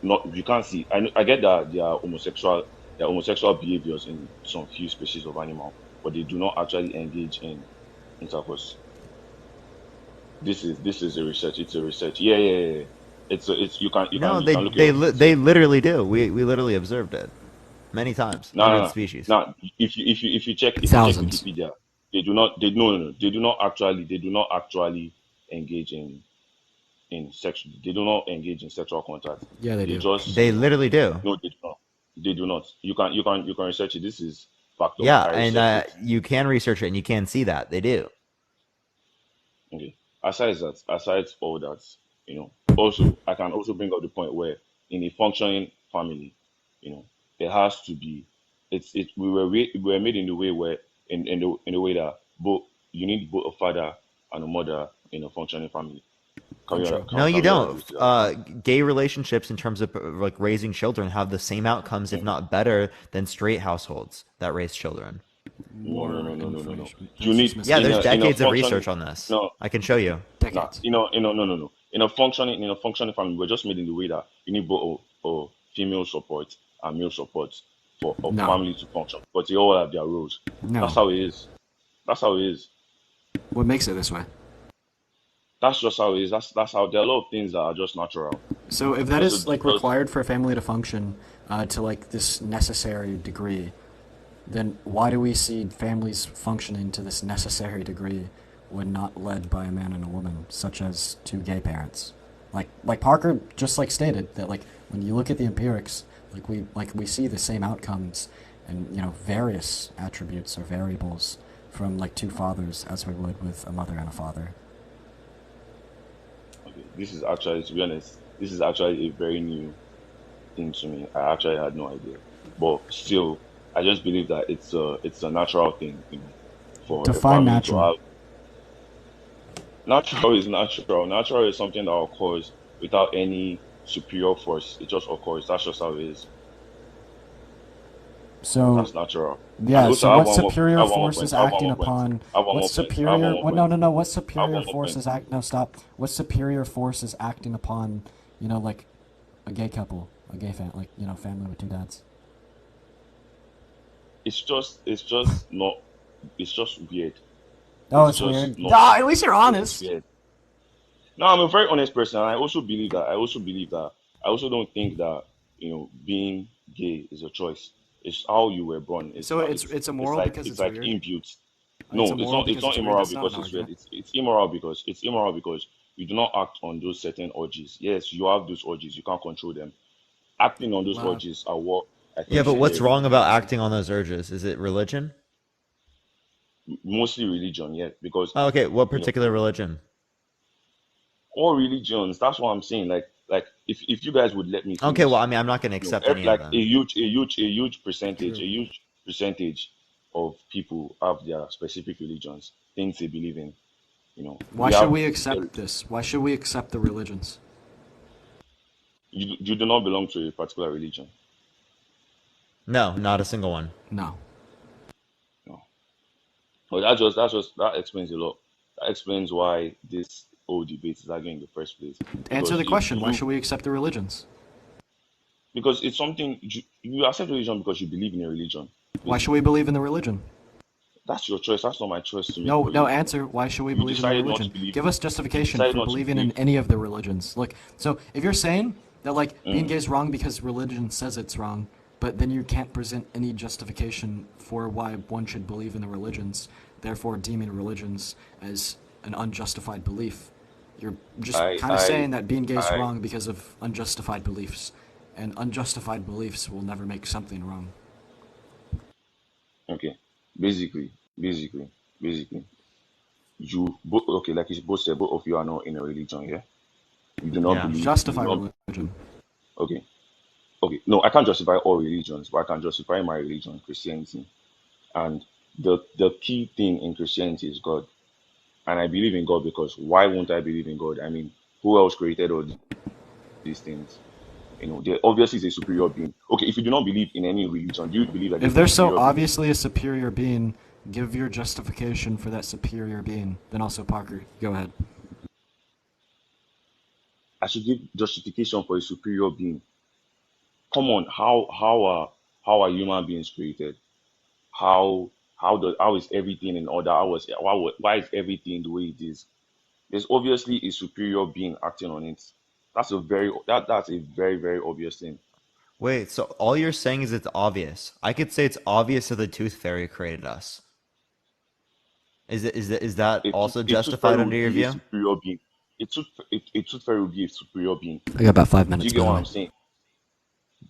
not you can't see. I get that there are homosexual behaviors in some few species of animal, but they do not actually engage in intercourse. This is a research. It's a research. Yeah, yeah, yeah. It's you can you can No, you can look it up. It's a they literally do. We literally observed it many times, no, no, hundreds of no. species. Now, if you check Thousands. Wikipedia, they do not they no no no they do not actually engage in sex. They do not engage in sexual contact. Yeah, they They do. just They literally do. no, they do not. They do not. You can research it. This is fact up. Yeah, I and researched it. you can research it and you can see that they do. Okay. Aside all that, also I can also bring up the point where in a functioning family, you know, there has to be we were made in the way where in the way that both you need both a father and a mother in a functioning family. Can we all Untrue. can, No, you can we all don't. agree to that? Gay relationships, in terms of like raising children, have the same outcomes, if not better, than straight households that raise children. No, no, More no, no, no, no, no. information. You That's just need Yeah, in there's a misinformation. in a decades of functioning research on this. no I can show you. nah, Decades. no, no, no. In a functioning family, we're just made in the way that you need both female support and male support for a No. family to function. But they all have their roles. That's No. how it is. That's how it is. What makes it this way? That's just how it is. That's how there are a lot of things that are just natural. So if that There's is like there's required for a family to function to like this necessary degree, then why do we see families functioning to this necessary degree when not led by a man and a woman, such as two gay parents? Like Parker just like stated that like when you look at the empirics, we see the same outcomes and various attributes or variables from like two fathers as we would with a mother and a father. okay. This is actually, to be honest, this is actually a very new thing to me. I actually had no idea. But still, I just believe that it's a natural thing, for a Define family to natural. have. Natural is natural. Natural is something that occurs without any superior force. It just occurs. That's just how it is. So That's natural. And yeah, also, so I have what one more. I superior have one more force is point. I have one acting more point. upon I have one what more point. I have one superior more what point. no what I have superior one more force point. is act no stop. What superior force is acting upon, like a gay couple, a gay like, family with two dads? It's just not. It's just weird. Oh, It's it's just weird. not. Ah, at least you're Yeah, it's honest. weird. No, I'm a very honest person. And I also believe that. I also believe that. I also don't think that being gay is a choice. It's how you were born. It's So not. it's It's immoral like because it's it's like weird? inbuilt. It's No, it's immoral not. It's because not it's weird? immoral That's not an because it's weird. argument. It's immoral because you do not act on those certain urges. Yes, you have those urges. You can't control them. Acting on those Well, urges are what I Yeah, think but is shit, what's weird. wrong about acting on those urges? Is it religion? Mostly religion, yeah, because Oh, okay, what you know particular religion? all religions. That's what I'm saying. Like if you guys would let me Okay, well, finish, I mean, I'm not going to accept any of like them. a huge percentage of people have their specific religions, things they believe in. why We should have we accept this? Why should we accept the religions? you do not belong to a particular religion. No, not a single one. No. No, but that explains a lot. That explains why this whole debate is arguing in the first place. Answer Because the question. Why should we accept the religions? because it's something you accept religion because you believe in a religion. Why should we Basically, believe in the religion? that's your choice. That's not my choice to make No, for no, you. answer. Why should we You believe in the decided not to religion? believe. Give us You justification decided for not to believing in believe. any of the religions. Look, so if you're saying that like being Mm. gay is wrong because religion says it's wrong, but then you can't present any justification for why one should believe in the religions, therefore deeming religions as an unjustified belief. You're just I kind of I saying that being gay is I wrong because of unjustified beliefs, and unjustified beliefs will never make something wrong. okay. Basically, basically, basically, you both okay, like you both said, both of you are not in a religion, yeah. You do not Yeah. believe. You Justify do not. religion. Okay, okay. No, I can't justify all religions, but I can justify my religion, Christianity. And the key thing in Christianity is God. And I believe in God because why won't I believe in God? I mean, who else created all these things? There obviously is a superior being. Okay, if you do not believe in any religion, do you believe that If there's a there's so superior being? obviously a superior being, give your justification for that superior being. Then also, Parker, go ahead. I should give justification for a superior being. Come on, how are human beings created? How is everything in order? Why is everything the way it is? There's obviously a superior being acting on it. That's a very, very obvious thing. Wait, so all you're saying is it's obvious. I could say it's obvious that the tooth fairy created us. Is that also A tooth fairy justified under would your be a view? superior being. A tooth fairy would be a superior being. I got about 5 Do minutes, you by get the what way. I'm saying?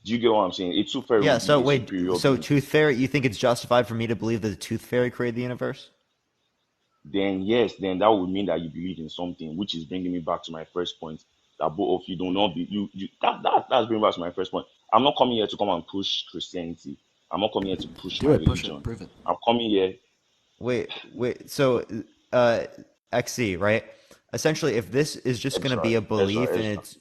Do you get what I'm saying? A tooth fairy Yeah, would so be a wait, superior so being. tooth fairy, you think it's justified for me to believe that the tooth fairy created the universe? Then yes, then that would mean that you believe in something, which is bringing me back to my first point that both of you do not be that's bringing me back to my first point. I'm not coming here to come and push Christianity. I'm not coming here to push Do my it, push it, religion. prove it. I'm coming here. Wait, so uh XC, right? Essentially, if this is just going to Ezra, be a Ezra, belief and Ezra. it's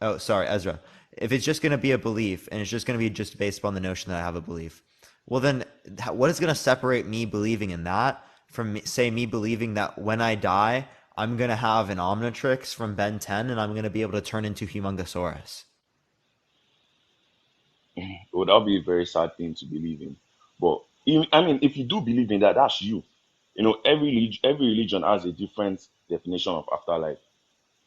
oh, sorry, Ezra. If it's just going to be a belief and it's just going to be just based upon the notion that I have a belief, well then what is going to separate me believing in that from say me believing that when I die, I'm going to have an Omnitrix from Ben 10 and I'm going to be able to turn into Humongosaurus? Well, that would be a very sad thing to believe in. But I mean, if you do believe in that, that's you. Every religion has a different definition of afterlife.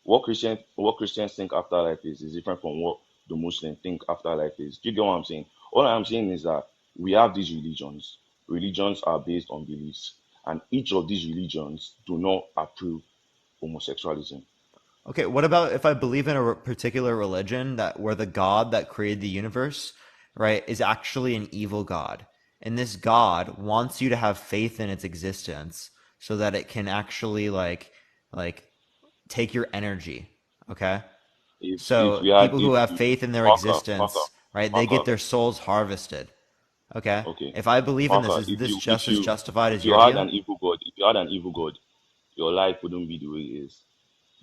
What Christians think afterlife is different from what the Muslims think afterlife is. Do you get what I'm saying? All I'm saying is that we have these religions. Religions are based on beliefs, and each of these religions do not approve homosexualism. Okay, what about if I believe in a particular religion that where the God that created the universe, right, is actually an evil God, and this God wants you to have faith in its existence so that it can actually like take your energy, okay? If So we had people who if have you faith in their Parker, Parker, existence, right, they get Parker, their souls harvested, okay? okay, If I believe in this, Parker, is if this you just as justified if as you your had view? an evil god, your life wouldn't be the way it is.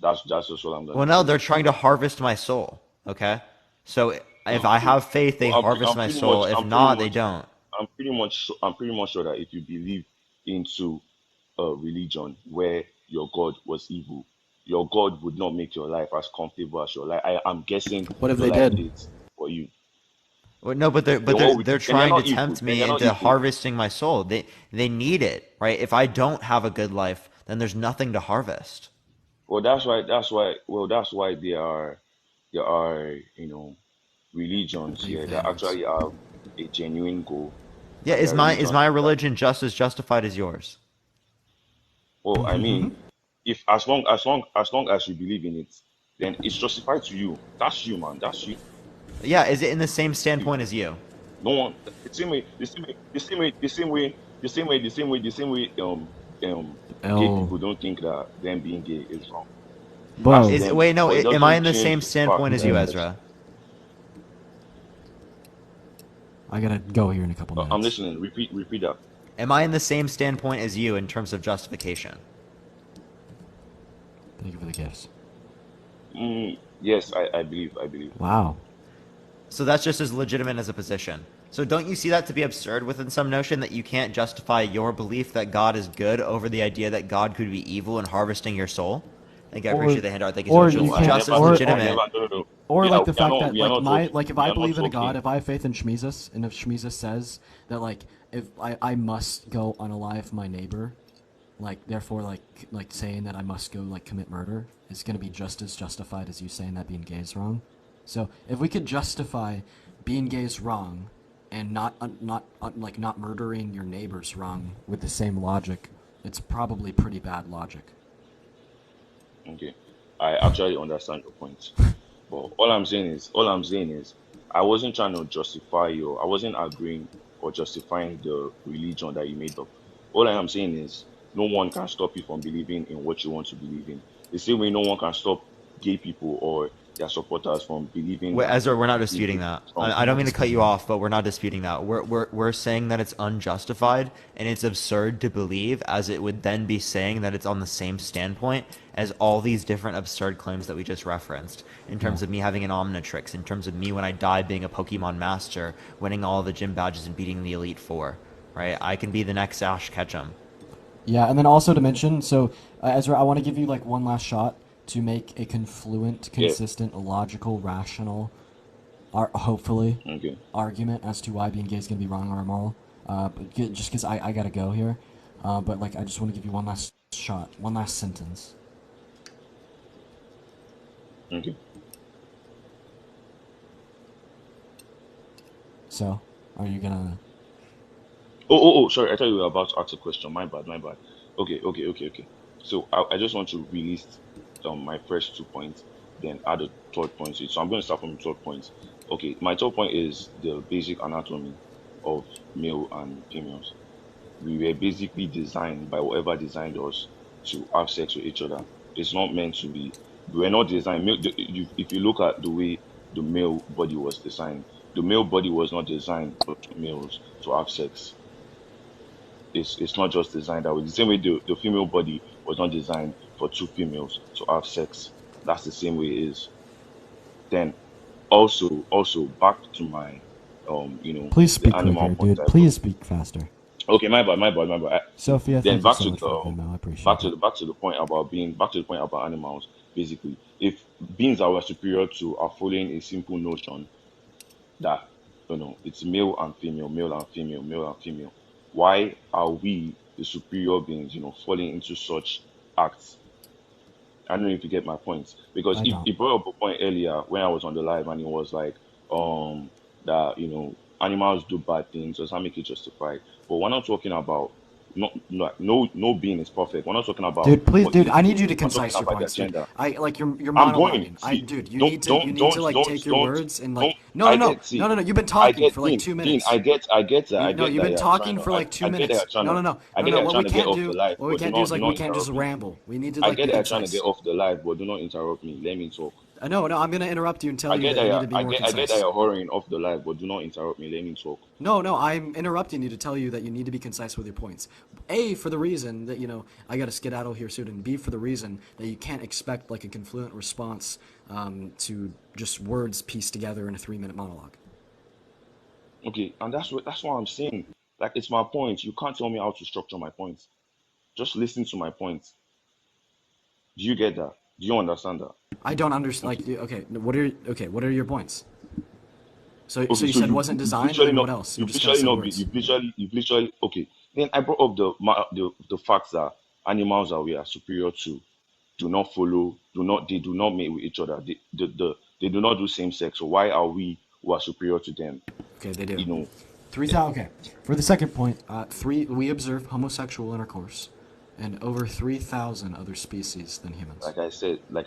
That's just what I'm Well, gonna no, say. they're trying to harvest my soul. Okay, so if I Okay. have faith, they Well, harvest I'm my pretty soul. much, If I'm pretty not, they much, don't. I'm pretty much sure that if you believe into a religion where your God was evil, your God would not make your life as comfortable as your life. I'm guessing What if your they life did? is for you. Well, no, but they're Then what would they're then they're trying to not evil. tempt Then me they're not into evil. harvesting my soul. They need it, right? If I don't have a good life, then there's nothing to harvest. Well, that's why there are religions Leave here the that animals. actually have a genuine goal, Yeah, and there is are my religions that religion just as justified as yours? well, I mean, if as long as you believe in it, then it's justified to you. That's you, man. That's you. Yeah, is it in the same You- standpoint as you? No one the same way gay Oh, people don't think that them being gay is wrong. That's bro. Is them, wait, no, but it am I in doesn't the change same the fact standpoint as you, that Ezra? I gotta go here in a couple I'm minutes. listening. Repeat that. Am I in the same standpoint as you in terms of justification? Thank you for the gifts. Yes, I believe. Wow. So that's just as legitimate as a position. So don't you see that to be absurd within some notion that you can't justify your belief that God is good over the idea that God could be evil and harvesting your soul? Thank you, I Or, appreciate the handout. Thank you so or much. you No, It's I can't, just never, as I legitimate. never, no. or like the We are fact not, that we are like not talking. like if We I are not believe in a God, talking. if I have faith in Shmeezus, and if Shmeezus says that like if I must go unalive my neighbor, like therefore like saying that I must go like commit murder is gonna be just as justified as you saying that being gay is wrong. So if we could justify being gay is wrong, and not murdering your neighbors wrong with the same logic, it's probably pretty bad logic. Okay, I actually understand your point, but all I'm saying is, I wasn't trying to justify I wasn't agreeing or justifying the religion that you made up. All I am saying is no one can stop you from believing in what you want to believe in. The same way no one can stop gay people or their supporters from believing that Ezra, we're not gay disputing people that. are strong. I don't mean to cut you off, but we're not disputing that. We're saying that it's unjustified and it's absurd to believe, as it would then be saying that it's on the same standpoint as all these different absurd claims that we just referenced. In terms of me having an Omnitrix, in terms of me when I die being a Pokemon Master, winning all the gym badges and beating the Elite Four. Right? I can be the next Ash Ketchum. Yeah, and then also to mention, so Ezra, I want to give you like one last shot to make a confluent, consistent, logical, rational, hopefully, argument as to why being gay is going to be wrong or immoral. Just because I got to go here. But like, I just want to give you one last shot, one last sentence. Okay. So, are you gonna... Oh, sorry. I thought you were about to ask a question. My bad. Okay. So I just want to release my first 2 points, then add a third point to it. So I'm going to start from the third point. Okay, my third point is the basic anatomy of male and females. We were basically designed by whoever designed us to have sex with each other. It's not meant to be. We were not designed. If you look at the way the male body was designed, the male body was not designed for two males to have sex. It's not just designed that way. The same way the female body was not designed for two females to have sex. That's the same way it is. Then also back to my Please the speak animal quicker, point dude. I brought. Please speak faster. Okay, my bad. Sophia, Then thank you so much for the Venmo. I appreciate it. back to the point about animals. Basically, if beings that were superior to are following a simple notion that it's male and female, male and female, male and female. Why are we, the superior beings, falling into such acts? I don't know if you get my point. Because I if don't. he brought up a point earlier when I was on the live and it was like, that animals do bad things, does that make it justified? But we're not talking about no being is perfect. We're not talking about Dude, please, what dude, they I do. need you to We're talking concise your about their points, dude. gender. You're I'm going. monologuing. See, Dude, you don't need to like take your don't words and don't. like no, I no, no, get see. no, no, no. You've been I talking get for like Dean. 2 minutes. I get that. I No, get you've that been you're trying talking to. for like I two get that you're minutes. trying No, to. no, no, I no, get no. that you're trying to get off the live, What we but can't do is do like we not can't interrupt just me. ramble. We need to I like get be that you're trying to get concise. off the live, but do not interrupt me. Let me talk. No, no, I'm gonna interrupt you and tell I you get that that you need you're, to be more I get that concise. you're hurrying off the live, but do not interrupt me. Let me talk. No, no, I'm interrupting you to tell you that you need to be concise with your points. A, for the reason that, I gotta skedaddle here soon, and B, for the reason that you can't expect, like, a confluent response to just words pieced together in a 3-minute monologue. Okay, and that's what I'm saying. Like, it's my point. You can't tell me how to structure my points. Just listen to my points. Do you get that? Do you understand that? I don't understand, Okay. what are your points? So Okay, you so said wasn't designed, and then what else? You just gotta say words. you've literally okay. Then I brought up the fact that animals that we are superior to do not follow, they do not mate with each other. They do not do same sex. So why are we who are superior to them? Okay, they do. You know, 3,000. Okay, for the second point, we observe homosexual intercourse, and over 3,000 other species than humans. like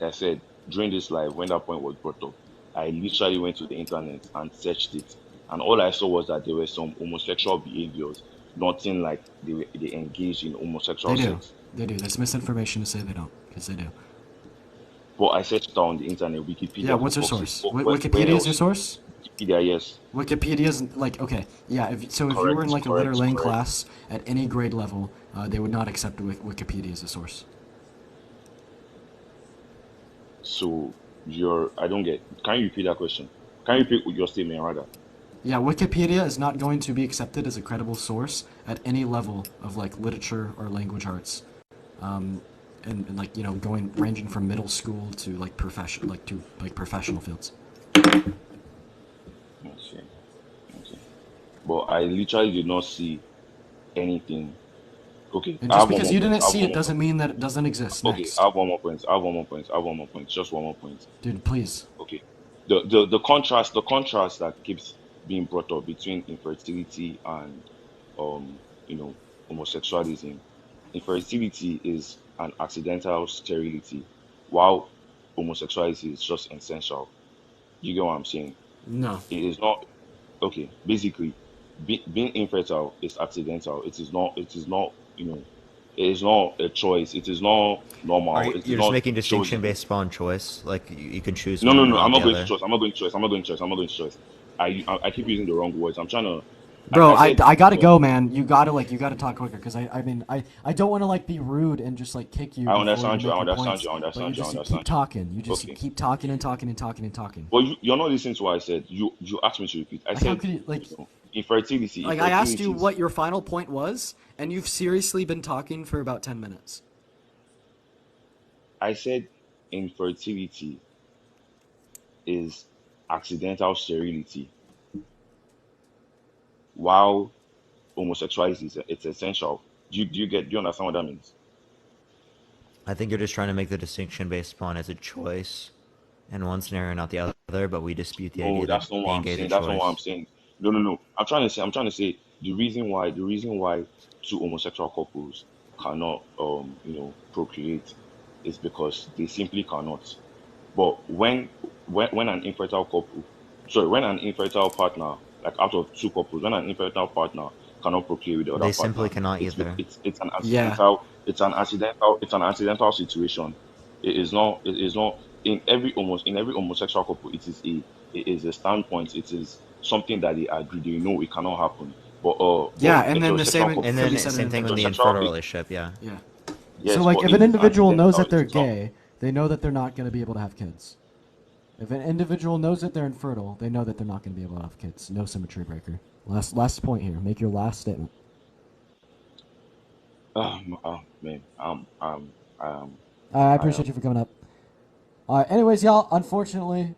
I said, during this live, when that point was brought up, I literally went to the internet and searched it, and all I saw was that there were some homosexual behaviors. Nothing like they engaged in homosexual They do. sex. They do. That's misinformation to say they don't, because they do. But I searched it out on the internet, Wikipedia. Yeah, what's your source? Wikipedia is your source? Wikipedia, yes. Wikipedia is okay. Yeah, if you were in like a letter laying class at any grade level, they would not accept Wikipedia as a source. So I don't get. Can you repeat that question? Can you repeat your statement rather? Yeah, Wikipedia is not going to be accepted as a credible source at any level of like literature or language arts, and like going ranging from middle school to like professional fields. Okay. But I literally did not see anything. Okay. And just because you didn't see it doesn't mean that it doesn't exist. Okay, Next. I have one more point. Just one more point. Dude, please. Okay. The contrast that keeps being brought up between infertility and homosexualism. Infertility is an accidental sterility, while homosexuality is just essential. You get what I'm saying? No. It is not okay. Basically, being infertile is accidental. It is not it is not a choice. It is not normal. It is You're just not making distinction chosen. based upon choice? Like, you can choose No, no, one but no. I'm not not the going to other? choice. I'm not going to choice. I'm not going to choice. I'm not going to choice. I keep using the wrong words. I'm trying to. Bro, I said. I gotta go, man. You gotta talk quicker, because I don't want to like be rude and just like kick you I before you understand you. make I your understand points. you. I But understand you. I you understand keep you. talking. You just Okay. keep talking and talking and talking and talking. But you're not listening to what I said. You asked me to repeat. I Like, how said, could you like? infertility. Like, I asked you Infertility. what your final point was, and you've seriously been talking for about 10 minutes. I said infertility is accidental sterility, while homosexuality is it's essential. Do you understand what that means? I think you're just trying to make the distinction based upon as a choice in one scenario, not the other, but we dispute the No, idea that's that not what being I'm gay is a saying. That's not what I'm choice. saying. No, no, no. I'm trying to say the reason why two homosexual couples cannot procreate is because they simply cannot. But when an infertile couple, sorry, when an infertile partner, like out of two couples, when an infertile partner cannot procreate with the other They partner, simply cannot it's either. it's an Yeah. accidental situation. It is not in every homosexual couple. It is a standpoint. It is something that they agree. They know it cannot happen. But Yeah, and then the heterosexual same And could couple, be then said in same thing with the infertility. heterosexual, infertile relationship, yeah. Yeah. So yes, like, but if it an is individual knows accidental. that they're It is not. gay, they know that they're not going to be able to have kids. If an individual knows that they're infertile, they know that they're not going to be able to have kids. No symmetry breaker. Last point here. Make your last statement. Man, I I appreciate you for coming up. Anyways, y'all, unfortunately,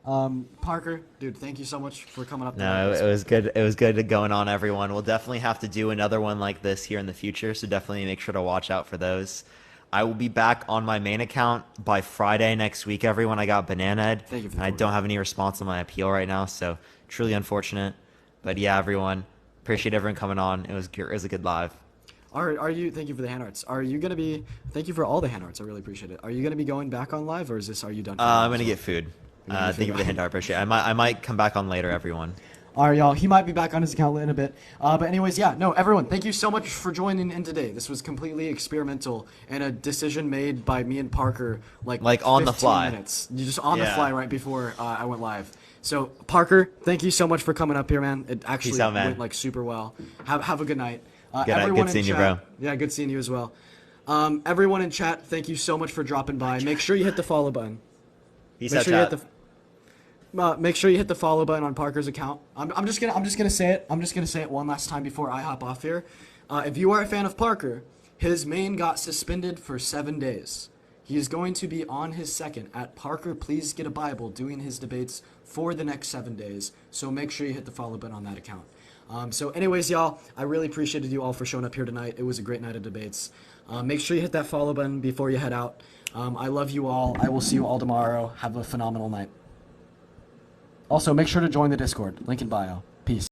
Parker, dude, thank you so much for coming up tonight. No, it was good. It was good going on, everyone. We'll definitely have to do another one like this here in the future, so definitely make sure to watch out for those. I will be back on my main account by Friday next week, everyone. I got bananaed, Thank you for and the I work. don't have any response on my appeal right now, so truly unfortunate. But yeah, everyone, appreciate everyone coming on. It was a good live. Are you? Thank you for the hand arts. Are you gonna be? Thank you for all the hand arts. I really appreciate it. Are you gonna be going back on live, or is this? Are you done? For I'm gonna get food. You're gonna get Thank you food? for the hint. I appreciate it. I might come back on later, everyone. All right, y'all. He might be back on his account in a bit. But anyways, yeah. No, everyone, thank you so much for joining in today. This was completely experimental and a decision made by me and Parker, like on the 15 fly. minutes. You just on the Yeah. fly right before I went live. So Parker, thank you so much for coming up here, man. It actually Peace out, man. went like super well. Have a good night. Good night. Everyone Good in seeing you, chat, bro. Yeah, good seeing you as well. Everyone in chat, thank you so much for dropping by. Make sure you hit the follow button. Peace Make out, sure you hit chat. make sure you hit the follow button on Parker's account. I'm just gonna say it. I'm just gonna say it one last time before I hop off here. If you are a fan of Parker, his main got suspended for 7 days. He is going to be on his second at Parker Please Get a Bible doing his debates for the next 7 days. So make sure you hit the follow button on that account. So anyways, y'all, I really appreciated you all for showing up here tonight. It was a great night of debates. Make sure you hit that follow button before you head out. I love you all. I will see you all tomorrow. Have a phenomenal night. Also, make sure to join the Discord. Link in bio. Peace.